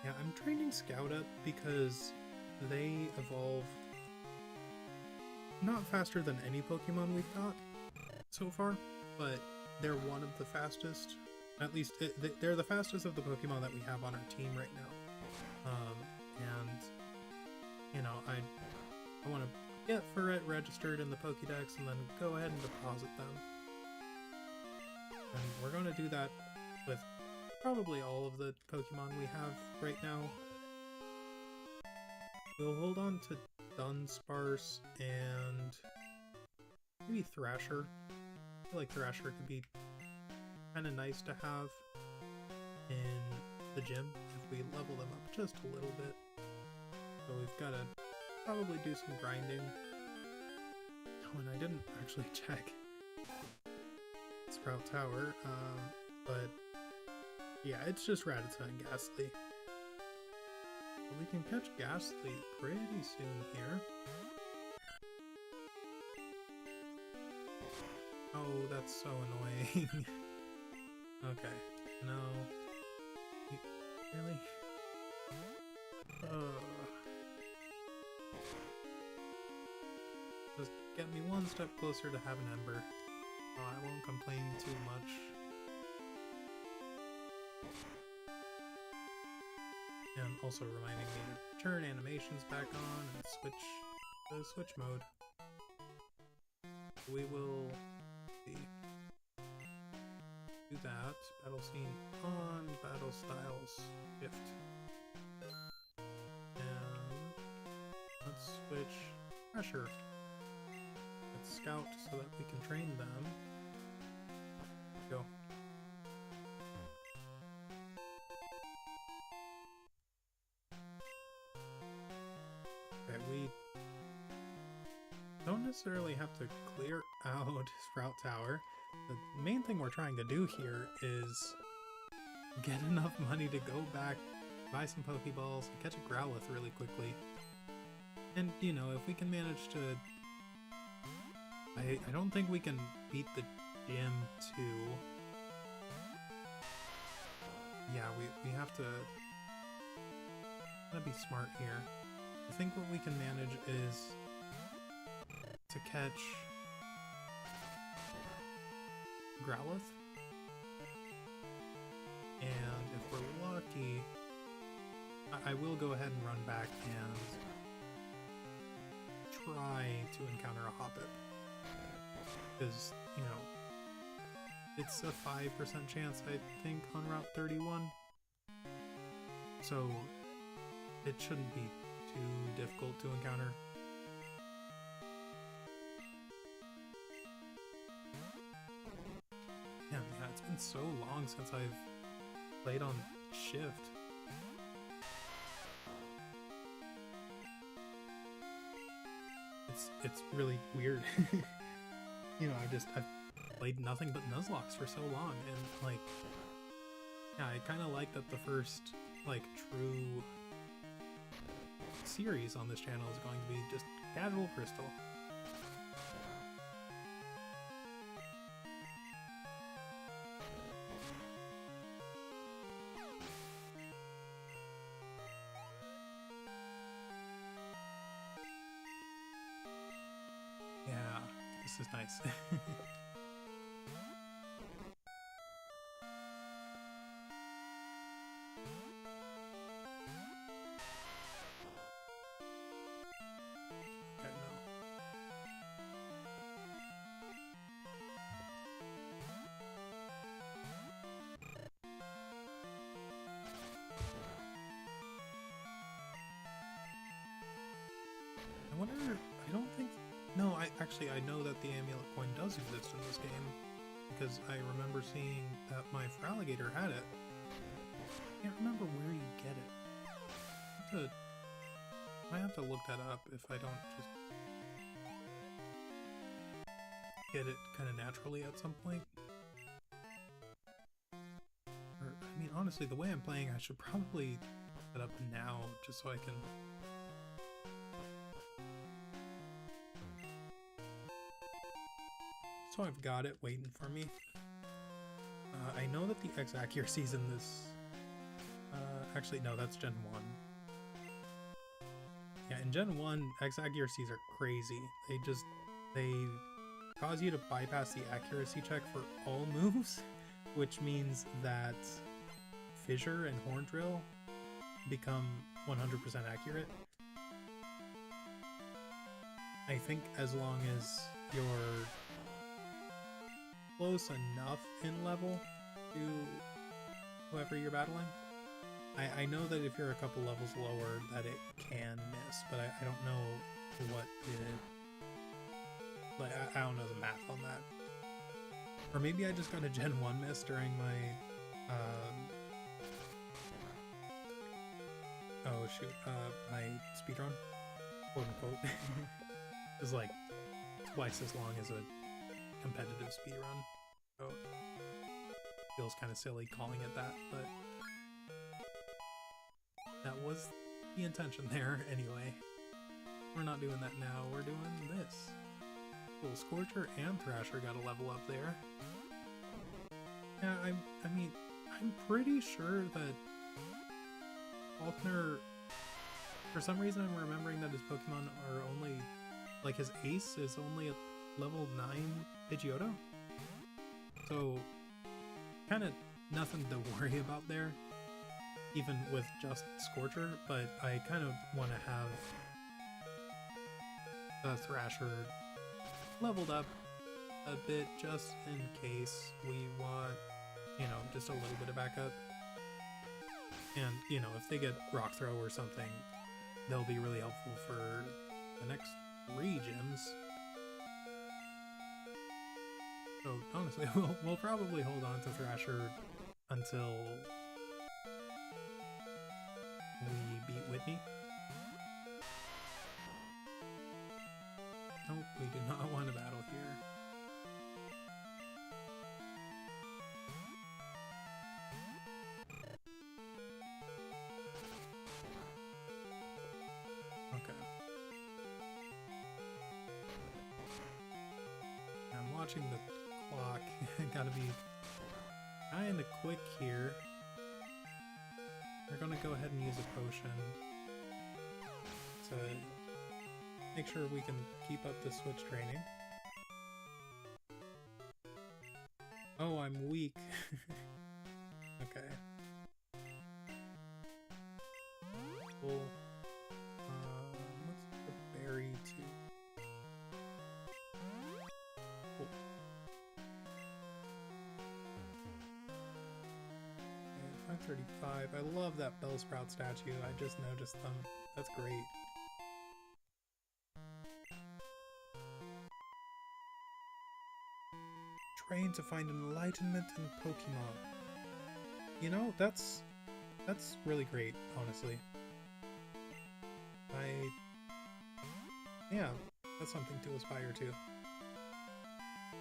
Yeah, I'm training Scout up because they evolve not faster than any Pokemon we've got so far, but they're one of the fastest. At least they're the fastest of the Pokemon that we have on our team right now. And you know, I want to get Furret registered in the Pokédex and then go ahead and deposit them. And we're going to do that with probably all of the Pokemon we have right now. We'll hold on to Dunsparce and maybe Thrasher. I feel like Thrasher could be kind of nice to have in the gym if we level them up just a little bit. So we've got to probably do some grinding. Oh, and I didn't actually check Sprout Tower, but yeah, it's just Rattata and Ghastly. But we can catch Ghastly pretty soon here. Oh, that's so annoying. Okay, no. Really? Just get me one step closer to having Ember. Oh, I won't complain too much. And also reminding me to turn animations back on and switch to switch mode. We will do that. Battle scene on, battle styles shift. And let's switch pressure. Let's Scout so that we can train them. Go. Okay, we don't necessarily have to clear out Sprout Tower. The main thing we're trying to do here is get enough money to go back, buy some Pokeballs, and catch a Growlithe really quickly. And, you know, if we can manage to... I don't think we can beat the gym too. Yeah, we have to... Gotta be smart here. I think what we can manage is to catch Growlithe, and if we're lucky, I will go ahead and run back and try to encounter a Hoppip, because, you know, it's a 5% chance, I think, on Route 31, so it shouldn't be too difficult to encounter. Yeah, it's been so long since I've played on Shift. It's really weird. You know, I've played nothing but Nuzlocke for so long, and like, yeah, I kind of like that the first like true series on this channel is going to be just casual Crystal. this is nice. Okay, no. I wonder, I don't think, no, I know that the amulet coin does exist in this game, because I remember seeing that my Feraligatr had it. I can't remember where you get it. I have to look that up if I don't just get it kind of naturally at some point. Or, I mean, honestly, the way I'm playing, I should probably set up now, just so I can... So I've got it waiting for me. I know that the X accuracies in this... actually, no, that's Gen 1. Yeah, in Gen 1, X accuracies are crazy. They cause you to bypass the accuracy check for all moves, which means that Fissure and Horn Drill become 100% accurate. I think as long as you're close enough in level to whoever you're battling. I know that if you're a couple levels lower that it can miss, but I don't know what it... Like, I don't know the math on that. Or maybe I just got a Gen 1 miss during my... oh shoot, my speedrun, quote unquote. It was like twice as long as a competitive speedrun. So it feels kind of silly calling it that, but that was the intention there anyway. We're not doing that now, we're doing this. Cool, Scorcher and Thrasher got a level up there. Yeah, I mean, I'm pretty sure that Faulkner, for some reason I'm remembering that his Pokemon are only, like his ace is only a level 9 Pidgeotto. So, kind of nothing to worry about there, even with just Scorcher, but I kind of want to have the Thrasher leveled up a bit just in case we want, you know, just a little bit of backup. And, you know, if they get Rock Throw or something, they'll be really helpful for the next 3 gyms. So, honestly, we'll probably hold on to Thrasher until we beat Whitney. Nope, we do not want to battle here. Okay. I'm watching the clock. Gotta be kinda quick here. We're gonna go ahead and use a potion to make sure we can keep up the switch training. Oh, I'm weak. Okay. Cool. What's the berry to? Cool. Okay, 535. I love that Bellsprout statue. I just noticed them. That's great. Train to find enlightenment in Pokemon. You know, that's really great, honestly. Yeah, that's something to aspire to.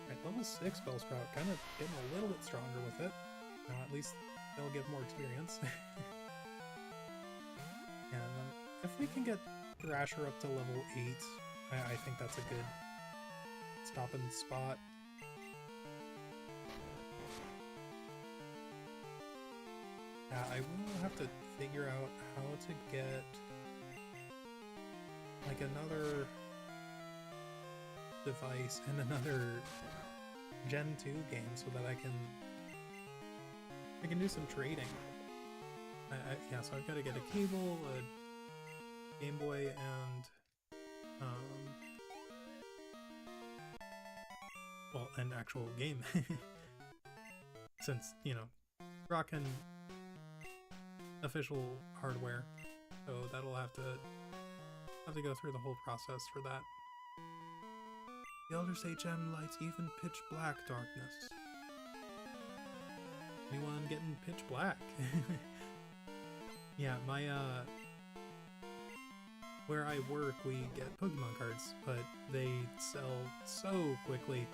Right, level 6 Bellsprout, kind of getting a little bit stronger with it. At least they'll get more experience. And if we can get Thrasher up to level 8, I think that's a good stopping spot. I will have to figure out how to get like another device and another Gen 2 game so that I can do some trading. Yeah, so I've got to get a cable, a Game Boy, and well, an actual game. Since, you know, rocking official hardware, so that'll have to go through the whole process for that. The Elder HM lights even pitch black darkness. Anyone getting pitch black? Yeah, my where I work we get Pokemon cards, but they sell so quickly.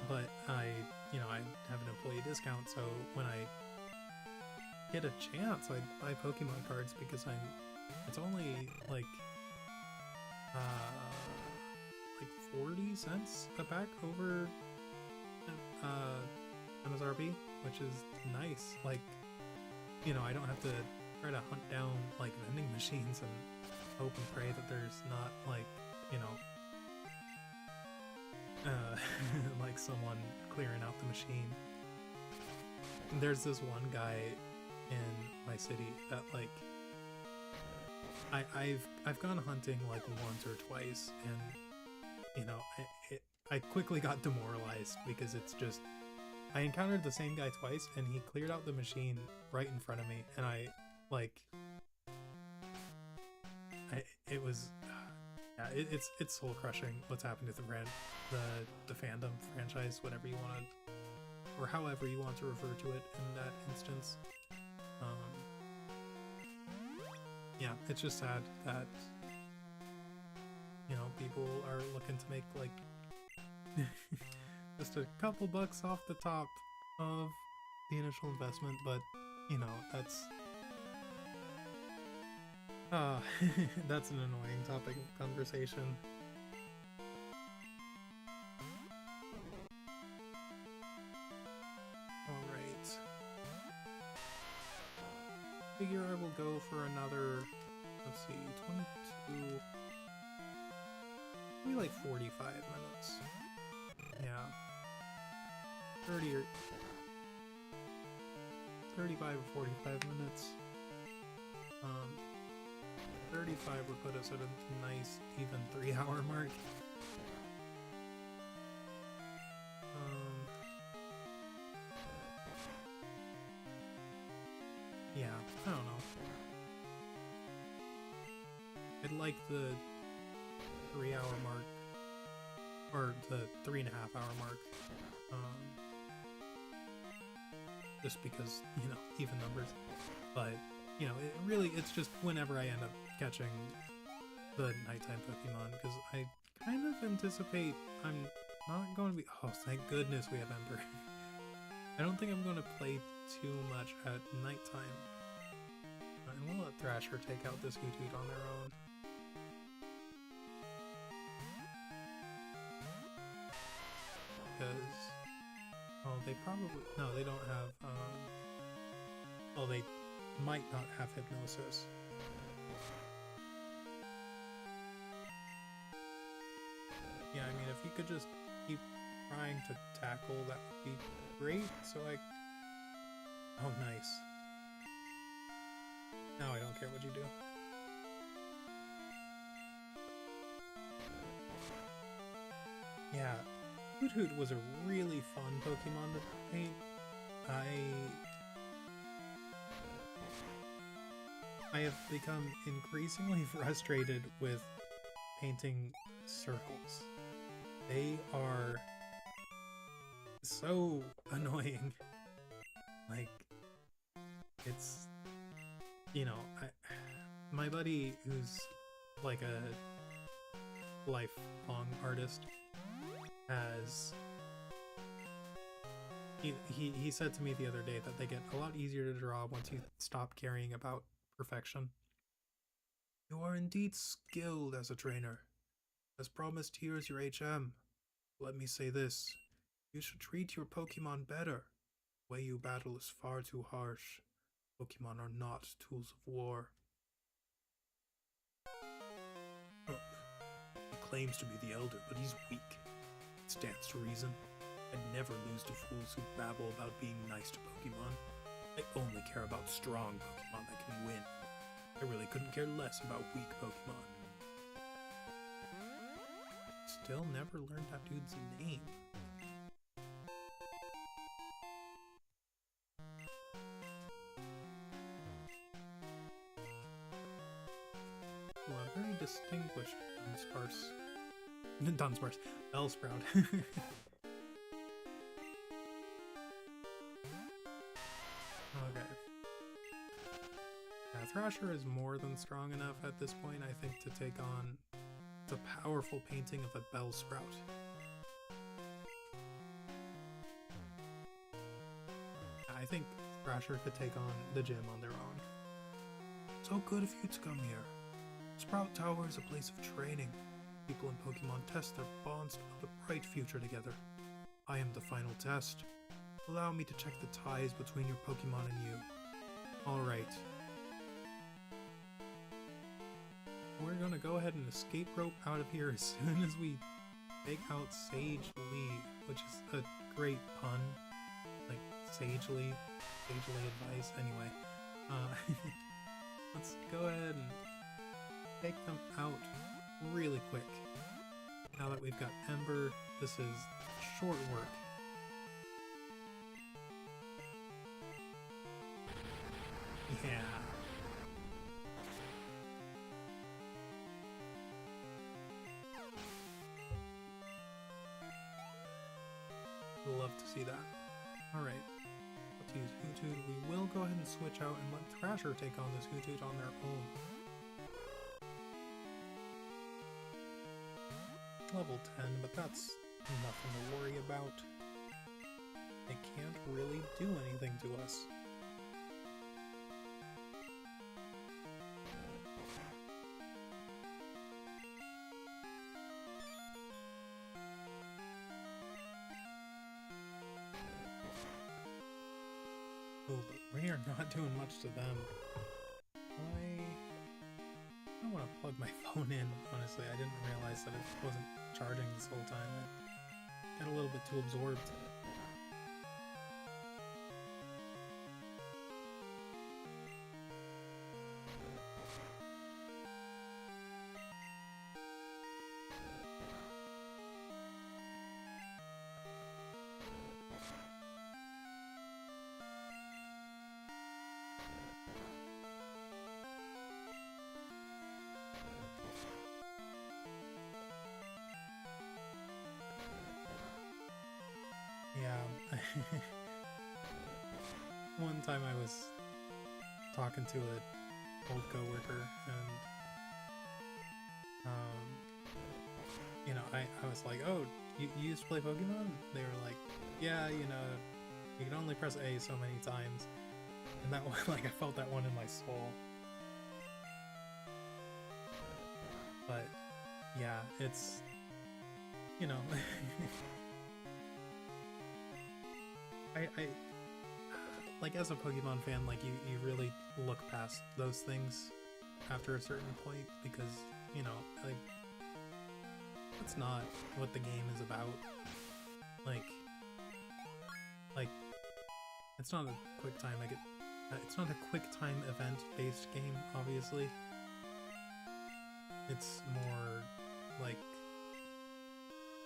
But I have an employee discount, so when I get a chance, I buy Pokemon cards because it's only like 40 cents a pack over MSRP, which is nice. Like, you know, I don't have to try to hunt down like vending machines and hope and pray that there's not like, you know, like someone clearing out the machine. There's this one guy in my city that like I've gone hunting like once or twice, and you know, I quickly got demoralized because it's just I encountered the same guy twice and he cleared out the machine right in front of me, and it was yeah, it's soul crushing what's happened to the fandom franchise, whatever you want to, or however you want to refer to it in that instance. Yeah, it's just sad that, you know, people are looking to make like just a couple bucks off the top of the initial investment, but you know, that's that's an annoying topic of conversation. Alright. Figure I will go for another, let's see, 22, maybe like 45 minutes. Yeah. 30 or 35 or 45 minutes. 35 would put us at a nice, even 3-hour mark. Yeah, I don't know. I'd like the 3-hour mark, or the 3.5-hour mark, just because, you know, even numbers. But, you know, it's just whenever I end up catching the nighttime Pokemon, because I kind of anticipate I'm not going to be, oh, thank goodness we have Ember. I don't think I'm going to play too much at nighttime. And we'll let Thrasher take out this Hoothoot on their own. Because, oh, they probably, no, they don't have, well, they might not have Hypnosis. Yeah, I mean, if you could just keep trying to tackle, that would be great, so oh, nice. Now I don't care what you do. Yeah, Hoothoot was a really fun Pokemon to paint. I have become increasingly frustrated with painting circles. They are so annoying. Like, it's, you know, my buddy who's like a lifelong artist has, he said to me the other day that they get a lot easier to draw once you stop caring about perfection. You are indeed skilled as a trainer. As promised, here is your HM. Let me say this. You should treat your Pokemon better. The way you battle is far too harsh. Pokemon are not tools of war. claims to be the elder, but he's weak. It stands to reason. I'd never lose to fools who babble about being nice to Pokemon. I only care about strong Pokemon that can win. I really couldn't care less about weak Pokemon. Still never learned that dude's name. Well, a very distinguished Bellsprout. Okay. Yeah, Thrasher is more than strong enough at this point, I think, to take on the powerful painting of a Bellsprout. I think Thrasher could take on the gym on their own. So good of you to come here. Sprout Tower is a place of training. People in Pokemon test their bonds to build a bright future together. I am the final test. Allow me to check the ties between your Pokemon and you. Alright. We're gonna go ahead and escape rope out of here as soon as we take out Sage Lead, which is a great pun. Like, sagely advice. Anyway, let's go ahead and take them out really quick. Now that we've got Ember, this is short work. Yeah. Love to see that. Alright. Let's use Hoothoot. We will go ahead and switch out and let Thrasher take on this Hoothoot on their own. Level 10, but that's nothing to worry about. They can't really do anything to us. Oh, but we are not doing much to them. I don't want to plug my phone in, honestly. I didn't realize that it wasn't charging this whole time. I got a little bit too absorbed. Yeah. One time I was talking to an old coworker and you know, I was like, oh, you used to play Pokemon? They were like, yeah, you know, you can only press A so many times. And that one, like, I felt that one in my soul. But yeah, it's, you know, I like, as a Pokemon fan, like, you really look past those things after a certain point, because, you know, like, that's not what the game is about. Like, it's not a quick time, it's not a quick time event based game, obviously. It's more like,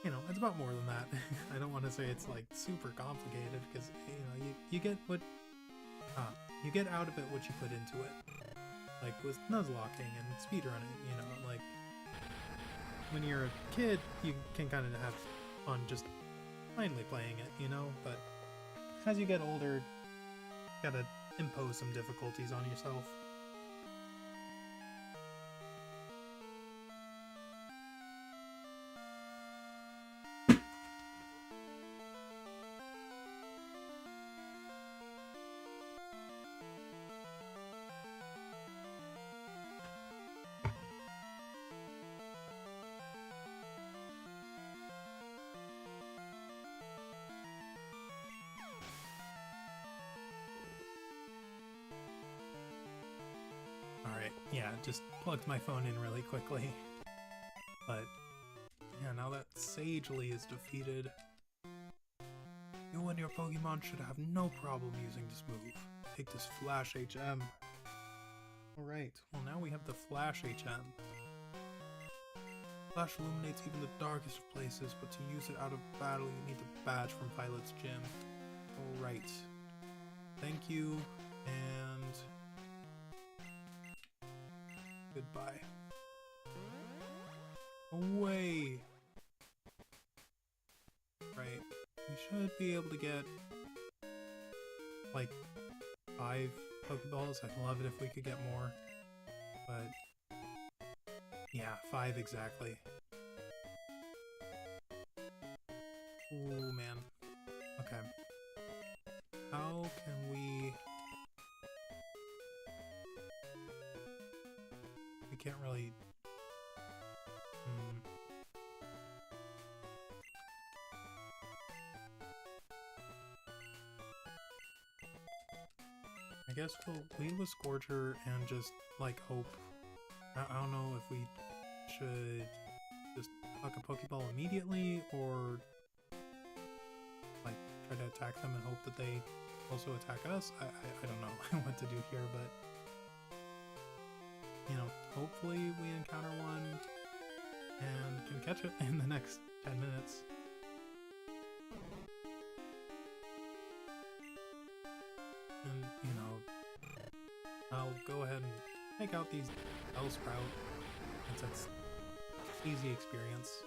you know, it's about more than that. I don't want to say it's like super complicated, because, you know, you get what you get out of it what you put into it. Like with Nuzlocking and speedrunning, you know, like when you're a kid, you can kind of have fun just blindly playing it, you know, but as you get older, you gotta impose some difficulties on yourself. Alright, yeah, just plugged my phone in really quickly. But sagely is defeated. You and your Pokemon should have no problem using this move. Take this Flash HM. Alright, well now we have the Flash HM. Flash illuminates even the darkest of places, but to use it out of battle you need the badge from Pilot's Gym. Alright. Thank you, and goodbye. Away! Right. We should be able to get like 5 Pokeballs. I'd love it if we could get more. But yeah, 5 exactly. Ooh, man. Okay. How can we... We can't really... I guess we'll leave with Scorcher and just, like, hope. I don't know if we should just huck a Pokeball immediately, or, like, try to attack them and hope that they also attack us. I don't know what to do here, but, you know, hopefully we encounter one and can catch it in the next 10 minutes. And, you know, I'll go ahead and take out these Bellsprout, since it's easy experience.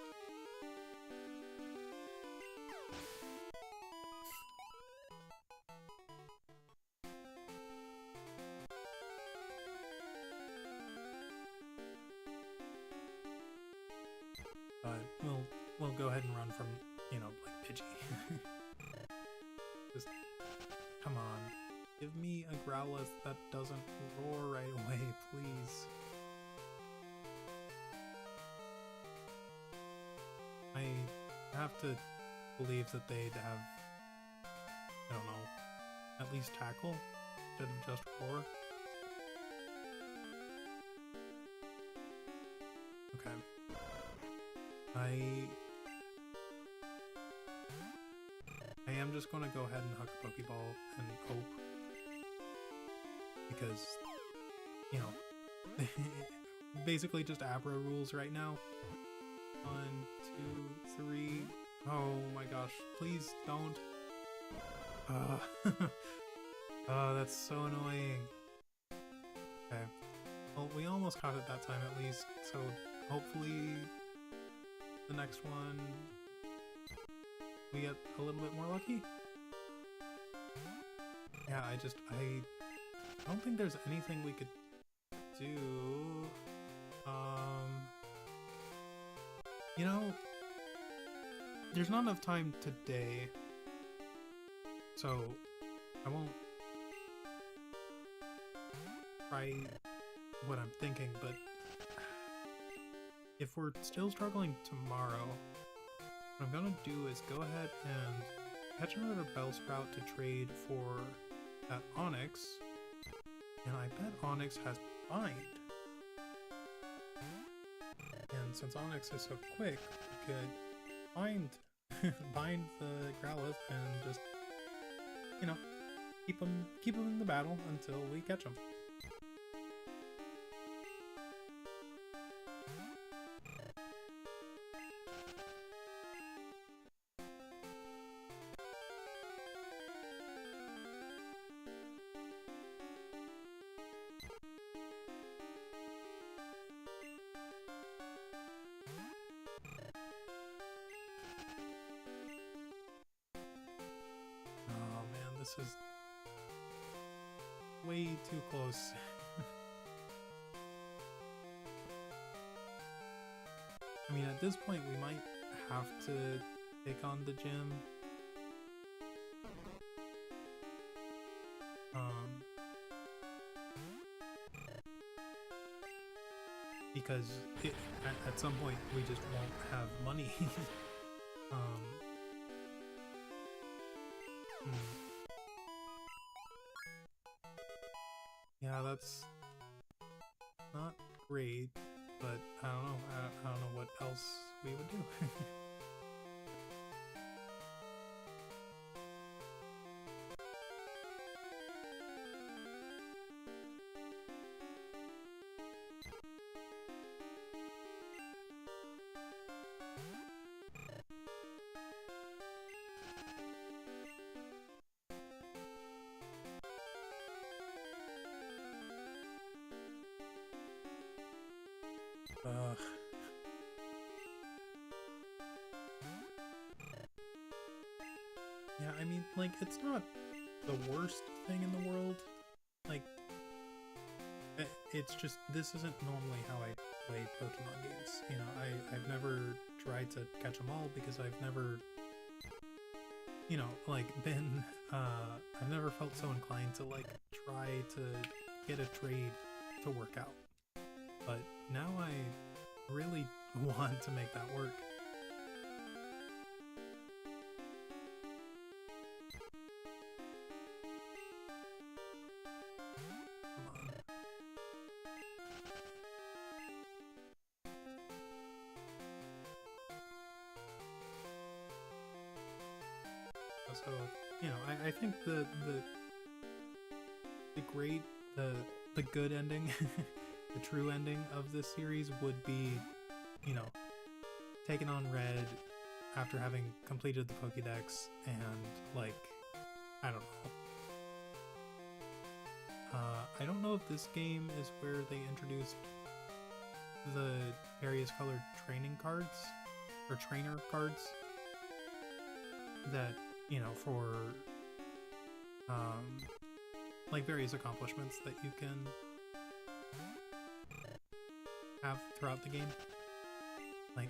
But we'll go ahead and run from, you know, like Pidgey. Just come on. Give me a Growlithe that doesn't roar right away, please. I have to believe that they'd have, I don't know, at least Tackle instead of just Roar. Okay. I am just going to go ahead and huck a Pokeball and hope. Because, you know, basically just Abra rules right now. 1, 2, 3. Oh my gosh, please don't. That's so annoying. Okay. Well, we almost caught it that time at least, so hopefully the next one we get a little bit more lucky. Yeah, I don't think there's anything we could do. You know, there's not enough time today, so I won't try what I'm thinking, but if we're still struggling tomorrow, what I'm gonna do is go ahead and catch another Bellsprout to trade for that Onix, and I bet Onix has Bind. And since Onix is so quick, we could bind the Growlithe and just, you know, keep him in the battle until we catch him. This is way too close. I mean, at this point, we might have to take on the gym. Because at some point, we just won't have money. Yeah, that's not great, but I don't know. I don't know what else we would do. Ugh. Yeah, I mean, like, it's not the worst thing in the world. Like, it's just, this isn't normally how I play Pokemon games. You know, I've never tried to catch them all because I've never, you know, like, been, I've never felt so inclined to, like, try to get a trade to work out. But now I really want to make that work. So, you know, I think the good ending, the true ending of this series would be, you know, taking on Red after having completed the Pokédex and, like, I don't know. I don't know if this game is where they introduced the various colored training cards, or trainer cards, that, you know, for, like, various accomplishments that you can have throughout the game. Like,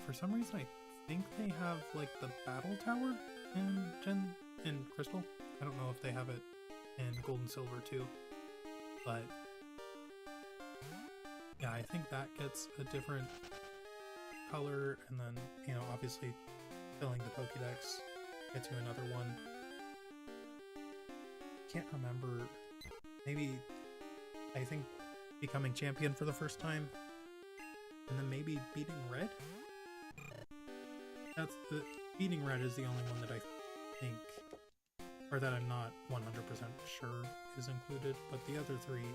for some reason, I think they have, like, the battle tower in Crystal. I don't know if they have it in Gold and Silver, too. But, yeah, I think that gets a different color, and then, you know, obviously filling the Pokédex gets you another one. Can't remember. Maybe, I think, becoming champion for the first time, and then maybe beating Red? Beating Red is the only one that I think, or that I'm not 100% sure is included, but the other three,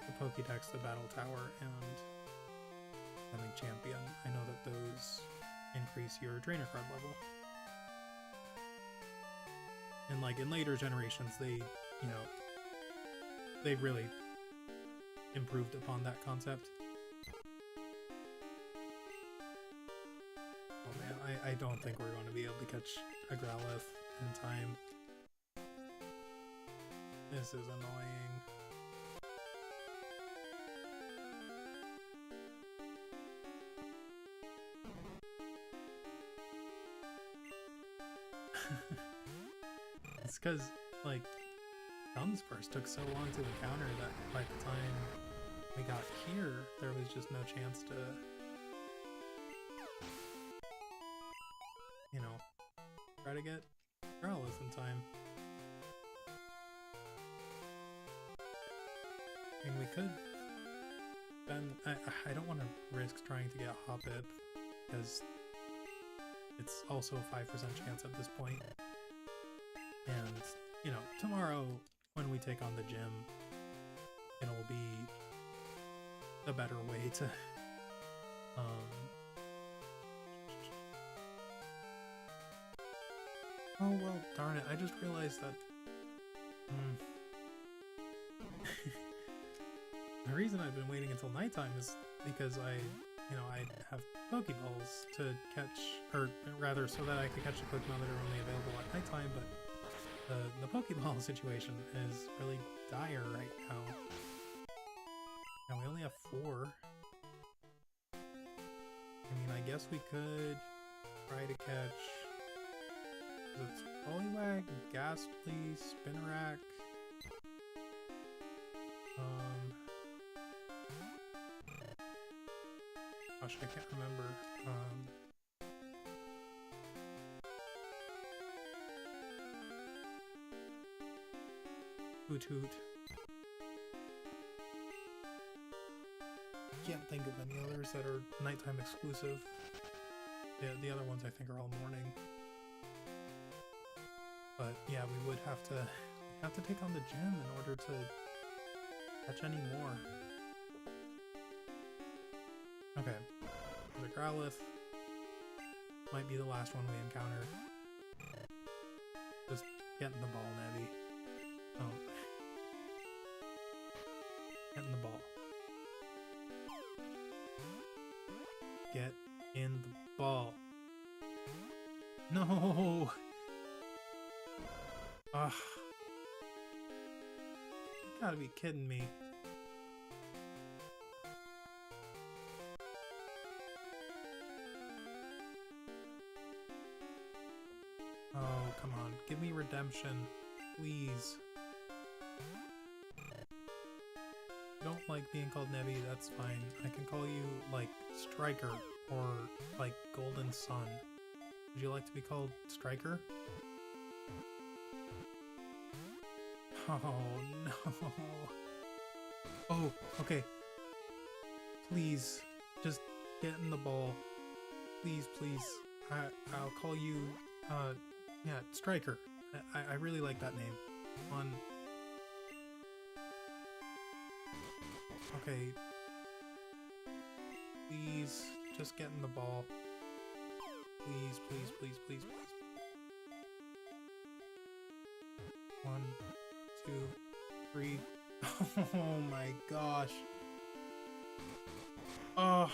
the Pokédex, the Battle Tower, and becoming champion, I know that those increase your trainer card level. And, like, in later generations, they, you know, they really improved upon that concept. Oh man, I don't think we're going to be able to catch a Growlithe in time. This is annoying. It's because, like, Dunsparce took so long to encounter that by the time we got here, there was just no chance to, you know, try to get Growlithe in time. I mean, we could spend... I don't want to risk trying to get Hoppip, because it's also a 5% chance at this point. And, you know, tomorrow, when we take on the gym, it'll be a better way to, Oh, well, darn it, I just realized that, the reason I've been waiting until nighttime is because I have Pokeballs to catch, or rather, so that I could catch the Pokemon that are only available at nighttime, but the Pokeball situation is really dire right now. And we only have 4. I mean, I guess we could try to catch... It's Poliwag, Ghastly, Spinarak. Gosh, I can't remember. Hoot Hoot. Can't think of any others that are nighttime exclusive. Yeah, the other ones I think are all morning. But yeah, we would have to take on the gym in order to catch any more. Okay, the Growlithe might be the last one we encounter. Just get in the ball, Nebby. Oh. Get in the ball. Ugh. You gotta be kidding me. Oh, come on. Give me redemption. Please. You don't like being called Nebby, that's fine. I can call you, like, Striker or, like, Golden Sun. Would you like to be called Striker? Oh, no. Oh, okay. Please, just get in the ball. Please, please. I'll call you, yeah, Striker. I really like that name. On. Okay. Please, just get in the ball. Please, please, please, please, please. 1, 2, 3. Oh my gosh. Oh,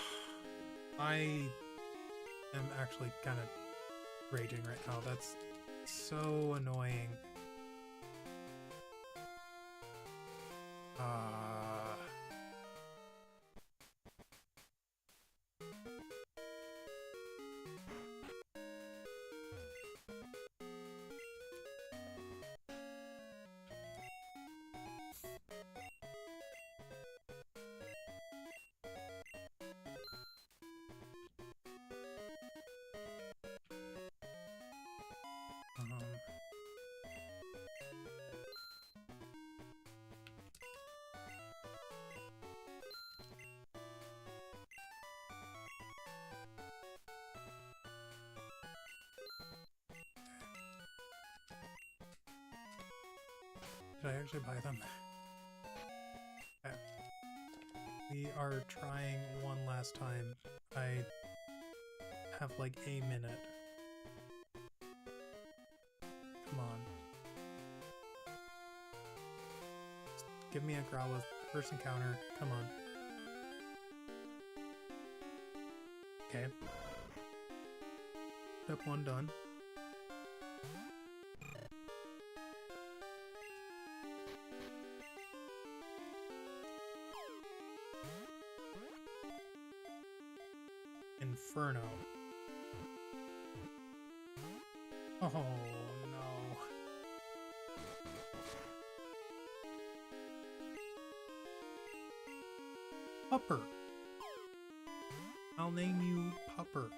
I am actually kind of raging right now. That's so annoying. Did I actually buy them? Okay. We are trying one last time. I have like a minute. Come on. Just give me a Growlithe first encounter. Come on. Okay. Step 1 done. Inferno. Oh no. Pupper. I'll name you Pupper.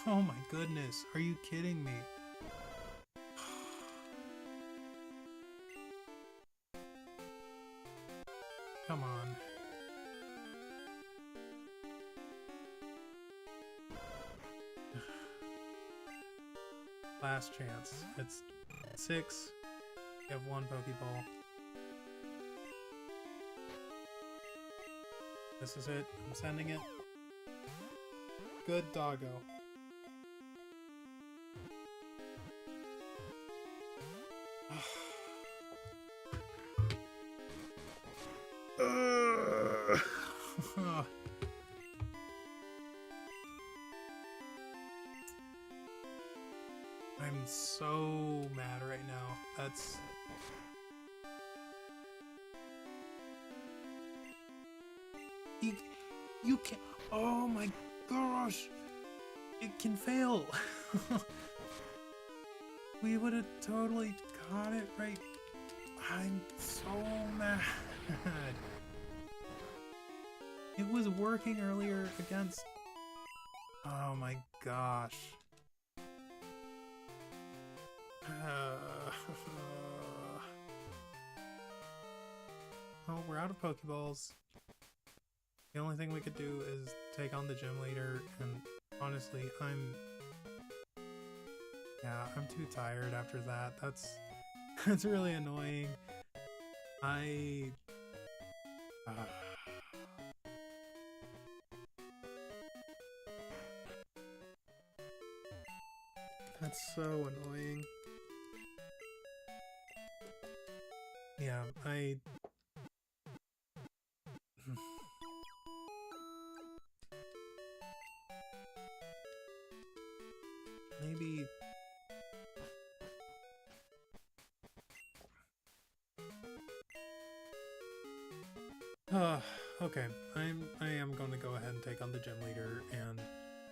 Oh my goodness, are you kidding me? Come on. Last chance. It's 6. You have 1 Pokeball. This is it. I'm sending it. Good doggo. I'm so mad right now. That's... You can't... Oh my gosh! It can fail! We would have totally got it right. I'm so mad. It was working earlier against... Oh my gosh. Oh, we're out of Pokeballs. The only thing we could do is take on the gym leader, and honestly, yeah, I'm too tired after that. That's really annoying. That's so annoying. Yeah, maybe... Okay, I am going to go ahead and take on the gym leader and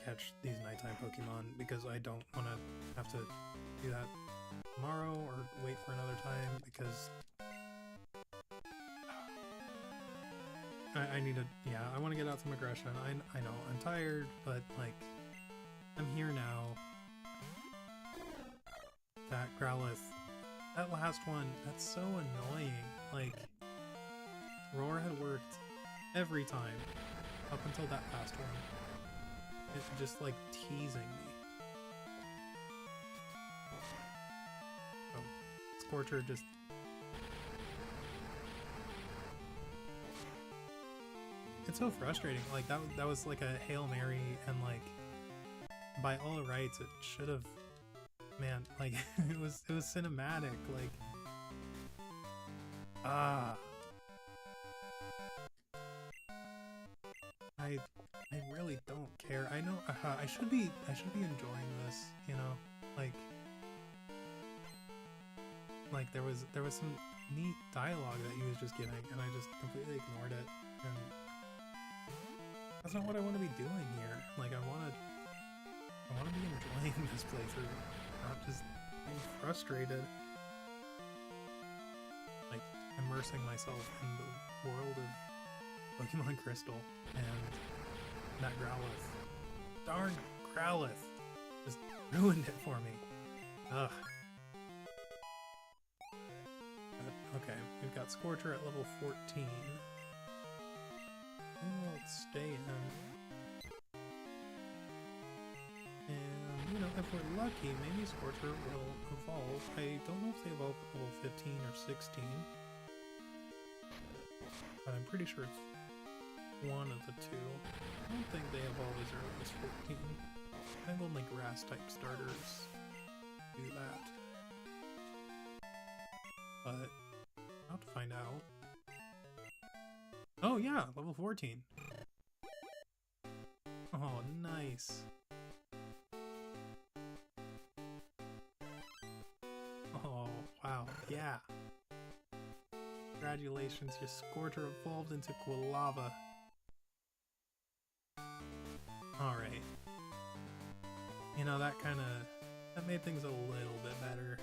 catch these nighttime Pokemon because I don't want to have to do that tomorrow or wait for another time because I need to, yeah, I want to get out some aggression. I know, I'm tired, but like, I'm here now. That Growlithe, that last one, that's so annoying. Like, Roar had worked every time up until that last one. It's just like teasing me. Oh, Scorcher just... It's so frustrating. Like that was like a Hail Mary, and like by all rights it should have, man, like it was cinematic, like I really don't care. I know I should be enjoying this, you know, like there was some neat dialogue that he was just giving, and I just completely ignored it, and that's not what I want to be doing here. Like I want to be enjoying this playthrough, not just being frustrated. Like immersing myself in the world of Pokemon Crystal and that Growlithe. Darn Growlithe! Just ruined it for me. Ugh. But, okay, we've got Scorcher at level 14. We'll stay in. And, you know, if we're lucky, maybe Scorcher will evolve. I don't know if they evolve at level 15 or 16. But I'm pretty sure it's one of the two. I don't think they evolve as early as 14. I think only grass-type starters do that. But I'll have to find out. Oh yeah, level 14. Oh, nice. Oh, wow, yeah. Congratulations, your Scorcher evolved into Quilava. Alright. You know, that made things a little bit better.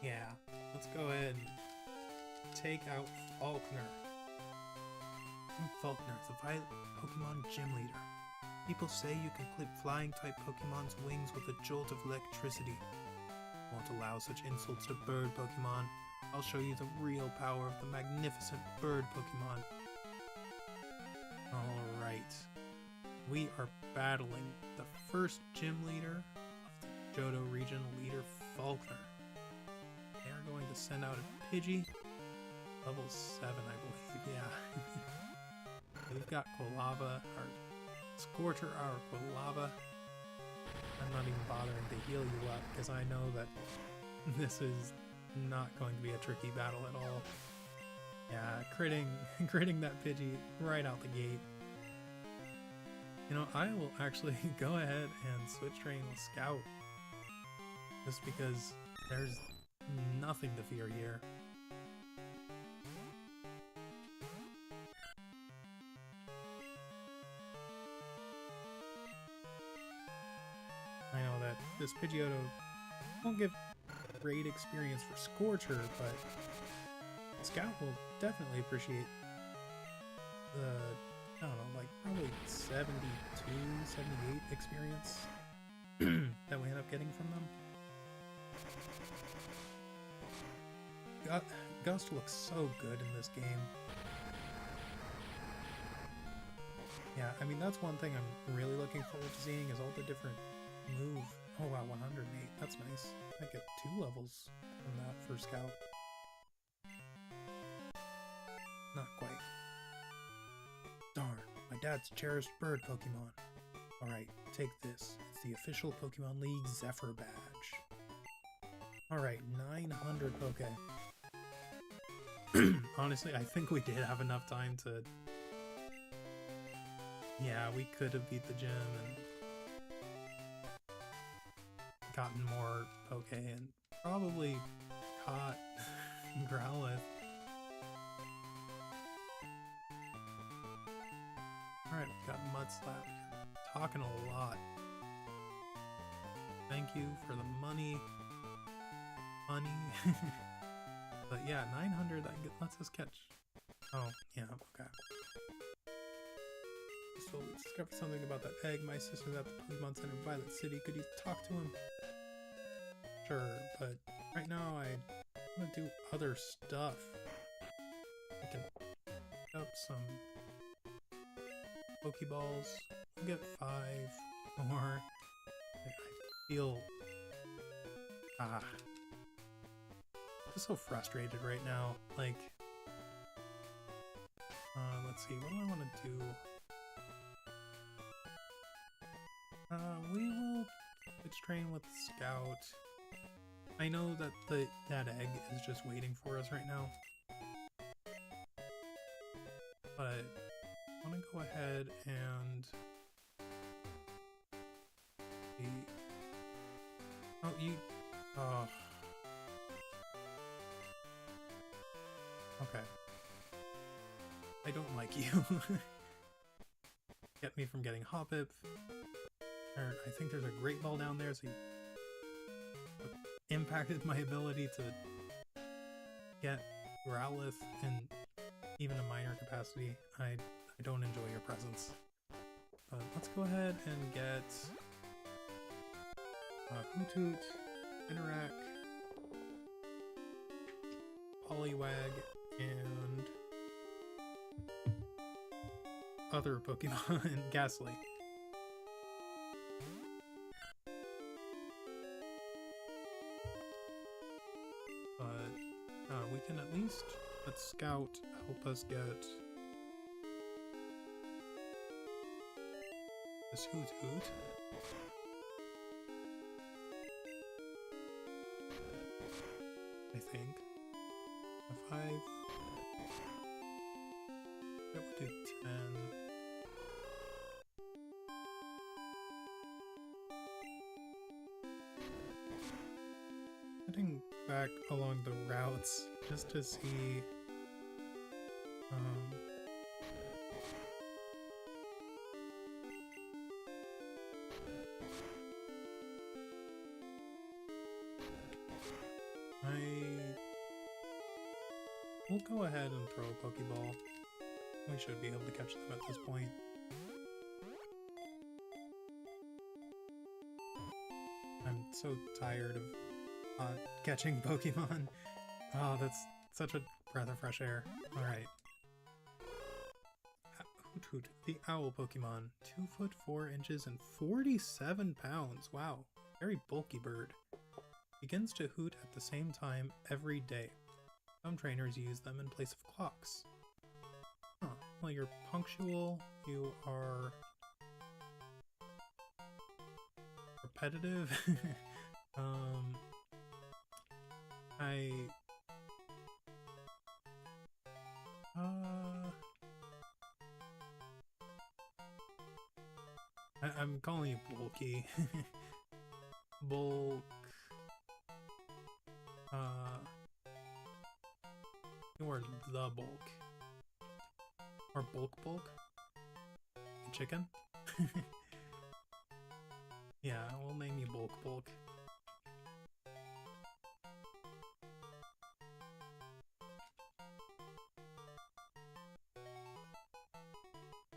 Yeah, let's go ahead and take out Faulkner. I'm Faulkner, the Violet Pokemon Gym Leader. People say you can clip flying-type Pokemon's wings with a jolt of electricity. Won't allow such insults to bird Pokemon. I'll show you the real power of the magnificent bird Pokemon. Alright. We are battling the first gym leader of the Johto region, Leader Faulkner. They are going to send out a Pidgey. Level 7, I believe, yeah. We've got Quilava, our Scorcher, our Quilava. I'm not even bothering to heal you up, because I know that this is not going to be a tricky battle at all. Yeah, critting that Pidgey right out the gate. You know, I will actually go ahead and switch train with Scout. Just because there's nothing to fear here. I know that this Pidgeotto won't give great experience for Scorcher, but Scout will definitely appreciate the, I don't know, like probably 72, 78 experience that we end up getting from them. Gust looks so good in this game. Yeah, I mean, that's one thing I'm really looking forward to seeing is all the different move. Oh wow, 108. That's nice. I get 2 levels from that for Scout. Not quite. Darn, my dad's cherished bird Pokemon. Alright, take this. It's the official Pokemon League Zephyr badge. Alright, 900 Poke. Honestly, I think we did have enough time to Yeah, we could have beat the gym and gotten more Poke and probably caught Growlithe. Alright, we got Mudslap. Talking a lot. Thank you for the money. But yeah, 900, that lets us catch. Oh, yeah, okay. So we discovered something about that egg. My sister's at the Pokemon Center in Violet City. Could you talk to him? Sure, but right now I want to do other stuff. I can pick up some Pokeballs. We'll get 5 more. I feel... I'm just so frustrated right now. Like... let's see, what do I want to do? We will switch train with Scout. I know that that egg is just waiting for us right now. But I want to go ahead and... Oh, you... Oh. Okay. I don't like you. Get me from getting Hoppip. I think there's a Great Ball down there, so you impacted my ability to get Growlithe in even a minor capacity. I don't enjoy your presence. But let's go ahead and get Hoothoot, Interact, Poliwag, and other Pokemon, Ghastly. But we can at least let Scout help us get this Hoothoot. I think. If that would do 10. Heading back along the routes just to see we'll go ahead and throw a Pokeball. We should be able to catch them at this point. I'm so tired of catching Pokemon. Oh, that's such a breath of fresh air. Alright. Hoothoot, the owl Pokemon. 2 foot 4 inches and 47 pounds. Wow. Very bulky bird. Begins to hoot at the same time every day. Some trainers use them in place of clocks. Huh. Well, you're punctual, you are repetitive. I'm calling you bulky. Bulk. Or the bulk. Or bulk? Chicken? Yeah, we'll name you bulk.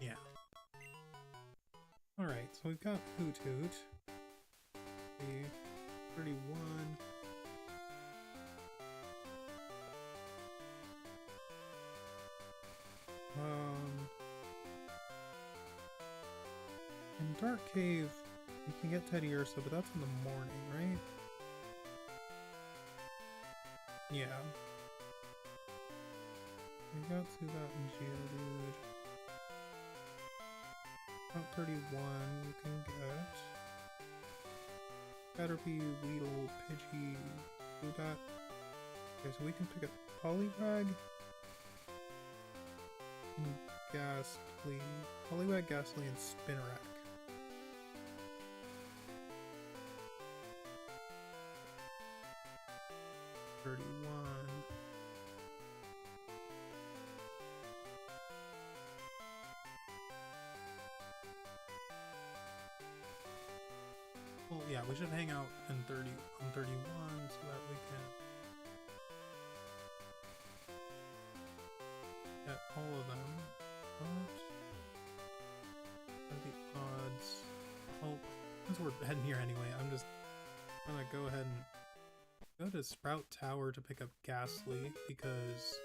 Yeah. Alright, so we've got Hoothoot. 31. In Dark Cave, you can get Teddy Ursa, but that's in the morning, right? Yeah. We got to that in Geodude. About 31 you can get. Caterpie, Weedle, Pidgey, Zubat. Okay, so we can pick up Poliwag. Ghastly, Poliwag, Ghastly, and Spinarak. Well, yeah, we should hang out in 31 so that we can get all of them. What are the odds? Well, since we're heading here anyway, I'm just gonna go ahead and go to Sprout Tower to pick up Ghastly because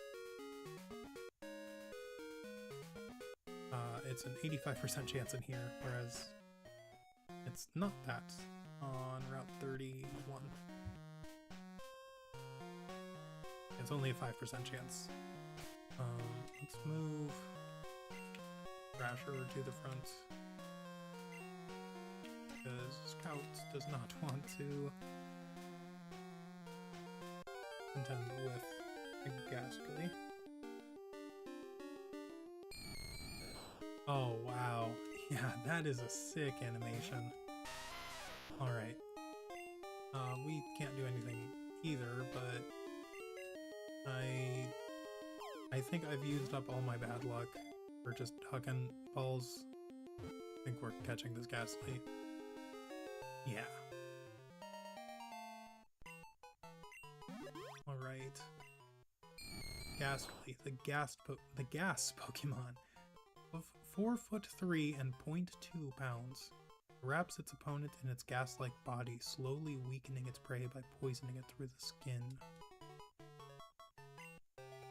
it's an 85% chance in here, whereas it's not that on Route 31. It's only a 5% chance. Let's move Thrasher to the front because Scout does not want to contend with a Ghastly. Oh wow, yeah, that is a sick animation. Alright. We can't do anything either, but I think I've used up all my bad luck for just hucking balls. I think we're catching this Ghastly. Yeah. Alright. Ghastly, the gas Pokemon. Of 4'3" and 0.2 pounds. Wraps its opponent in its gas-like body, slowly weakening its prey by poisoning it through the skin.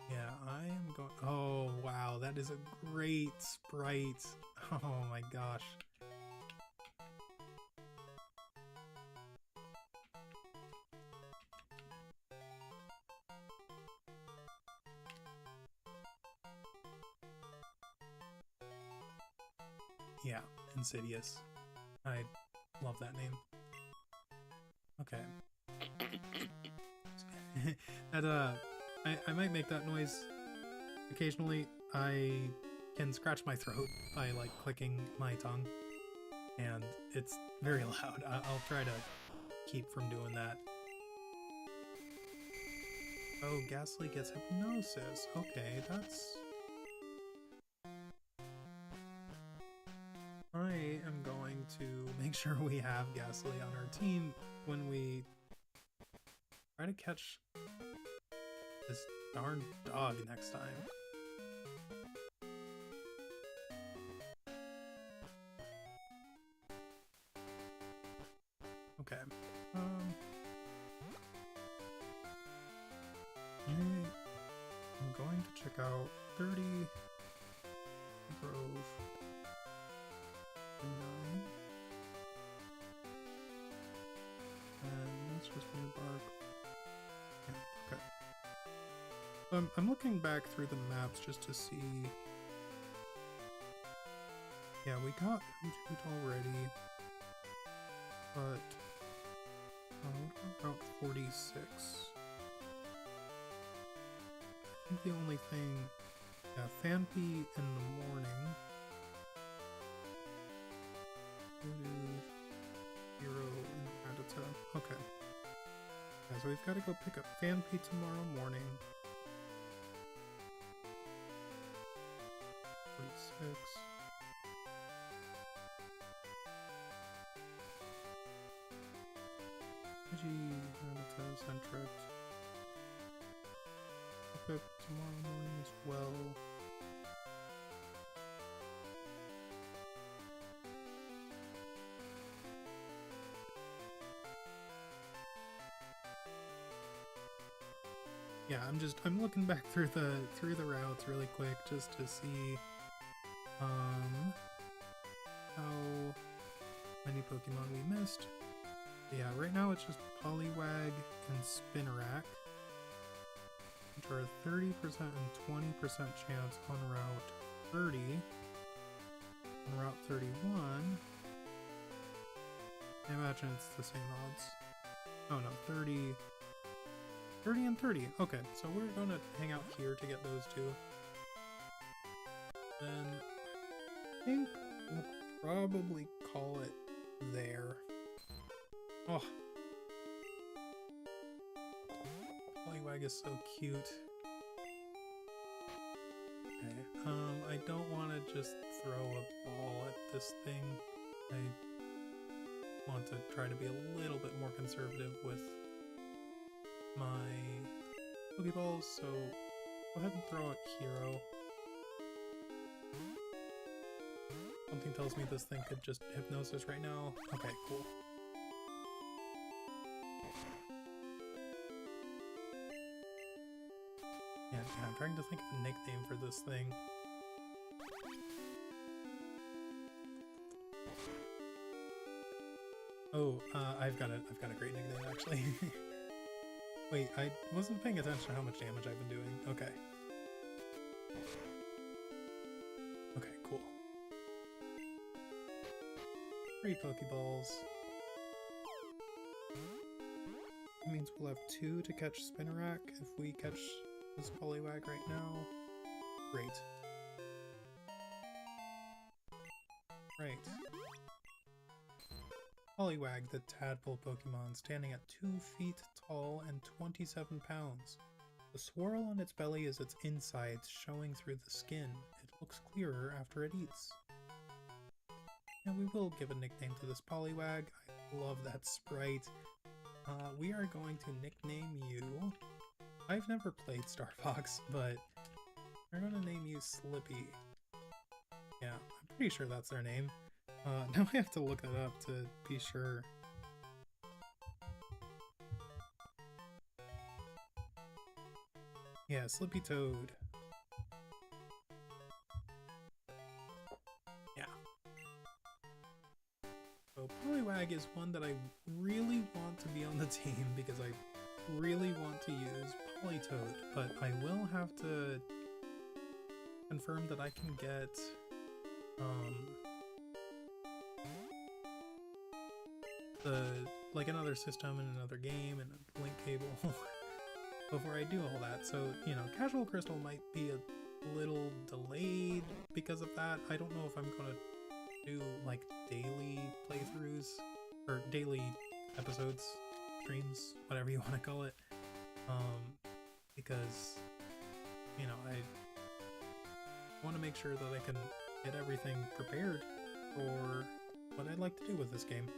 Yeah, I am going... Oh, wow, that is a great sprite. Oh my gosh. Yeah, Insidious. I love that name. Okay. That, I might make that noise occasionally. I can scratch my throat by, like, clicking my tongue, and it's very loud. I'll try to keep from doing that. Oh, Ghastly gets hypnosis. Okay, that's... I am going to make sure we have Ghastly on our team when we try to catch this darn dog next time. Okay. I'm going to check out 30 Grove. 9. And that's just new bark. Yeah, okay. I'm looking back through the maps just to see. Yeah, we got Hoot Hoot already. But what about Route 46? I think the only thing, yeah, Fanpy in the morning. Hero and Rattata. Okay. Yeah, so we've got to go pick up Fanpy tomorrow morning. 46. Pidgey, Rattata, Sentret. Pick up tomorrow morning as well. Yeah, I'm looking back through the routes really quick just to see how many Pokemon we missed. But yeah, right now it's just Poliwag and Spinarak, which are a 30% and 20% chance on Route 30. On Route 31, I imagine it's the same odds. Oh no, 30 and 30. Okay, so we're gonna hang out here to get those two. Then probably call it there. Oh. Poliwag is so cute. Okay, I don't want to just throw a ball at this thing. I want to try to be a little bit more conservative with my Pokeballs, so go ahead and throw at Hero. Something tells me this thing could just Hypnosis right now. Okay, cool. Yeah, I'm trying to think of a nickname for this thing. Oh, I've got a great nickname actually. Wait, I wasn't paying attention to how much damage I've been doing. Okay. Okay, cool. 3 Pokeballs. That means we'll have 2 to catch Spinarak if we catch this Poliwag right now. Great. Right. Poliwag, the tadpole Pokemon, standing at 2 feet tall and 27 pounds. The swirl on its belly is its insides showing through the skin. It looks clearer after it eats. And we will give a nickname to this Poliwag. I love that sprite. We are going to nickname you... I've never played Star Fox, but we're going to name you Slippy. Yeah, I'm pretty sure that's their name. Now I have to look that up to be sure. Yeah, Slippy Toad. Yeah. So Poliwag is one that I really want to be on the team because I really want to use Politoad, but I will have to confirm that I can get like another system and another game and a link cable before I do all that. So, you know, Casual Crystal might be a little delayed because of that. I don't know if I'm gonna do like daily playthroughs or daily episodes, streams, whatever you want to call it, because, you know, I want to make sure that I can get everything prepared for what I'd like to do with this game.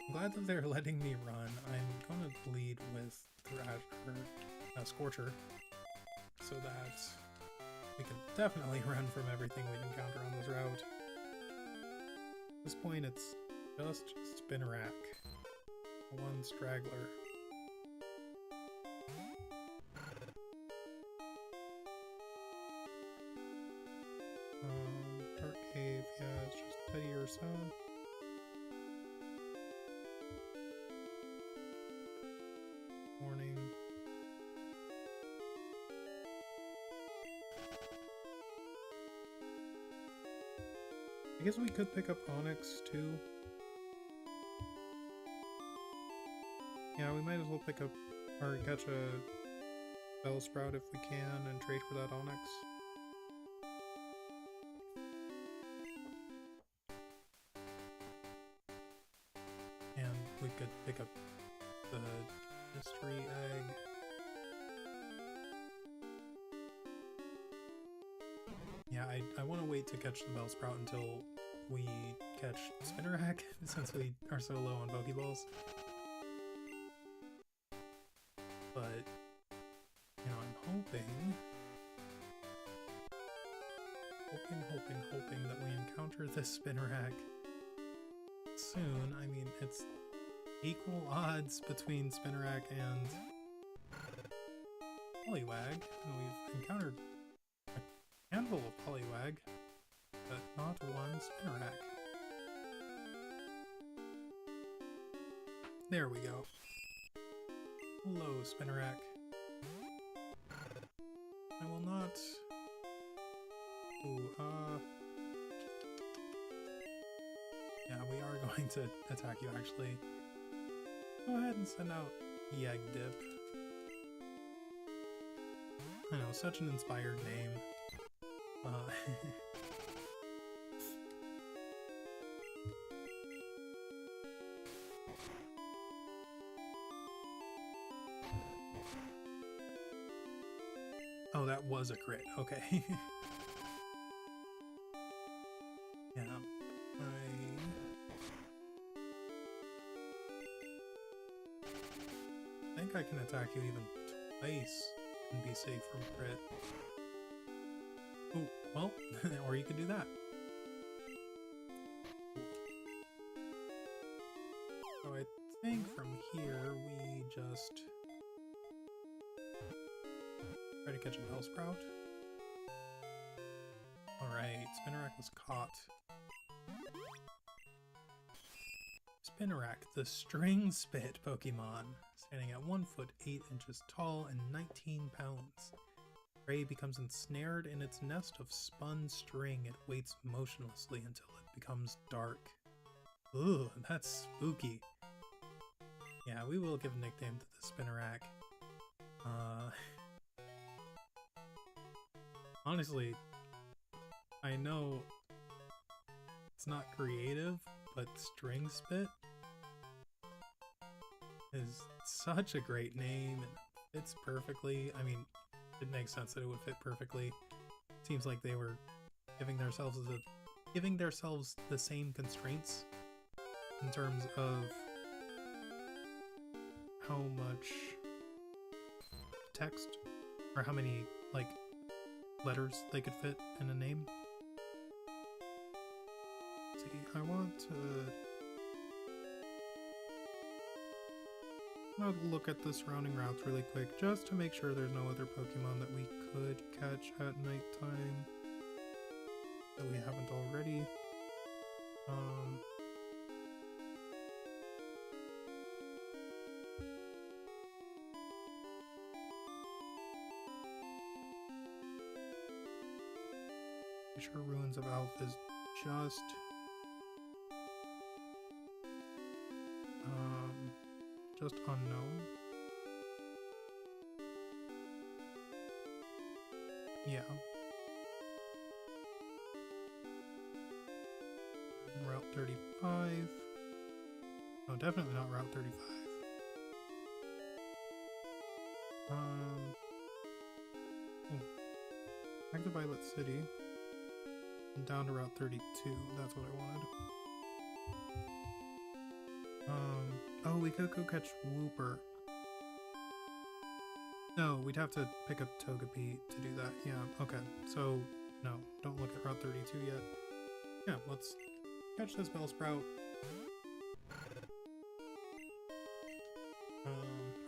I'm glad that they're letting me run. I'm going to lead with Scorcher so that we can definitely run from everything we encounter on this route. At this point, it's just Spinarak. One straggler. Dark Cave, yeah, it's just Teddy or so. Morning. I guess we could pick up Onyx too. Yeah, we might as well pick up or catch a Bellsprout if we can and trade for that Onyx. And we could pick up the mystery egg. Yeah, I want to wait to catch the Bellsprout until we catch Spinarak, since we are so low on Pokeballs. But, you know, I'm hoping that we encounter this Spinarak soon. I mean, it's equal odds between Spinarak and Poliwag, and we've encountered a handful of Poliwag, but not one Spinarak. There we go. Hello, Spinarak. I will not... Ooh, yeah, we are going to attack you, actually. Go ahead and send out Yegdip. I know, such an inspired name. Oh, that was a crit. Okay. Yeah. I think I can attack you even twice and be safe from crit. Oh, well, or you could do that. So I think from here we just try to catch a Bellsprout. Alright, Spinarak was caught. Spinarak, the string spit Pokemon, standing at 1 foot 8 inches tall and 19 pounds. Prey becomes ensnared in its nest of spun string. It waits motionlessly until it becomes dark. Ooh, that's spooky. Yeah, we will give a nickname to the Spinarak. Honestly, I know it's not creative, but String Spit is such a great name and fits perfectly. I mean, it makes sense that it would fit perfectly. Seems like they were giving themselves the same constraints in terms of how much text or how many like letters they could fit in a name. Let's see, I want to look at the surrounding routes really quick just to make sure there's no other Pokemon that we could catch at nighttime that we haven't already. Pretty sure Ruins of Alph is just unknown. Yeah. Route 35. No, definitely not Route 35. Back to Violet City. And down to Route 32. That's what I wanted. Oh, we could go catch Wooper. No, we'd have to pick up Togepi to do that. Yeah, okay. So, no, don't look at Route 32 yet. Yeah, let's catch this Bellsprout.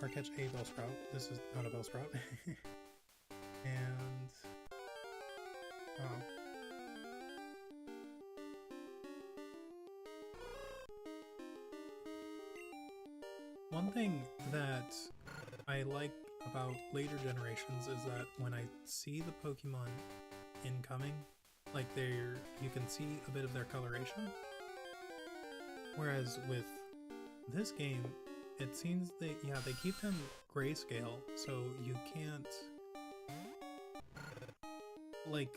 Or catch a Bellsprout. This is not a Bellsprout. And... oh. One thing that I like about later generations is that when I see the Pokemon incoming, like you can see a bit of their coloration. Whereas with this game, it seems they keep them grayscale, so you can't like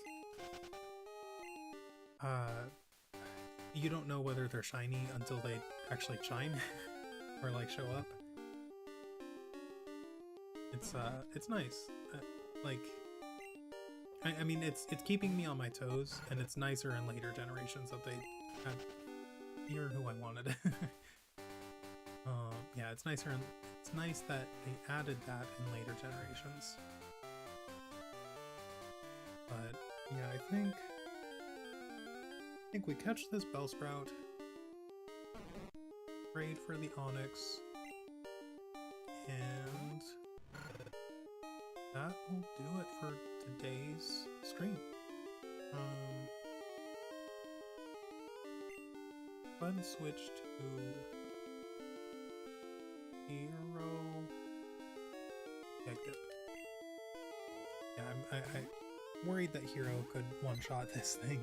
you don't know whether they're shiny until they actually shine or like show up. It's nice. Like I mean it's keeping me on my toes, and it's nicer in later generations that they had. You're who I wanted. Yeah, it's nicer, and it's nice that they added that in later generations. But yeah, I think we catch this Bellsprout, trade for the Onyx, and that will do it for today's stream. Go ahead and switch to Hero. Yeah, good. Yeah, I'm worried that Hero could one-shot this thing.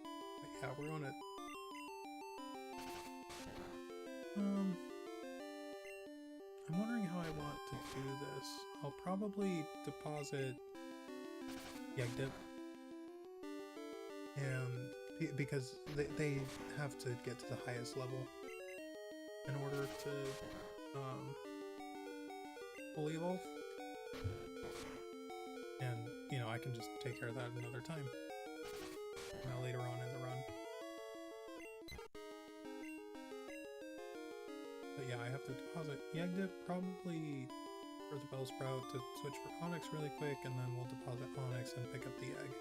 But yeah, we're on it. I'm wondering how how I want to do this. I'll probably deposit Yegdip, and because they have to get to the highest level in order to fully evolve. And, you know, I can just take care of that another time. Later on in the run. But yeah, I have to deposit Yegdip probably for the Bellsprout to switch for Onyx really quick, and then we'll deposit Onyx and pick up the egg.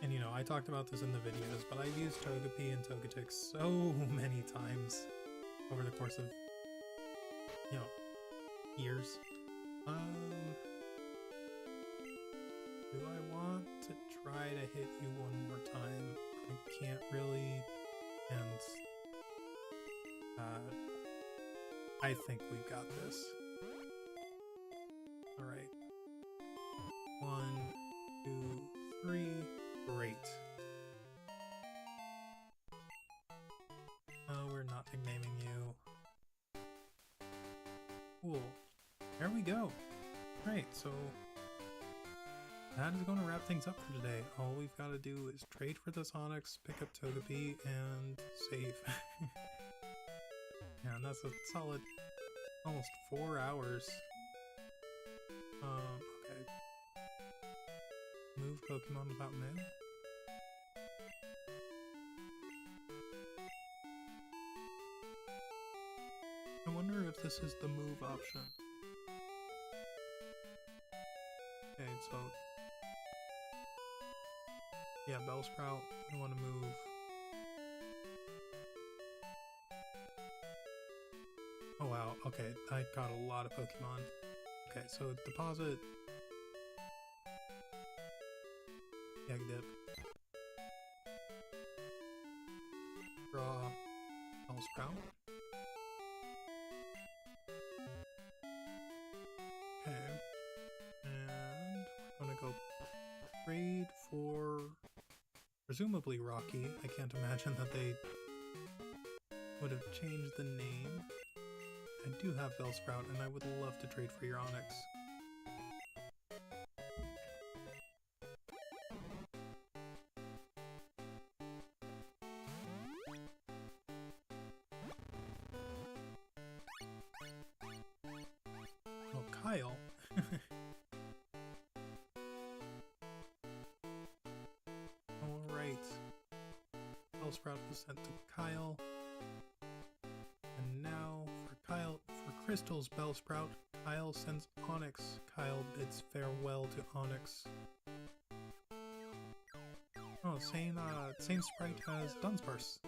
And you know, I talked about this in the videos, but I've used Togepi and Togetic so many times over the course of, you know, years. Do I want to try to hit you one more time? I can't really, and I think we've got this. Alright. 1, 2, 3. Great. Oh, we're not nicknaming you. Cool. There we go. Right, so that is going to wrap things up for today. All we've got to do is trade for this Onyx, pick up Togepi, and save. Yeah, and that's a solid almost 4 hours. Okay. Move Pokemon without move. I wonder if this is the move option. Okay, so yeah, Bellsprout, I want to move. Oh wow, okay, I caught a lot of Pokemon. Okay, so deposit Yegdip. Draw Bellsprout. Okay. And we're gonna go trade for presumably Rocky. I can't imagine that they would have changed the name. I do have Bellsprout, and I would love to trade for your Onyx. Oh, Kyle. Alright. Bellsprout was sent to Kyle. And now for Kyle, for Crystal's Bellsprout, Kyle sends Onyx. Kyle bids farewell to Onyx. Oh, same sprite as Dunsparce.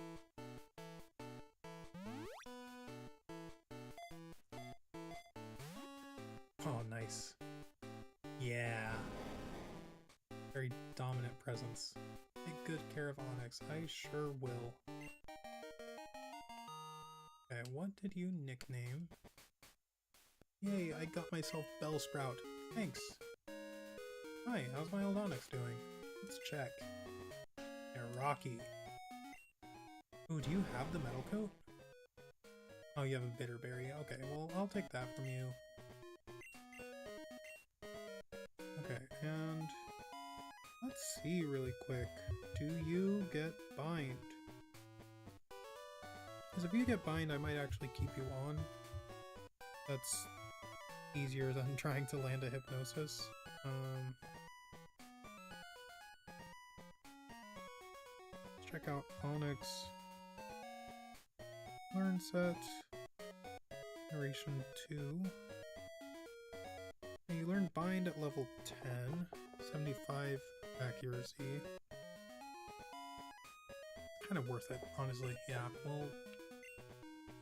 Oh, nice. Yeah. Very dominant presence. Take good care of Onyx. I sure will. Okay, what did you nickname? Yay, I got myself Bellsprout. Thanks. Hi, how's my old Onyx doing? Let's check. Yeah, Rocky. Ooh, do you have the Metal Coat? Oh, you have a Bitterberry. Okay, well, I'll take that from you. Okay, and let's see really quick. Do you get Bind? Because if you get Bind, I might actually keep you on. That's easier than trying to land a Hypnosis. Let's check out Onyx. Learn set. Generation 2. And you learn Bind at level 10. 75 accuracy. Kind of worth it, honestly. Yeah, we'll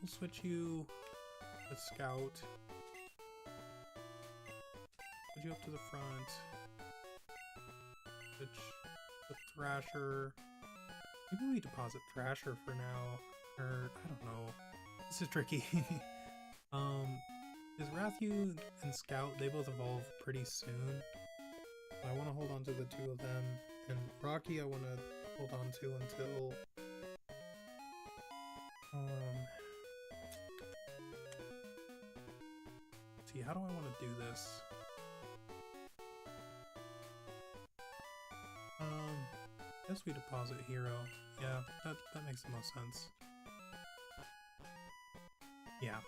switch you to Scout. Put you up to the front. Switch the Thrasher. Maybe we deposit Thrasher for now. Or, I don't know. This is tricky. Is Rathu and Scout, they both evolve pretty soon. I want to hold on to the two of them. And Rocky I want to hold on to until See, how do I want to do this? I guess we deposit hero. Yeah, that makes the most sense. Yeah.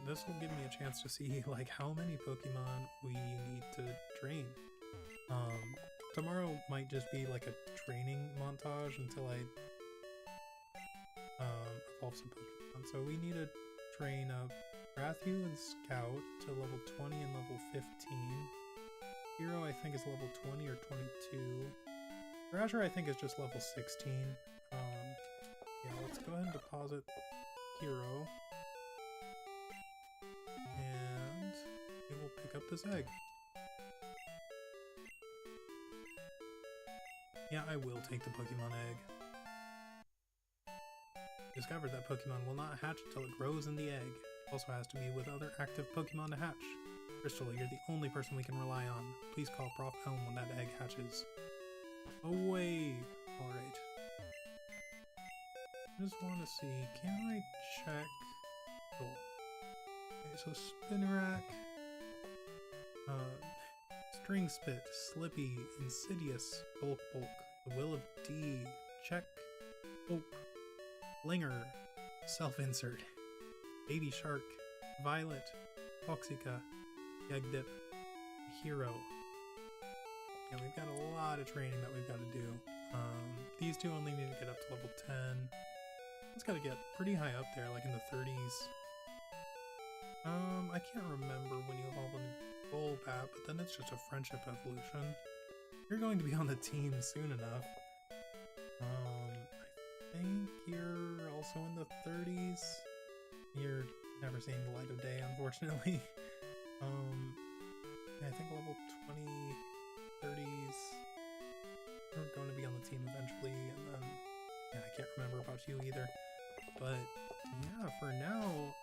This will give me a chance to see like how many Pokemon we need to train. Tomorrow might just be like a training montage until I evolve some Pokemon. So we need to train up Rathu and Scout to level 20 and level 15. Hero I think is level 20 or 22. Thrasher I think is just level 16. Yeah, let's go ahead and deposit Hero. And it will pick up this egg. Yeah, I will take the Pokemon egg. Discovered that Pokemon will not hatch until it grows in the egg. It also has to be with other active Pokemon to hatch. Crystal, you're the only person we can rely on. Please call Prof. Elm when that egg hatches. Away! Alright. I just want to see, can I check? Cool. Okay, so Spinarak, String Spit, Slippy, Insidious, Bulk, The Will of D, Check, Hope, Linger, Self-Insert, Baby Shark, Violet, Toxica, Yegdip, Hero. Yeah, we've got a lot of training that we've got to do. These two only need to get up to level 10. It's got to get pretty high up there, like in the 30s. I can't remember when you evolve in Golbat, but then it's just a friendship evolution. You're going to be on the team soon enough. I think you're also in the 30s. You're never seeing the light of day, unfortunately. I think level 20, 30s. We're going to be on the team eventually, and then yeah, I can't remember about you either. But yeah, for now,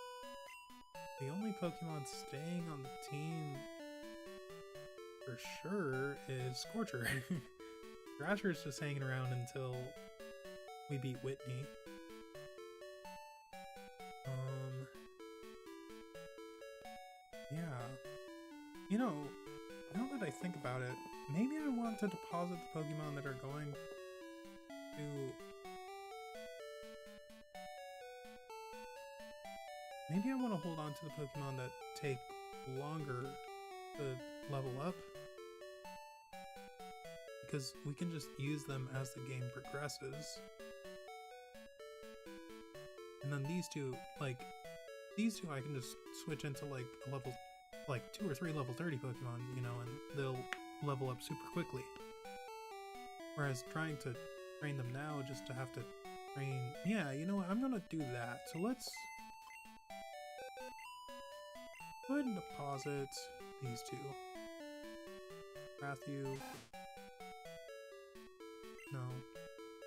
the only Pokemon staying on the team for sure is Scorcher. Thrasher's just hanging around until we beat Whitney. Yeah. You know, now that I think about it, maybe I want to deposit the Pokemon that are going to... Maybe I want to hold on to the Pokemon that take longer to level up. Because we can just use them as the game progresses. And then these two I can just switch into like a level, like 2 or 3 level 30 Pokemon, you know, and they'll level up super quickly. Whereas trying to train them now just to have to train, yeah, you know what, I'm gonna do that. So let's go ahead and deposit these two. Rathu, no,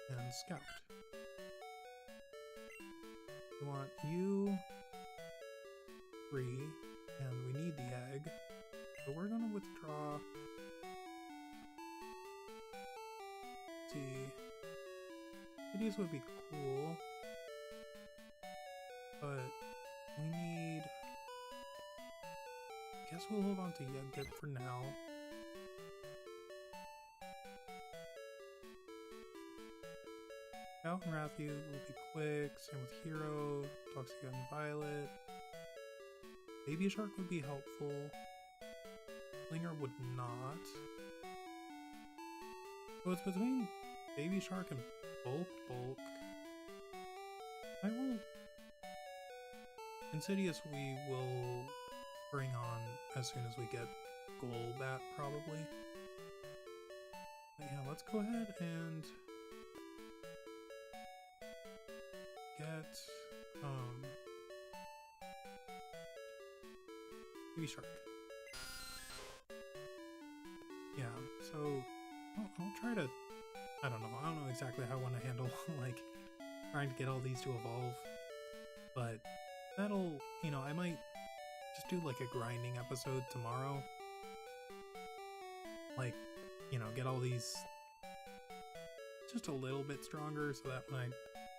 and Scout. We want you 3, and we need the egg, so we're gonna withdraw. Let's see, cities would be cool, but we need, I guess we'll hold on to Yegdip for now. Scout and Rathu will be quick, same with Hero, Toxica and Violet. Baby Shark would be helpful. Linger would not. So it's between Baby Shark and Bulk. I will... Insidious we will bring on as soon as we get Golbat, probably. But yeah, let's go ahead and get Baby Shark. Yeah, so I'll try to, I don't know exactly how I want to handle like trying to get all these to evolve, but that'll, you know, I might just do like a grinding episode tomorrow, like, you know, get all these just a little bit stronger so that when I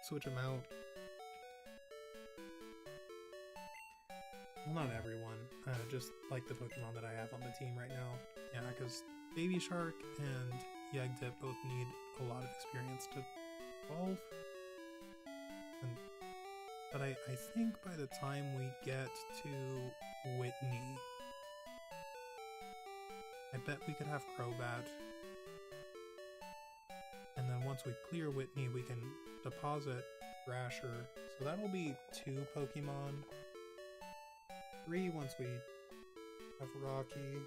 switch them out. Well, not everyone. Just like the Pokemon that I have on the team right now. Yeah, because Baby Shark and Yegdip both need a lot of experience to evolve. But I think by the time we get to Whitney, I bet we could have Crobat. And then once we clear Whitney, we can deposit Thrasher. So that'll be 2 Pokemon. 3 once we have Rocky.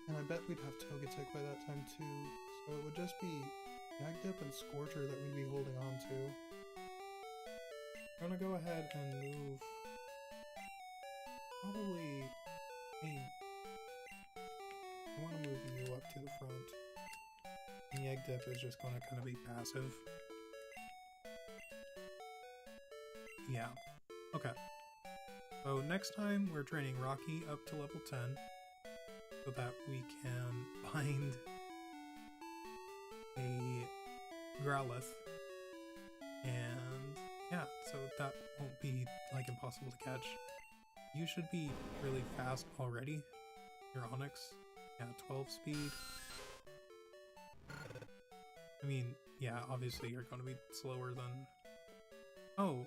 And I bet we'd have Togetic by that time too. So it would just be Yagdip and Scorcher that we'd be holding on to. I'm gonna go ahead and move probably I want to move you up to the front. And Yagdip is just gonna kind of be passive. Yeah. Okay. So next time we're training Rocky up to level 10 so that we can find a Growlithe. And yeah, so that won't be like impossible to catch. You should be really fast already. Your Onix. Yeah, 12 speed. I mean, yeah, obviously you're going to be slower than... Oh,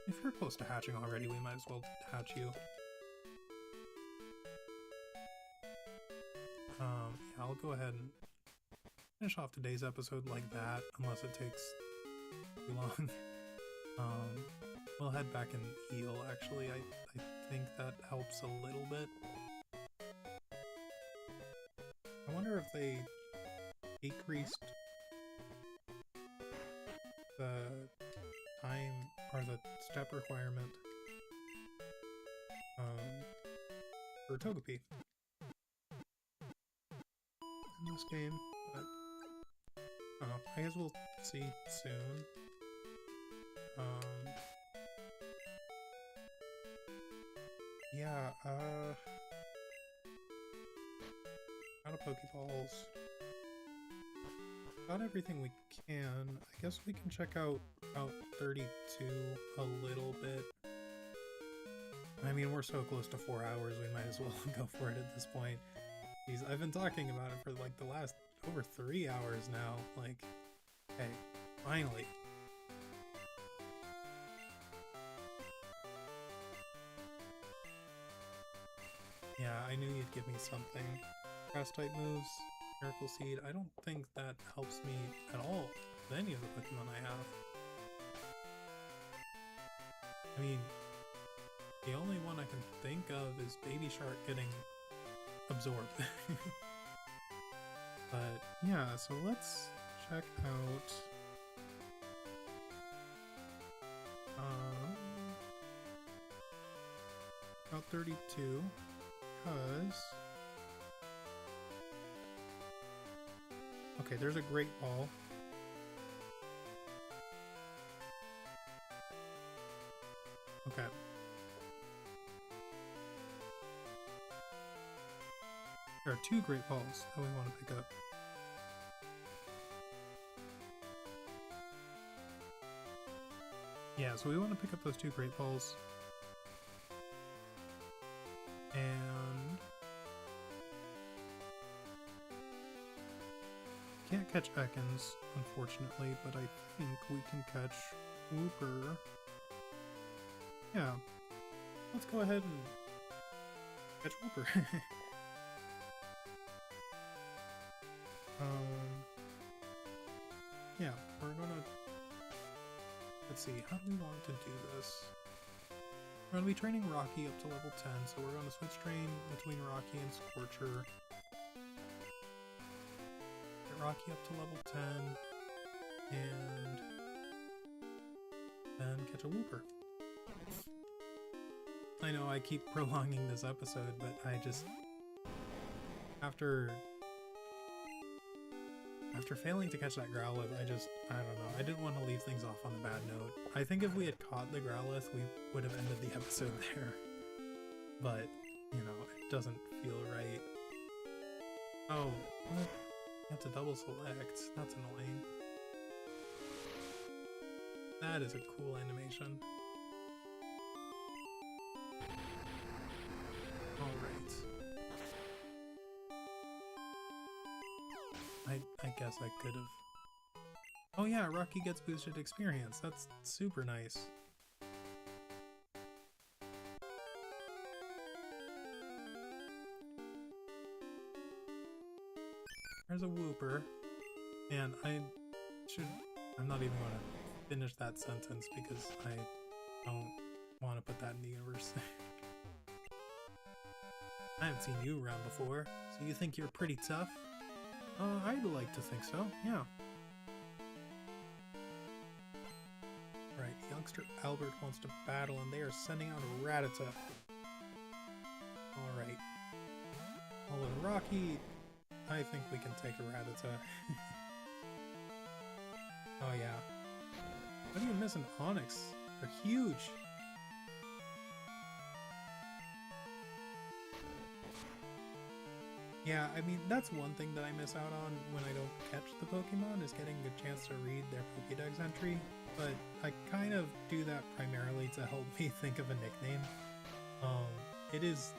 if you're close to hatching already, we might as well hatch you. Yeah, I'll go ahead and finish off today's episode like that, unless it takes too long. We'll head back and heal, actually. I think that helps a little bit. I wonder if they decreased the time or the step requirement for Togepi in this game, but I don't know. I guess we'll see soon. Yeah, out of Pokeballs. Got everything we can. I guess we can check out Route 32 a little bit. I mean, we're so close to 4 hours, we might as well go for it at this point. Jeez, I've been talking about it for like the last over 3 hours now. Like, hey, finally. Yeah, I knew you'd give me something. Grass type moves, Miracle Seed. I don't think that helps me at all with any of the Pokemon I have. I mean, the only one I can think of is Baby Shark getting absorbed. But yeah, so let's check out Route 32, because okay, there's a Great Ball. Okay. There are 2 Great Balls that we want to pick up. Yeah, so we want to pick up those 2 Great Balls. And can't catch Ekans, unfortunately, but I think we can catch Wooper. Yeah, let's go ahead and catch Wooper. Yeah, we're gonna... Let's see, how do we want to do this? We're gonna be training Rocky up to level 10, so we're gonna switch train between Rocky and Scorcher. Get Rocky up to level 10, and then catch a Wooper. I know I keep prolonging this episode, but I just... After failing to catch that Growlithe, I don't know, I didn't want to leave things off on a bad note. I think if we had caught the Growlithe, we would have ended the episode there. But, you know, it doesn't feel right. Oh, what? You have to double select. That's annoying. That is a cool animation. Alright. I guess I could have... Oh yeah, Rocky gets boosted experience. That's super nice. There's a Wooper. And I'm not even going to finish that sentence because I don't want to put that in the universe. I haven't seen you around before, so you think you're pretty tough? I'd like to think so, yeah. Right, youngster Albert wants to battle and they are sending out a Rattata. Alright. Although Rocky, I think we can take a Rattata. Oh yeah. What are you missing? Onyx. They're huge. Yeah, I mean, that's one thing that I miss out on when I don't catch the Pokemon, is getting a chance to read their Pokédex entry, but I kind of do that primarily to help me think of a nickname. It is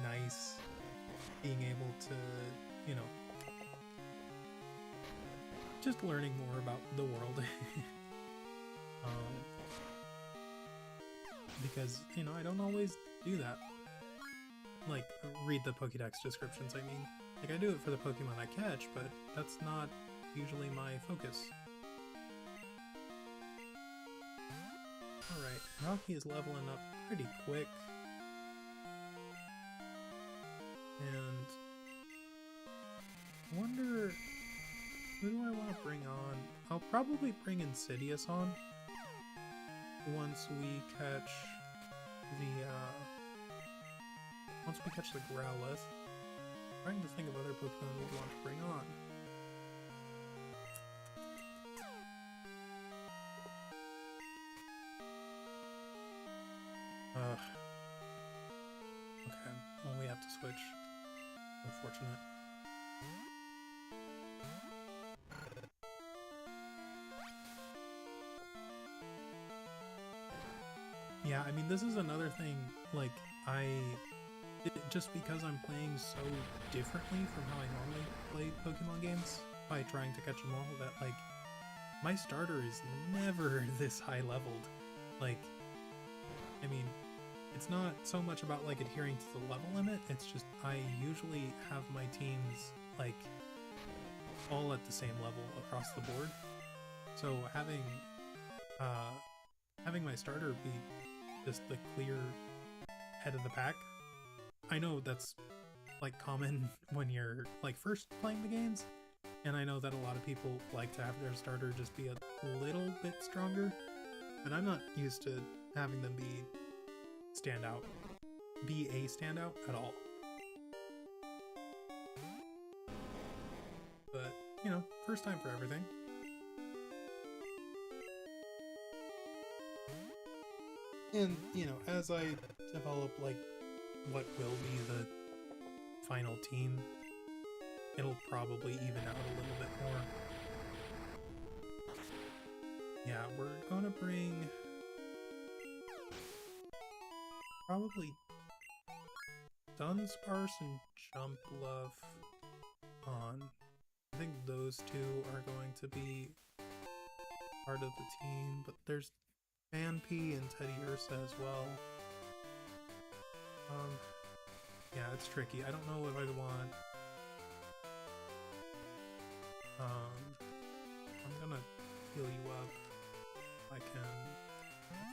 nice being able to, you know, just learning more about the world. Because, you know, I don't always do that. Like, read the Pokédex descriptions, I mean. Like, I do it for the Pokemon I catch, but that's not usually my focus. Alright, Rocky is leveling up pretty quick. And I wonder, who do I want to bring on? I'll probably bring Insidious on once we catch the Growlithe. I'm trying to think of other Pokemon we'd want to bring on. Okay, well we have to switch. Unfortunate. Yeah, I mean, this is another thing, like, just because I'm playing so differently from how I normally play Pokemon games, by trying to catch them all, that, like, my starter is never this high leveled. Like, I mean, it's not so much about, like, adhering to the level limit, it's just I usually have my teams, like, all at the same level across the board. So having my starter be just the clear head of the pack, I know that's, like, common when you're, like, first playing the games, and I know that a lot of people like to have their starter just be a little bit stronger, but I'm not used to having them be a standout at all. But, you know, first time for everything. And, you know, as I develop, like, what will be the final team, it'll probably even out a little bit more. Yeah, we're gonna bring probably Dunsparce and Jumpluff on. I think those two are going to be part of the team, but there's Phanpy and Teddiursa as well. Yeah, it's tricky. I don't know if I'd want... I'm gonna heal you up. I can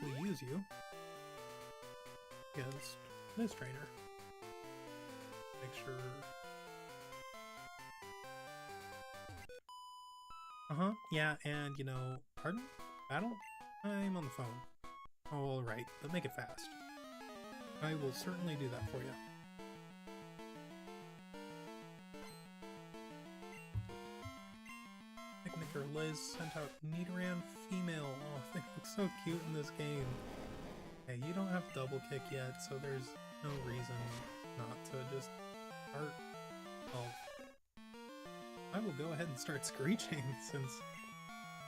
hopefully use you against this trainer. Make sure... yeah, and, you know, pardon? Battle? I'm on the phone. Oh, alright, but make it fast. I will certainly do that for you. Picnicker Liz sent out Nidoran female. Oh, they look so cute in this game. Hey, you don't have double kick yet, so there's no reason not to just start. Oh, I will go ahead and start screeching since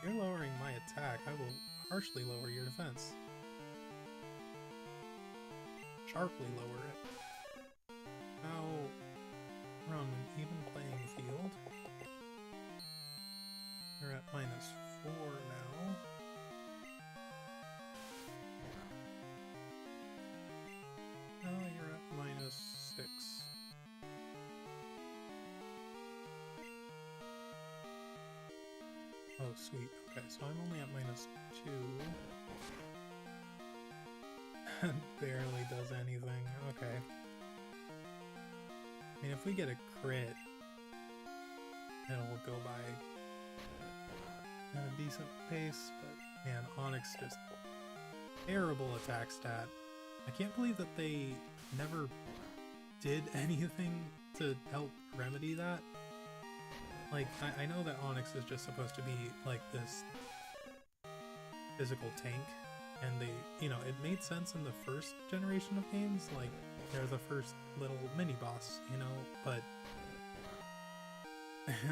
you're lowering my attack. I will Partially lower your defense. Sharply lower it. Now we're on an even playing field. You're at -4 now. Oh, you're at -6. Oh, sweet. Okay, so I'm only at -2. Barely does anything. Okay. I mean, if we get a crit, it'll go by at a decent pace, but man, Onyx just terrible attack stat. I can't believe that they never did anything to help remedy that. Like, I know that Onyx is just supposed to be like this physical tank, and they, you know, it made sense in the first generation of games, like, they're the first little mini-boss, you know, but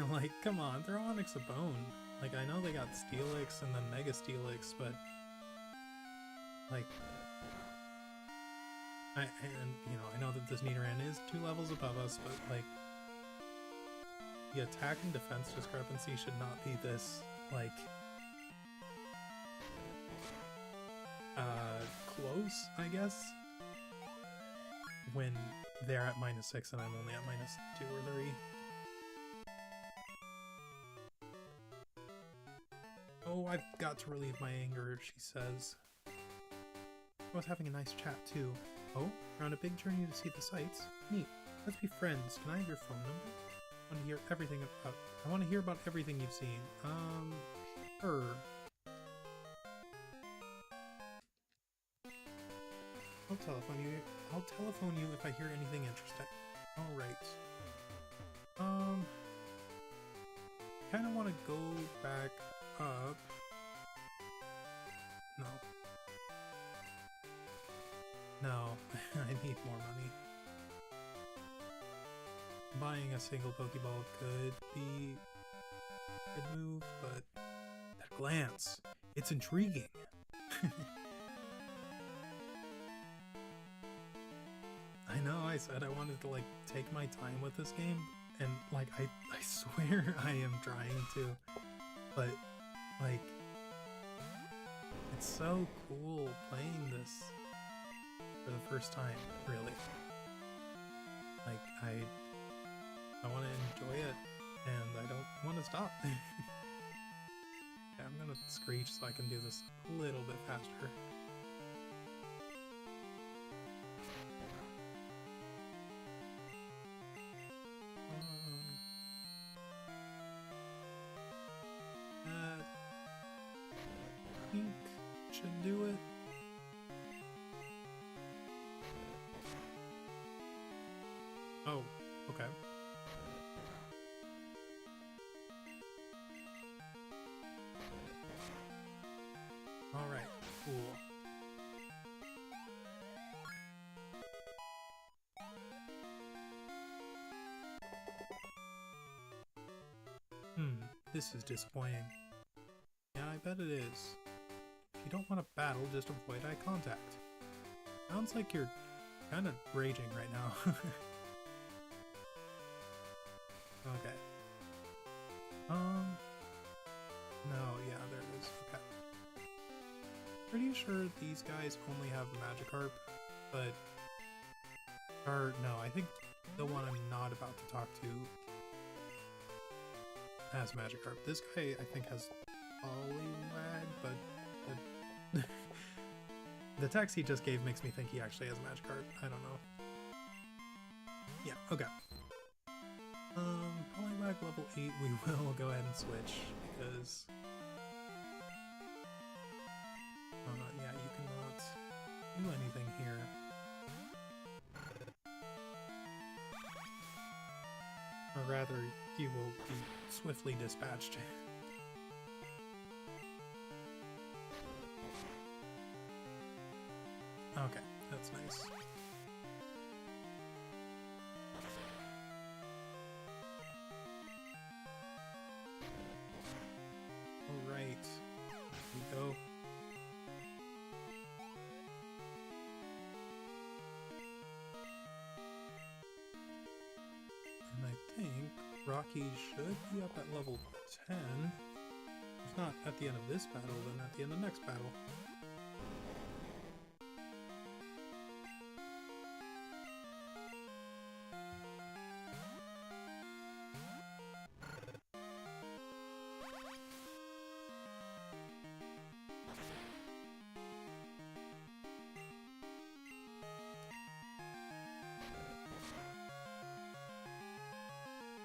like, come on, throw Onyx a bone. Like, I know they got Steelix and then Mega Steelix, but like, you know, I know that this Nidoran is 2 levels above us, but like, the attack and defense discrepancy should not be this, like, close, I guess, when they're at -6 and I'm only at -2 or 3. Oh, I've got to relieve my anger, she says. I was having a nice chat, too. Oh, you're on a big journey to see the sights? Neat. Let's be friends. Can I have your phone number? I want to hear everything about... I want to hear about everything you've seen. Sure. I'll telephone you if I hear anything interesting. Alright. Kinda wanna go back up. No, I need more money. Buying a single Pokeball could be a good move, but that glance, it's intriguing. I know, I said I wanted to, like, take my time with this game, and, like, I swear I am trying to, but, like, it's so cool playing this for the first time, really. Like, I want to enjoy it, and I don't want to stop. Yeah, I'm gonna screech so I can do this a little bit faster. I think should do it. Oh, okay. Alright, cool. This is disappointing. Yeah, I bet it is. If you don't want to battle, just avoid eye contact. Sounds like you're kind of raging right now. Okay. No, yeah, there it is. Okay. Pretty sure these guys only have Magikarp, but... Or, no, I think the one I'm not about to talk to has Magikarp. This guy, I think, has Poliwag, but... The text he just gave makes me think he actually has Magikarp. I don't know. Yeah, okay. Poliwag level 8, we will go ahead and switch, because... yeah, you cannot do anything here. Or rather, you will be swiftly dispatched. Okay, that's nice. Alright, here we go. think Rocky should be up at level 10. If not at the end of this battle, then at the end of the next battle.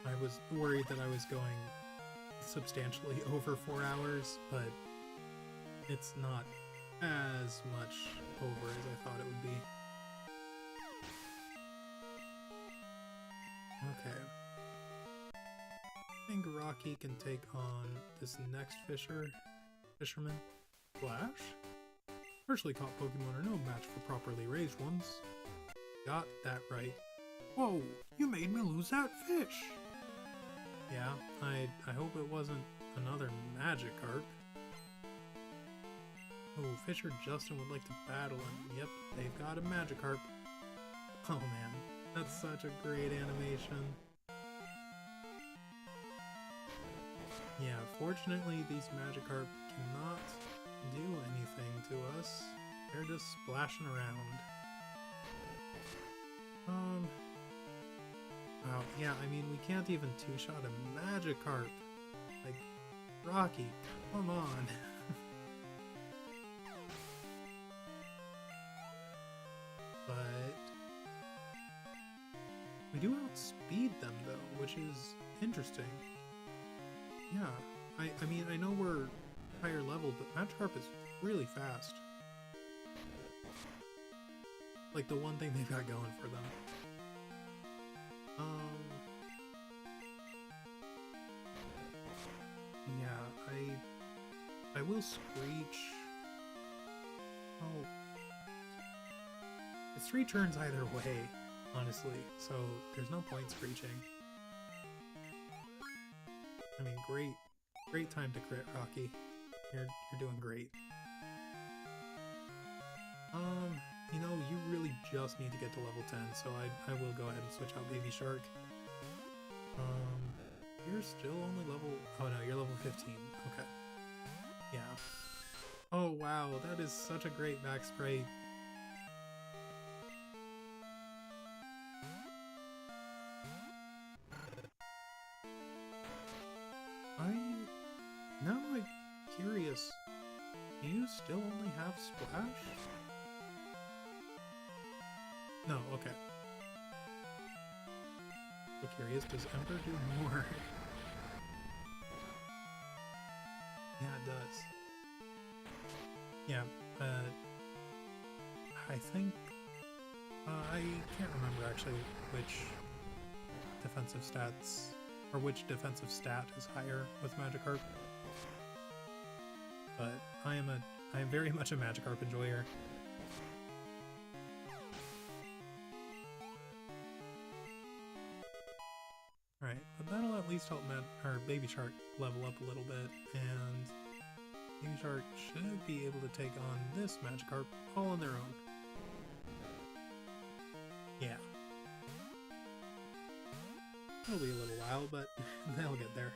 I was worried that I was going substantially over 4 hours, but it's not as much over as I thought it would be. Okay. I think Rocky can take on this next fisherman. Flash? Freshly caught Pokemon are no match for properly raised ones. Got that right. Whoa, you made me lose that fish! Yeah, I hope it wasn't another Magikarp. Oh, Fisher Justin would like to battle, and yep, they've got a Magikarp. Oh man, that's such a great animation. Yeah, fortunately these Magikarp cannot do anything to us. They're just splashing around. Wow, yeah, I mean, we can't even two-shot a Magikarp. Like, Rocky, come on. But we do outspeed them, though, which is interesting. Yeah, I mean, I know we're higher level, but Magikarp is really fast. Like, the one thing they've got going for them. Yeah, I will Screech. Oh. It's 3 turns either way, honestly, so there's no point Screeching. I mean, great time to crit, Rocky. You're doing great. You know, you really just need to get to level 10, so I will go ahead and switch out Baby Shark. You're still only level... Oh no, you're level 15. Okay. Yeah. Oh wow, that is such a great back sprite. Now I'm curious. Do you still only have Splash? No, okay. So curious, does Ember do more? Yeah, it does. Yeah, I think... I can't remember actually which defensive stats, or which defensive stat is higher with Magikarp. But I am very much a Magikarp enjoyer. Alright, but that'll at least help Baby Shark level up a little bit, and Baby Shark should be able to take on this Magikarp all on their own. Yeah. It'll be a little while, but they'll get there.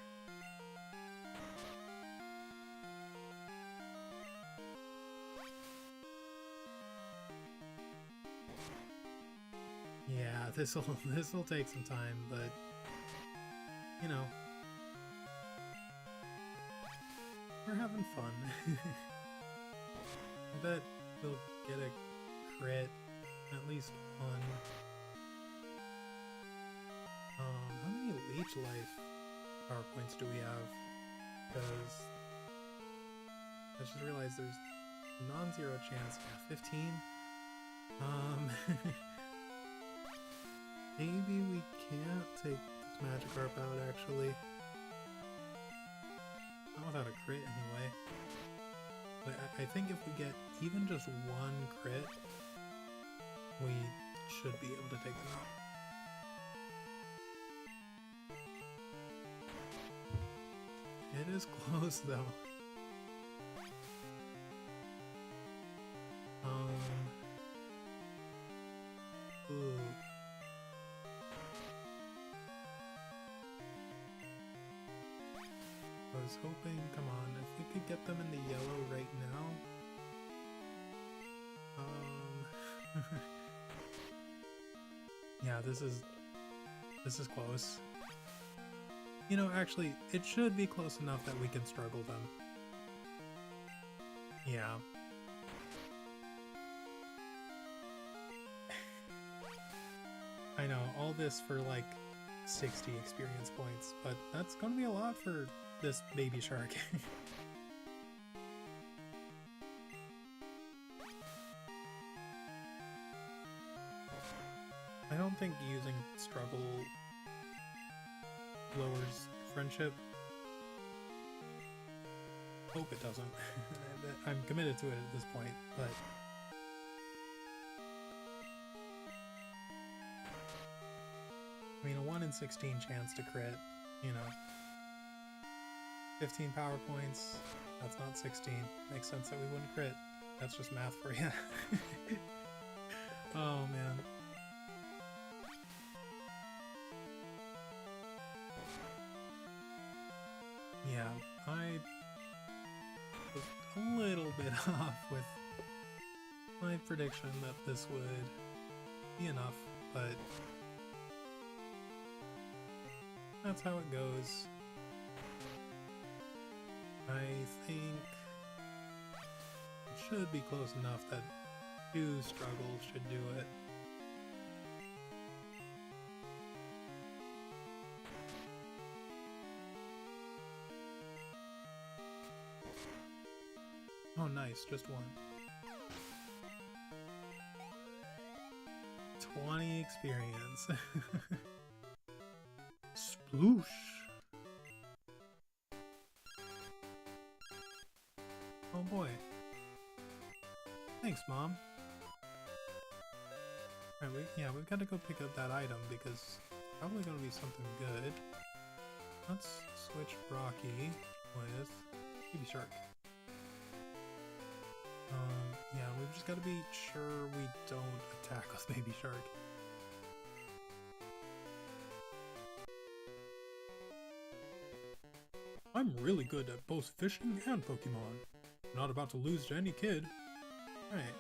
Yeah, this'll take some time, but you know, we're having fun. I bet we'll get a crit, at least one. How many Leech Life power points do we have? Because I just realized there's a non-zero chance. Yeah, 15. Maybe we can't take this Magikarp out, actually. Not without a crit, anyway. But I think if we get even just one crit, we should be able to take them out. It is close, though. Ooh. was hoping, come on, if we could get them in the yellow right now. Yeah, this is close. You know, actually, it should be close enough that we can struggle them. Yeah. I know, all this for like 60 experience points, but that's gonna be a lot for this baby shark. I don't think using struggle lowers friendship. Hope it doesn't. I'm committed to it at this point, but I mean, a 1 in 16 chance to crit, you know. 15 power points, that's not 16. Makes sense that we wouldn't crit. That's just math for you. Oh man. Yeah, I was a little bit off with my prediction that this would be enough, but that's how it goes. I think it should be close enough that 2 struggles should do it. Oh nice, just 1. 20 experience. Sploosh! Oh boy. Thanks, Mom. Alright, we've got to go pick up that item because it's probably going to be something good. Let's switch Rocky with Baby Shark. Yeah, we've just got to be sure we don't attack with Baby Shark. I'm really good at both fishing and Pokemon. Not about to lose to any kid. Right.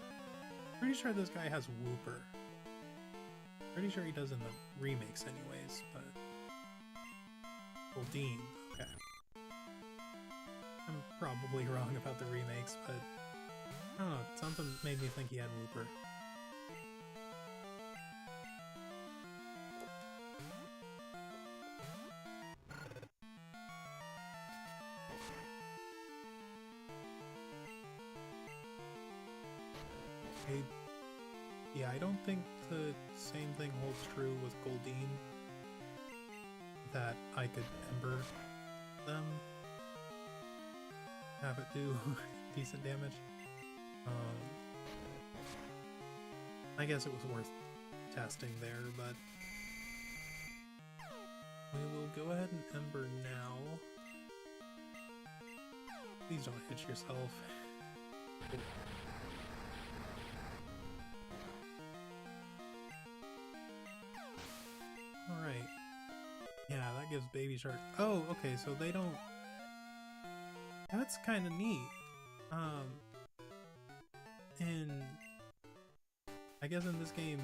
Pretty sure this guy has Wooper. Pretty sure he does in the remakes anyways, but... Goldeen, okay. I'm probably wrong about the remakes, but... I don't know, something made me think he had Wooper. Yeah, I don't think the same thing holds true with Goldeen. That I could Ember them. Have it do decent damage. I guess it was worth testing there, but we will go ahead and Ember now. Please don't hit yourself. Alright. Yeah, that gives Baby Shark... Oh, okay, so they don't... That's kind of neat. And I guess in this game,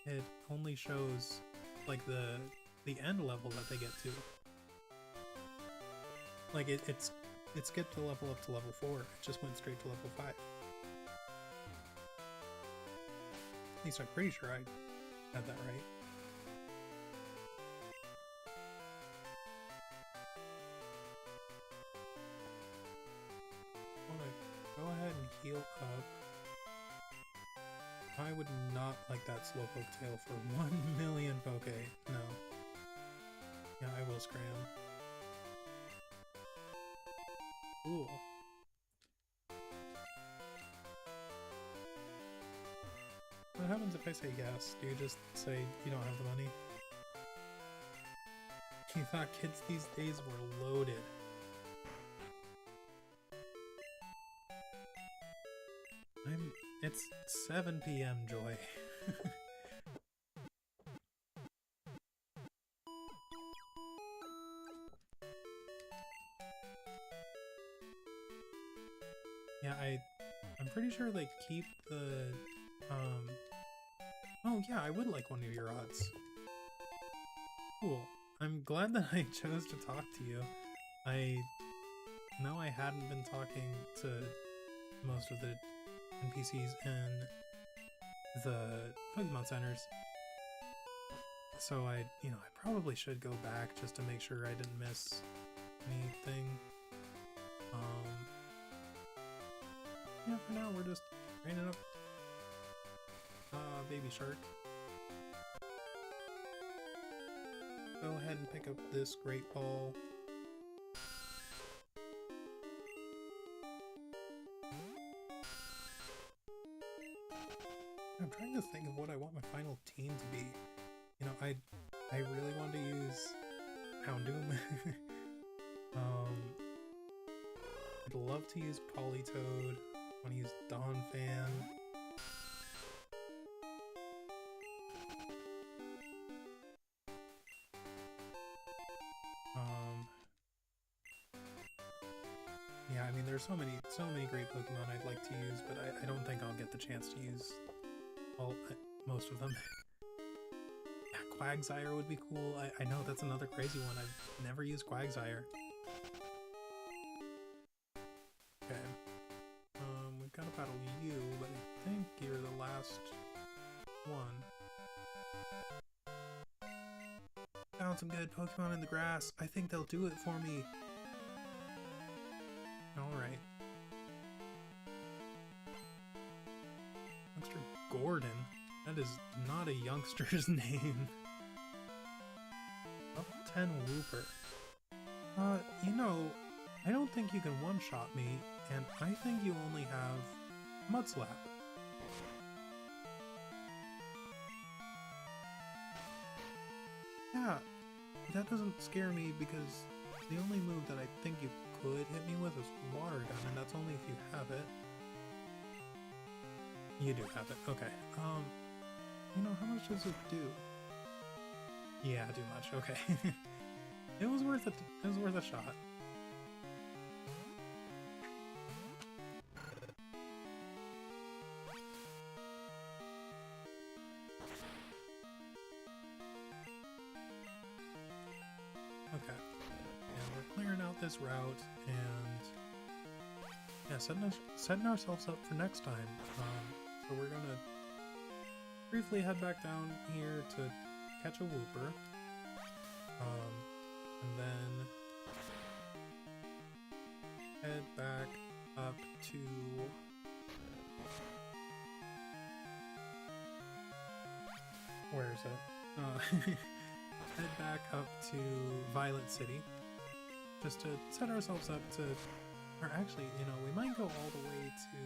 it only shows, like, the end level that they get to. Like, it skipped to level up to level 4. It just went straight to level 5. At least I'm pretty sure I had that right. I want to go ahead and heal up. I would not like that Slowpoke tail for 1,000,000 Poke. No. Yeah, I will scram. Cool. What happens if I say yes? Do you just say you don't have the money? You thought kids these days were loaded. It's 7 PM, Joy. Yeah, I'm pretty sure they keep the, oh yeah, I would like one of your odds. Cool. I'm glad that I chose to talk to you. I know I hadn't been talking to most of the NPCs in the Pokemon centers. So I probably should go back just to make sure I didn't miss anything. Yeah, for now we're just training up Baby Shark. Go ahead and pick up this Great Ball. I'm trying to think of what I want my final team to be. You know, I really want to use Houndoom. I'd love to use Politoed. I want to use Donphan. Yeah, I mean, there's so many great Pokemon I'd like to use, but I don't think I'll get the chance to use most of them. Yeah, Quagsire would be cool. I know that's another crazy one. I've never used Quagsire. Okay. We've got to battle you, but I think you're the last one. Found some good Pokemon in the grass. I think they'll do it for me. Alright. Youngster Gordon? That is not a youngster's name. Up 10 Wooper. You know, I don't think you can one-shot me, and I think you only have Mudslap. Yeah, that doesn't scare me because the only move that I think you could hit me with is Water Gun, and that's only if you have it. You do have it, okay. You know, how much does it do? Yeah, too much, okay. It was worth it. It was worth a shot. Okay. And we're clearing out this route and yeah, setting ourselves up for next time. So we're gonna briefly head back down here to catch a Wooper. And then head back up to where is it? Head back up to Violet City just to set ourselves up to, or actually, you know, we might go all the way to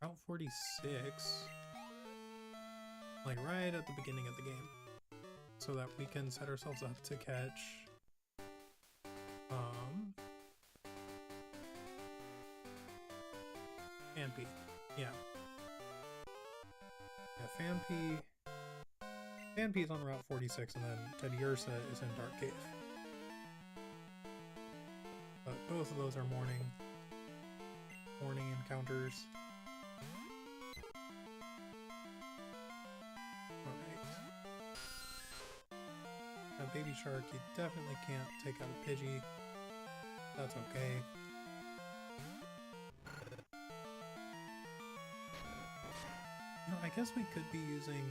Route 46, like right at the beginning of the game, so that we can set ourselves up to catch Phanpy. Yeah. Yeah, Phanpy's on Route 46, and then Teddiursa is in Dark Cave. But both of those are morning encounters. Alright. Now, Baby Shark, you definitely can't take out a Pidgey. That's okay. You know, I guess we could be using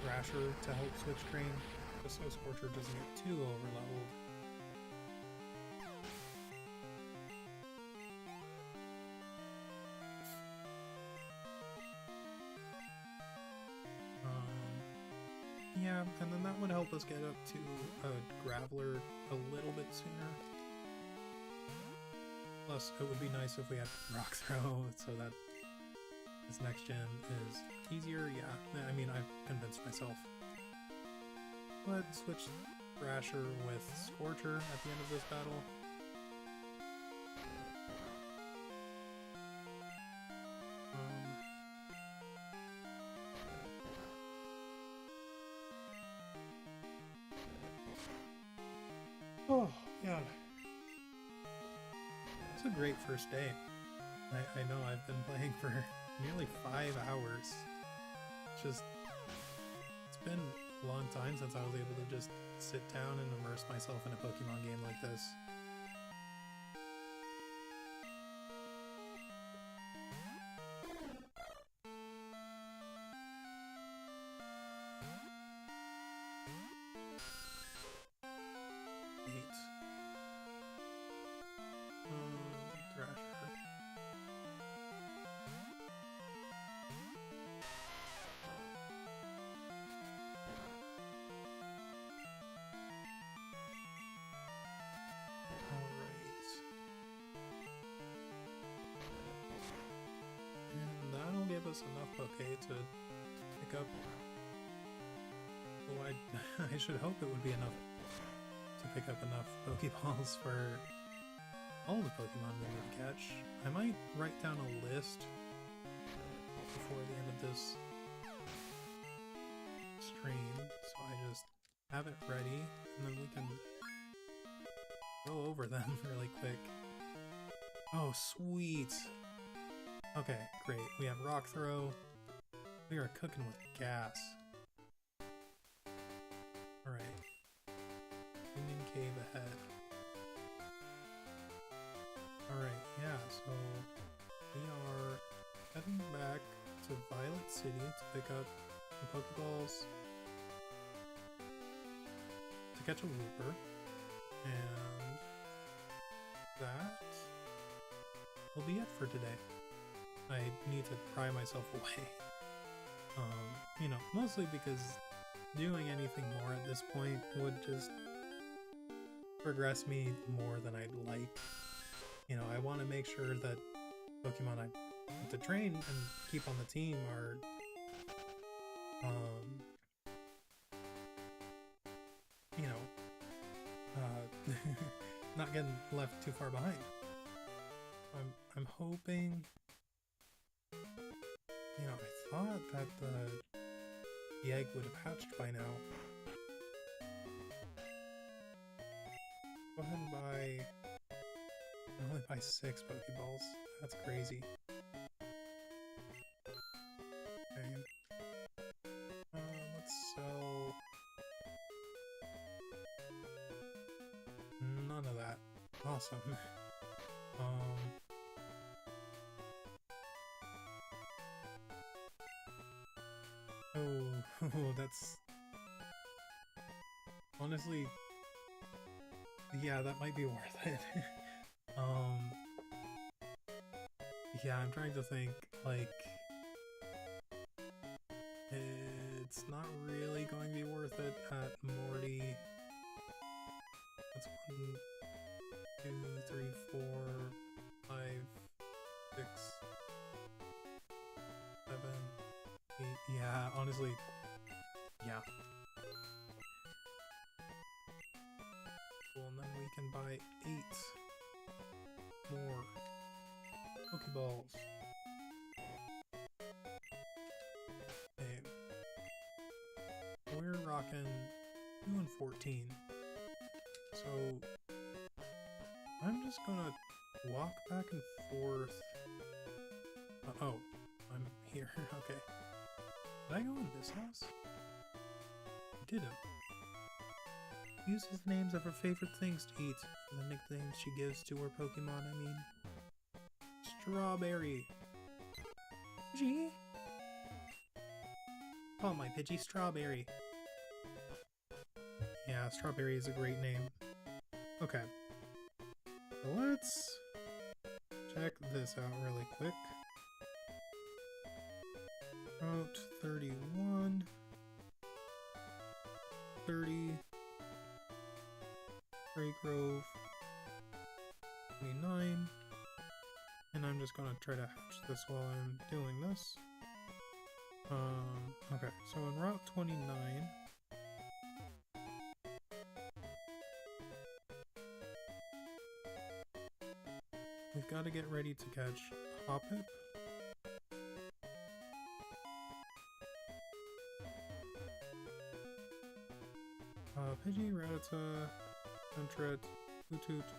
Thrasher to help switch train, just so Scorcher doesn't get too overleveled. Yeah, and then that would help us get up to a Graveler a little bit sooner. Plus, it would be nice if we had Rock Throw, so that this next gen is easier. Yeah, I mean, I've convinced myself. Let's switch Thrasher with Scorcher at the end of this battle. Oh, Yeah. It's a great first day. I know I've been playing for nearly 5 hours. It's been a long time since I was able to just sit down and immerse myself in a Pokemon game like this. Give us enough Poké to pick up. Well, I should hope it would be enough to pick up enough Pokeballs for all the Pokemon we need to catch. I might write down a list before the end of this stream, so I just have it ready, and then we can go over them really quick. Oh, sweet! Okay, great. We have Rock Throw. We are cooking with gas. Alright. Union Cave ahead. Alright, yeah, so we are heading back to Violet City to pick up the Pokeballs to catch a Looper. And that will be it for today. I need to pry myself away. You know, mostly because doing anything more at this point would just progress me more than I'd like. You know, I want to make sure that Pokemon I want to train and keep on the team are you know, not getting left too far behind. I'm hoping. You know, I thought that the egg would have hatched by now. Go ahead and buy. I only buy 6 Pokeballs. That's crazy. Okay. Let's sell. None of that. Awesome. Oh, that's honestly, yeah, that might be worth it. Yeah, I'm trying to think, like, it's not really going to be worth it at Morty. That's 1, 2, 3, 4, 5, 6, 7, 8, yeah, honestly, yeah. Cool, and then we can buy 8 more Pokeballs. Okay. We're rocking 2 and 14. So I'm just gonna walk back and forth. Oh, I'm here. Okay. Did I go in this house? I didn't. Uses names of her favorite things to eat for the nicknames she gives to her Pokemon, I mean. Strawberry. Pidgey? Call my Pidgey Strawberry. Yeah, Strawberry is a great name. Okay. So let's check this out really quick. Route 31. 30. Grey Grove. 29. And I'm just gonna try to hatch this while I'm doing this. Okay, so in Route 29, we've got to get ready to catch Hoppip. Pidgey, Rattata, Sentret, Hoot Hoot.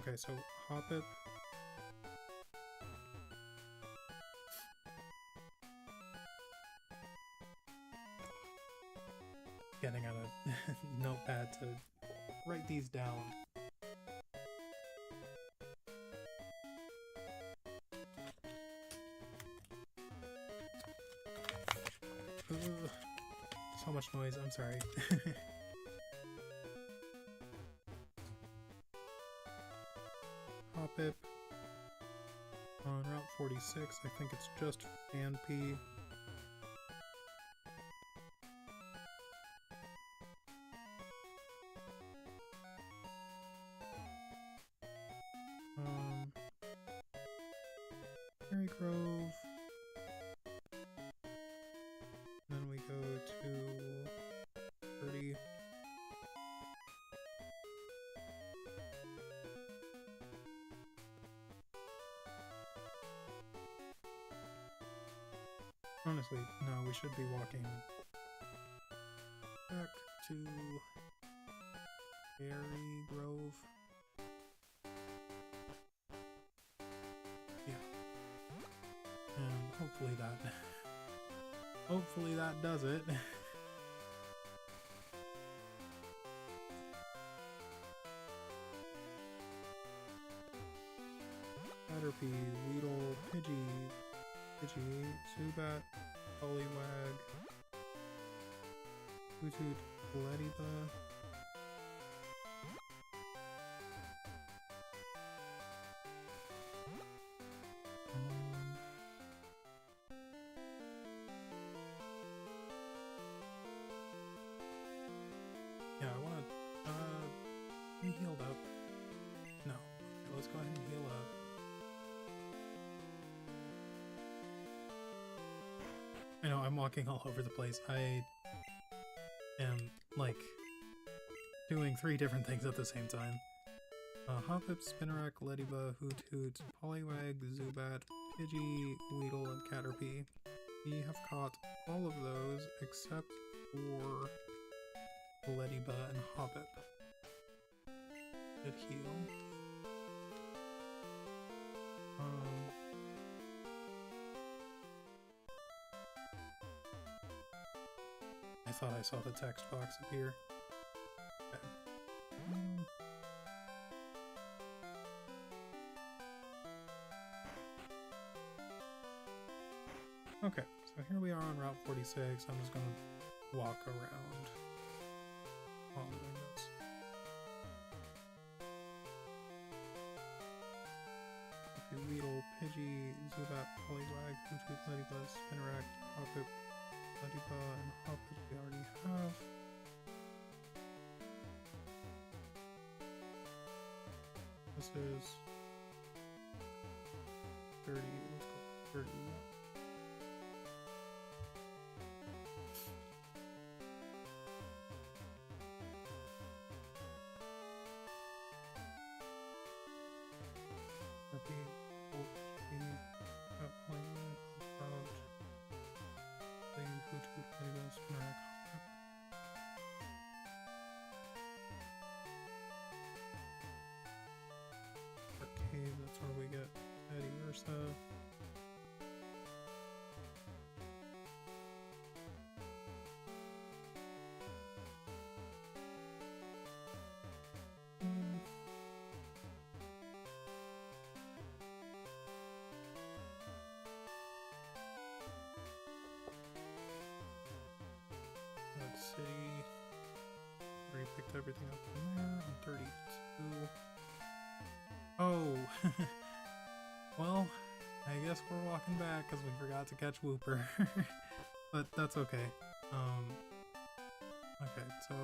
Okay, so Hoppip. Getting out a notepad to write these down. Ugh, so much noise, I'm sorry. Hoppip. On Route 46, I think it's just Phanpy. Cherry Grove. Then we go to 30. Honestly, no, we should be walking back to Cherry Grove. Yeah. And hopefully that does it. Caterpie, Weedle, Pidgey, Zubat, Poliwag, Hoot Hoot, Ladybug. Yeah, I wanna, we healed up. No. Okay, let's go ahead and heal up. I know, I'm walking all over the place. I am, like, doing 3 different things at the same time. Hoppip, Spinarak, Ladybug, Hoot Hoot, Poliwag, Zubat, Pidgey, Weedle, and Caterpie. We have caught all of those except for Ladybug and Hoppip. Did heal. I thought I saw the text box appear. Okay, so here we are on Route 46. I'm just gonna walk around while I'm doing this. Weedle, Pidgey, Zubat, Poliwag, Hoot Hoot, Ladybug, Spinarak, Hoppip, Ladybug, and Hoppip we already have. This is 30, let's go 30. That's where we get Eddie Ursa. That city. Already picked everything up from there. I'm 32. Oh, well, I guess we're walking back because we forgot to catch Wooper, but that's okay. Okay, so,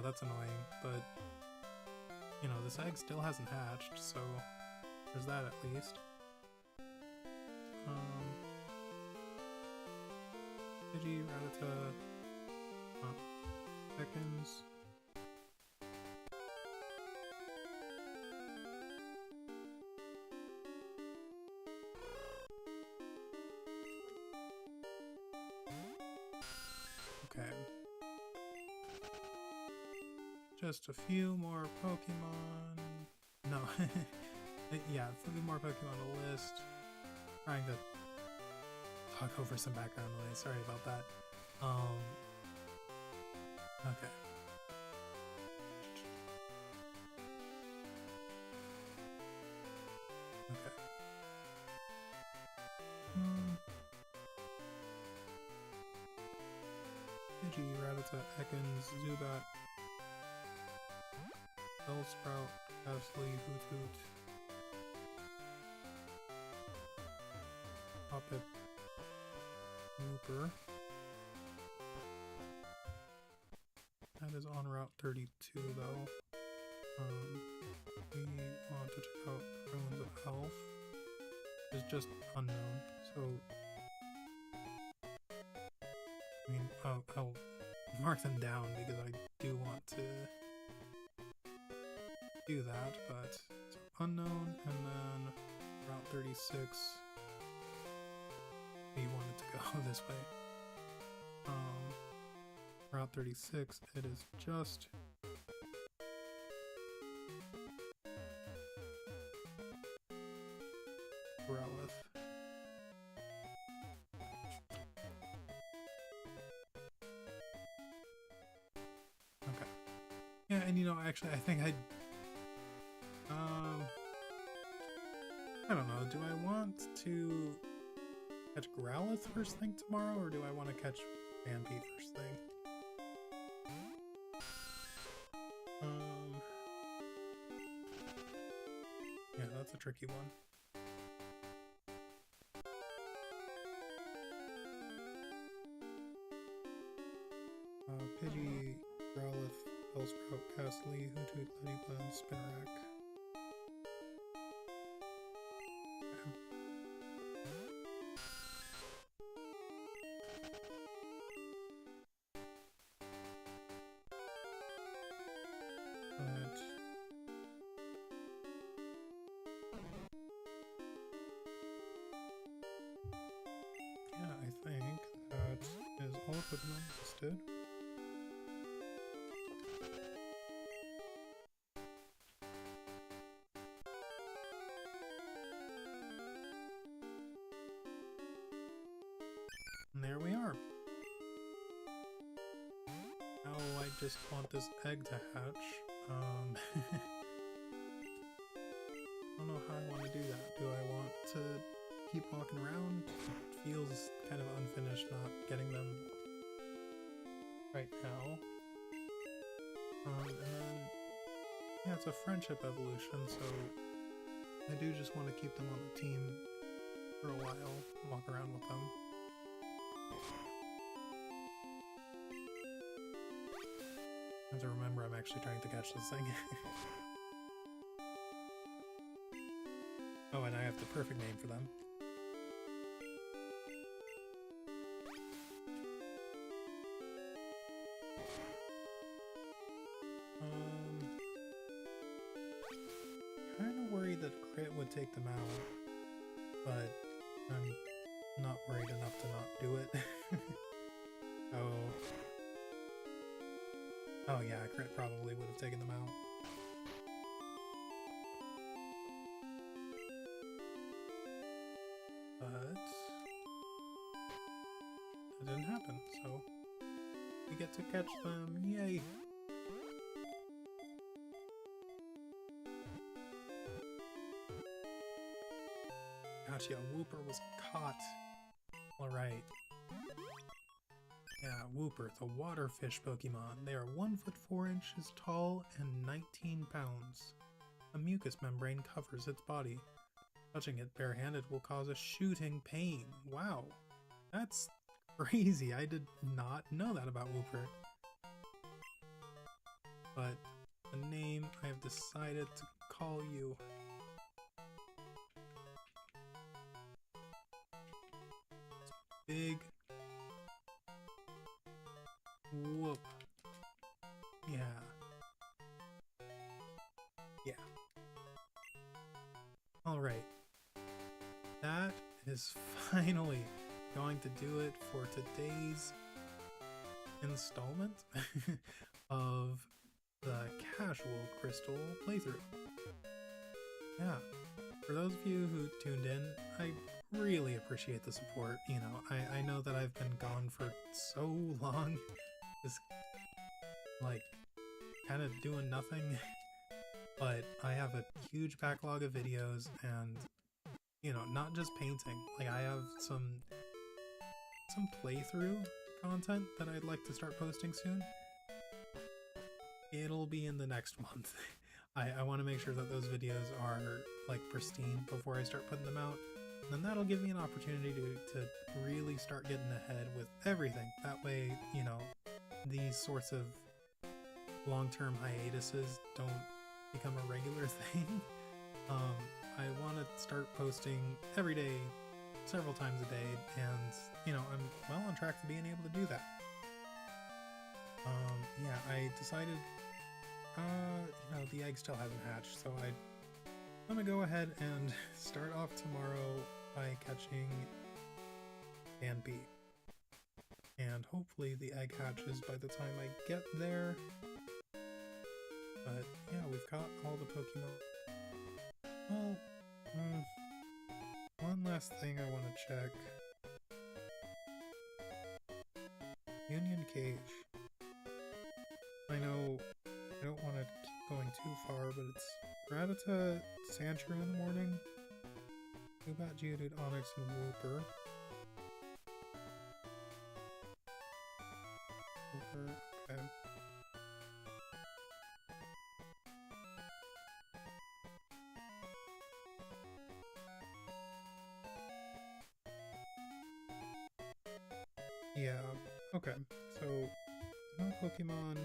that's annoying, but, you know, this egg still hasn't hatched, so there's that at least. Pidgey, Rattata, Beckons. Okay. just a few more Pokemon. No, yeah, a few more Pokemon on the list. Trying to talk over some background noise. Sorry about that. Okay. Okay. Pidgey, Rattata, Ekans, Zubat, Bellsprout, Gastly, Hoothoot, Hoppip, Wooper. That is on Route 32 though. We want to check out Ruins of Elf. It's just unknown, so I mean, I'll mark them down because I do want to do that, but so unknown, and then Route 36. We wanted to go this way. Route 36, it is just Growlithe. Okay. Yeah, and you know, actually, I think I don't know, do I want to catch Growlithe first thing tomorrow, or do I want to catch Vampy first thing? Yeah, that's a tricky one. Pidgey, Growlithe, Bellsprout, Gastly, Hoothoot, Ladybug, Spinarak. Yeah, I think that is all Pokemon listed. And there we are. Now I just want this egg to hatch. I don't know how I want to do that. Do I want to keep walking around? It feels kind of unfinished not getting them right now. And then, yeah, it's a friendship evolution, so I do just want to keep them on the team for a while, walk around with them. I have to remember I'm actually trying to catch this thing. Oh, and I have the perfect name for them. Kind of worried that Crit would take them out, but I'm not worried enough to not do it. Oh yeah, Crit probably would have taken them out. But it didn't happen, so we get to catch them. Yay! Gotcha, Wooper was caught. Alright. Yeah, Wooper, the water fish Pokemon. They are 1 foot 4 inches tall and 19 pounds. A mucus membrane covers its body. Touching it barehanded will cause a shooting pain. Wow, that's crazy. I did not know that about Wooper. But the name I have decided to call you. Big Whoop. Yeah. Yeah. Alright. That is finally going to do it for today's installment of the casual Crystal playthrough. Yeah, for those of you who tuned in, I really appreciate the support. You know, I know that I've been gone for so long, just like kind of doing nothing, but I have a huge backlog of videos and, you know, not just painting. Like I have some playthrough content that I'd like to start posting soon. It'll be in the next month. I want to make sure that those videos are like pristine before I start putting them out. And then that'll give me an opportunity to really start getting ahead with everything. That way, you know, these sorts of long-term hiatuses don't become a regular thing. I want to start posting every day, several times a day, and, you know, I'm well on track to being able to do that. Yeah, I decided, you know, the egg still hasn't hatched, so I'm gonna go ahead and start off tomorrow by catching Dan B. And hopefully the egg hatches by the time I get there. But yeah, we've got all the Pokemon. Well, one last thing I want to check. Union Cage. I know I don't want to keep going too far, but it's Rattata, Sandshrew in the morning, Zubat, Geodude, Onix, and Wooper. Okay. Yeah, okay, so no Pokemon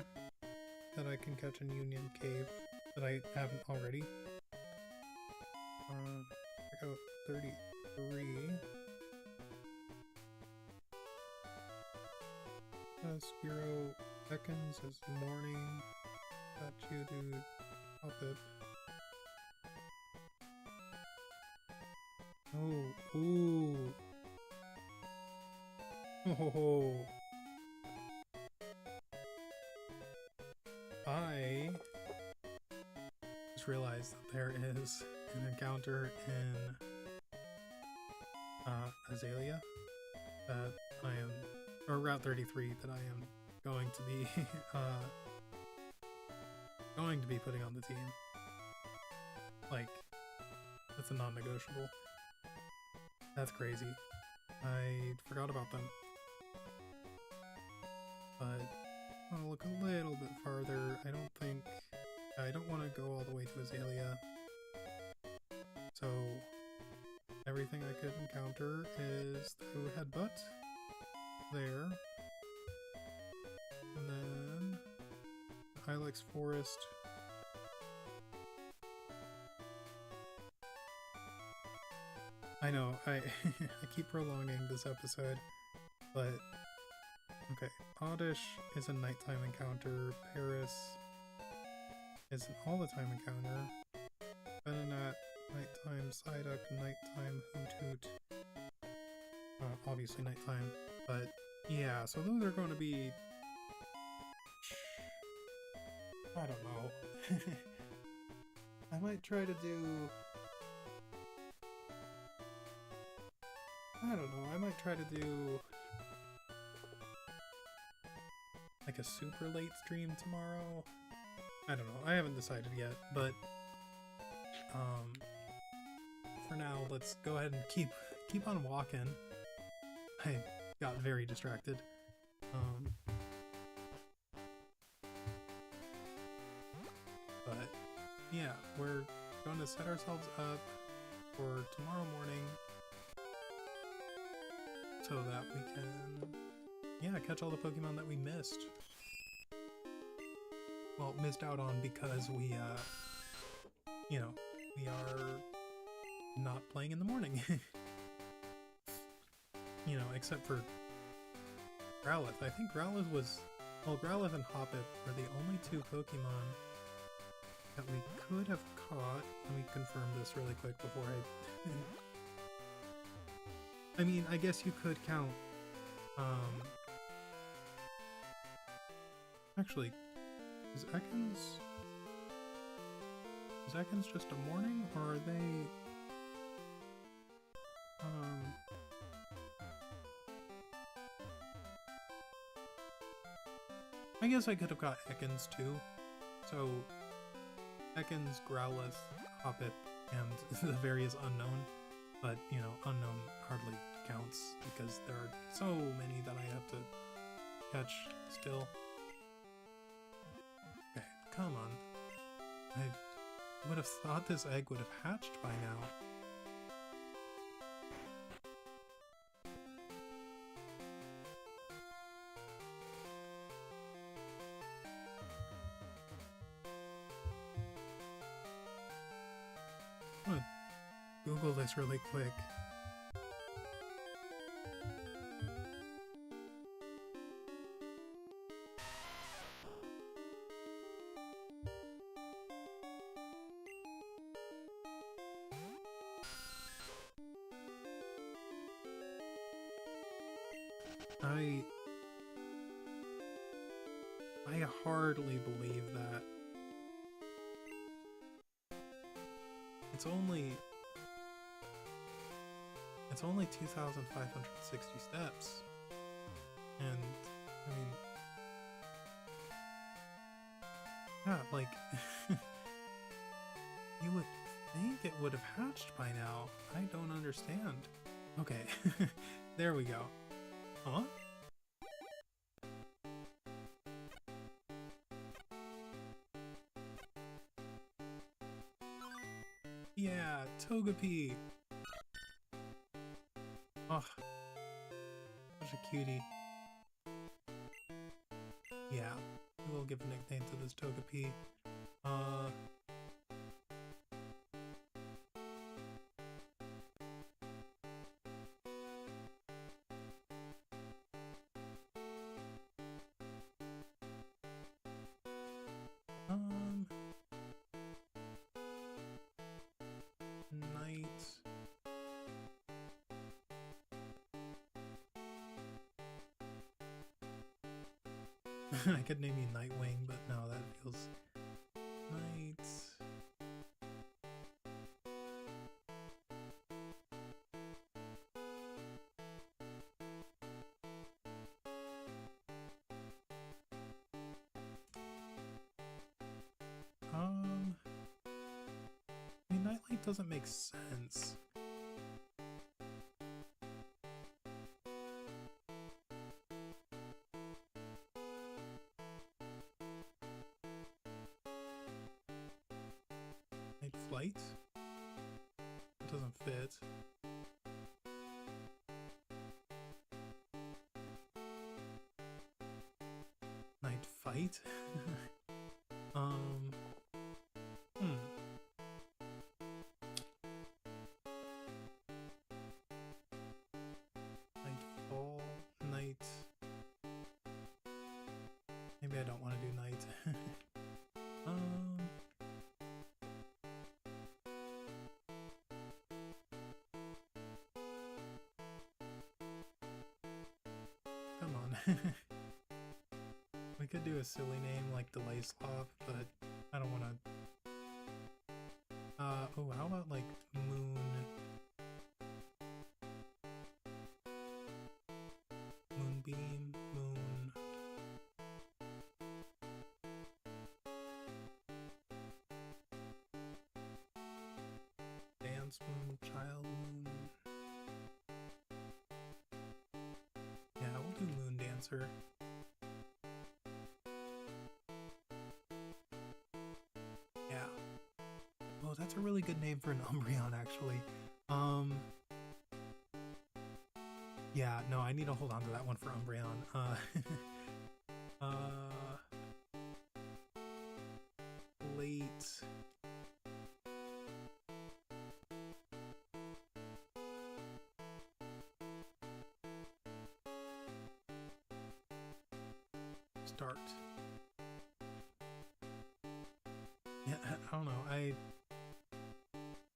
that I can catch in Union Cave that I haven't already. Check out 33. Spiro Beckons is morning. That Geodude, Hoppip. Oh, ooh. Oh. I just realized that there is an encounter in Azalea that I am, or Route 33 that I am going to be putting on the team. Like, that's a non-negotiable. That's crazy. I forgot about them. But I'll look a little bit farther. I don't want to go all the way to Azalea. So everything I could encounter is through Headbutt. There. And then Ilex Forest. I know, I keep prolonging this episode, but okay. Oddish is a nighttime encounter. Paris is an all-the-time encounter. Venonat, nighttime. Psyduck, nighttime. Hoot Hoot. Obviously nighttime, but yeah, so those are going to be... I don't know. I might try to do... I don't know, I might try to do like a super late stream tomorrow. I don't know, I haven't decided yet, but for now, let's go ahead and keep on walking. I got very distracted. But yeah, we're going to set ourselves up for tomorrow morning so that we can, yeah, catch all the Pokemon that we missed. Well, missed out on because we, you know, we are not playing in the morning. You know, except for Growlithe. I think Growlithe was, well, Growlithe and Hoppip were the only two Pokemon that we could have caught. Let me confirm this really quick before I mean, I guess you could count, actually, Is Ekans... Is Ekans just a morning, or are they... I guess I could have got Ekans too. So, Ekans, Growlithe, Hoppip, and the various unknown. But, you know, unknown hardly counts because there are so many that I have to catch still. Okay, come on. I would have thought this egg would have hatched by now. I'm gonna Google this really quick. I hardly believe that. It's only 2,560 steps. And I mean, yeah, like you would think it would have hatched by now. I don't understand. Okay. There we go. Huh? Yeah, Togepi! Oh, such a cutie. Yeah, we'll give a nickname to this Togepi. Knight. I could name you Nightwing, but no, that feels... Knight... I mean, Nightlight doesn't make sense. Night Flight? It doesn't fit. Night Fight? Nightfall, Night... Maybe I don't want to do Night. Come on. We could do a silly name like Delay Slop, but I don't want to... oh, how about like Moon... Moonbeam, Moon... Dance Moon, Child Moon... Yeah, we'll do Moon Dancer. Yeah. Oh, that's a really good name for an Umbreon, actually. Yeah, no, I need to hold on to that one for Umbreon. Late... Start. Yeah, I don't know,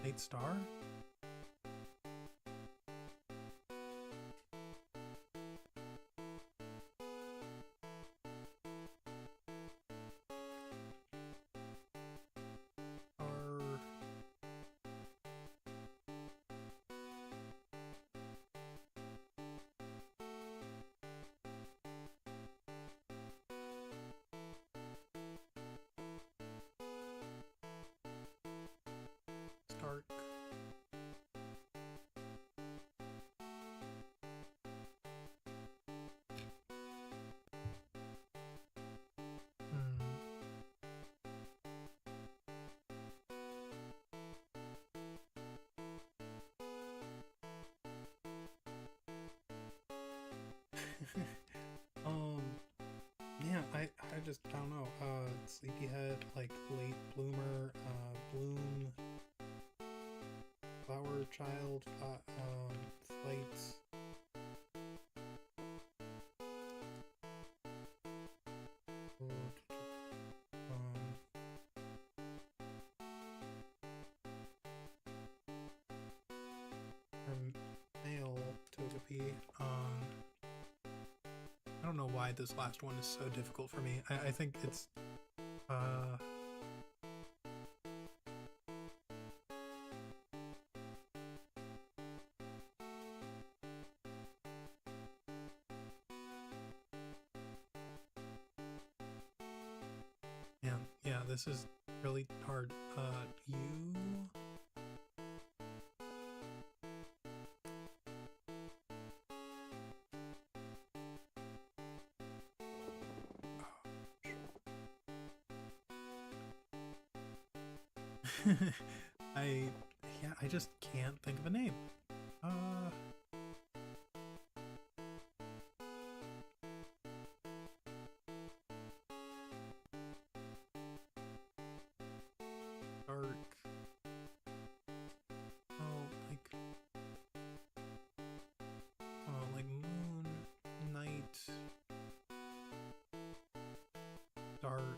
Late Star? just, I don't know, sleepyhead, like late bloomer, bloom, flower child, flight, male Togepi. I don't know why this last one is so difficult for me. I think it's yeah, this is really hard. You I just can't think of a name. Dark. Like moon, night, dark.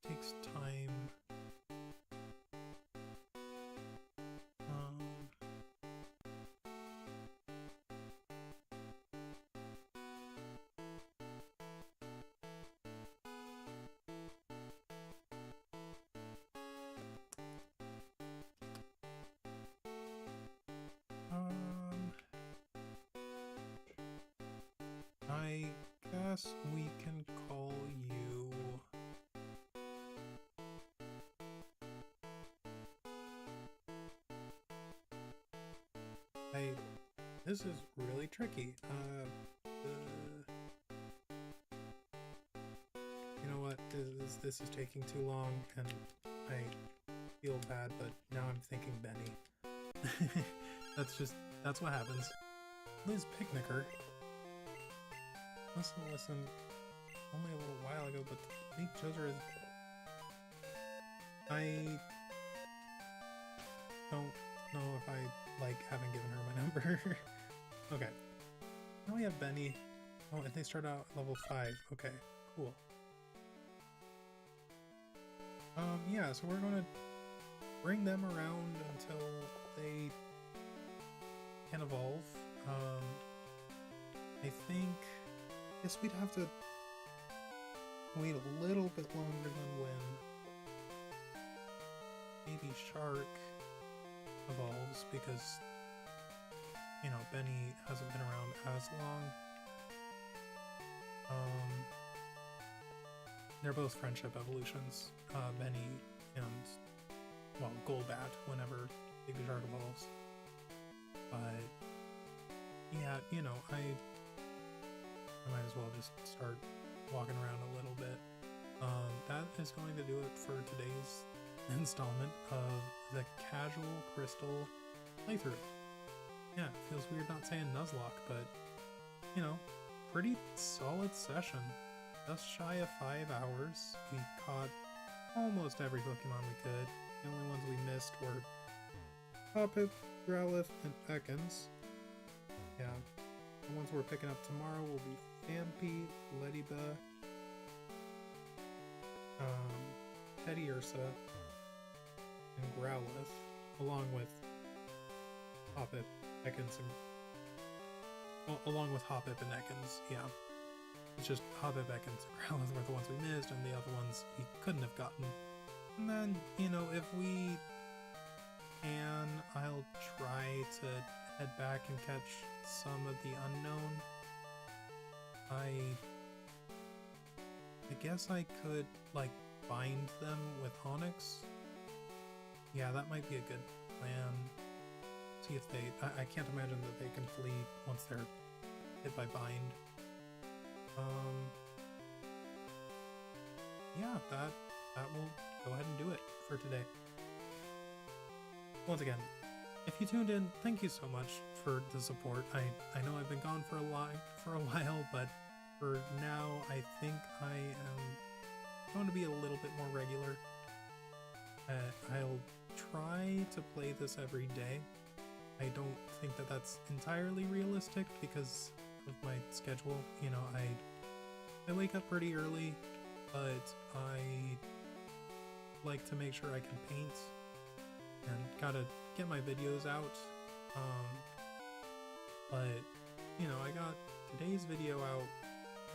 Takes time. I guess we can call you this is really tricky. You know what? This is taking too long, and I feel bad, but now I'm thinking Benny. That's what happens. Liz Picnicker. Listen, only a little while ago, but the lead choser is... I don't know if I like having given her my number. Okay. Now we have Benny. Oh, and they start out at level 5. Okay, cool. Yeah, so we're gonna bring them around until they can evolve. I guess we'd have to wait a little bit longer than when maybe Shark evolves, because, you know, Benny hasn't been around as long. They're both friendship evolutions, Benny and, well, Golbat whenever Big Shark evolves. But, yeah, you know, I might as well just start walking around a little bit. That is going to do it for today's installment of the Casual Crystal playthrough. Yeah, it feels weird not saying Nuzlocke, but, you know, pretty solid session. Just shy of 5 hours. We caught almost every Pokemon we could. The only ones we missed were Hoppip, Growlithe, and Ekans. Yeah, the ones we're picking up tomorrow will be Phanpy, Leddyba, Teddiursa, and Growlithe, along with Hoppip, Ekans, and along with Hoppip and Ekans. Yeah, it's just Hoppip, Ekans, and Growlithe were the ones we missed, and the other ones we couldn't have gotten. And then, you know, if we can, I'll try to head back and catch some of the unknown. I guess I could, like, bind them with Onyx. Yeah, that might be a good plan. See if they... I can't imagine that they can flee once they're hit by bind. Yeah, that will go ahead and do it for today. Once again, if you tuned in, thank you so much for the support. I know I've been gone for a while, but for now, I think I am going to be a little bit more regular. I'll try to play this every day. I don't think that that's entirely realistic because of my schedule. You know, I wake up pretty early, but I like to make sure I can paint and gotta get my videos out. But you know, I got today's video out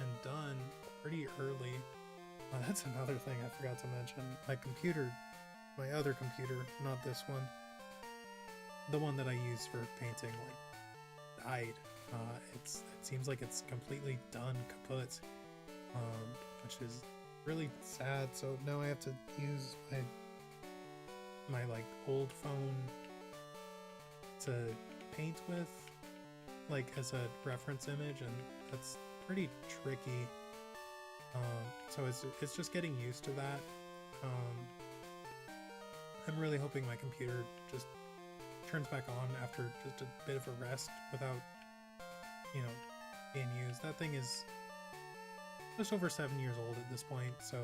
and done pretty early. That's another thing I forgot to mention. My computer, my other computer, not this one, the one that I use for painting, like, died. It seems like it's completely done, kaput, which is really sad. So now I have to use my like old phone to paint with, like as a reference image, and that's pretty tricky. So it's just getting used to that. I'm really hoping my computer just turns back on after just a bit of a rest without, you know, being used. That thing is just over 7 years old at this point, so,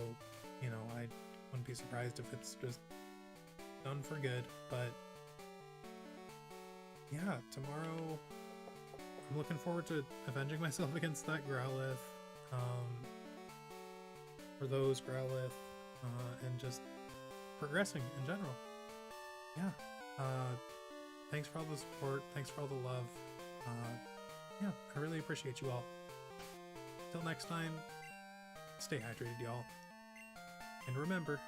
you know, I wouldn't be surprised if it's just done for good. But yeah, tomorrow I'm looking forward to avenging myself against that Growlithe, or those Growlithe, and just progressing in general. Yeah. Thanks for all the support. Thanks for all the love. Yeah, I really appreciate you all. Till next time, stay hydrated, y'all. And remember,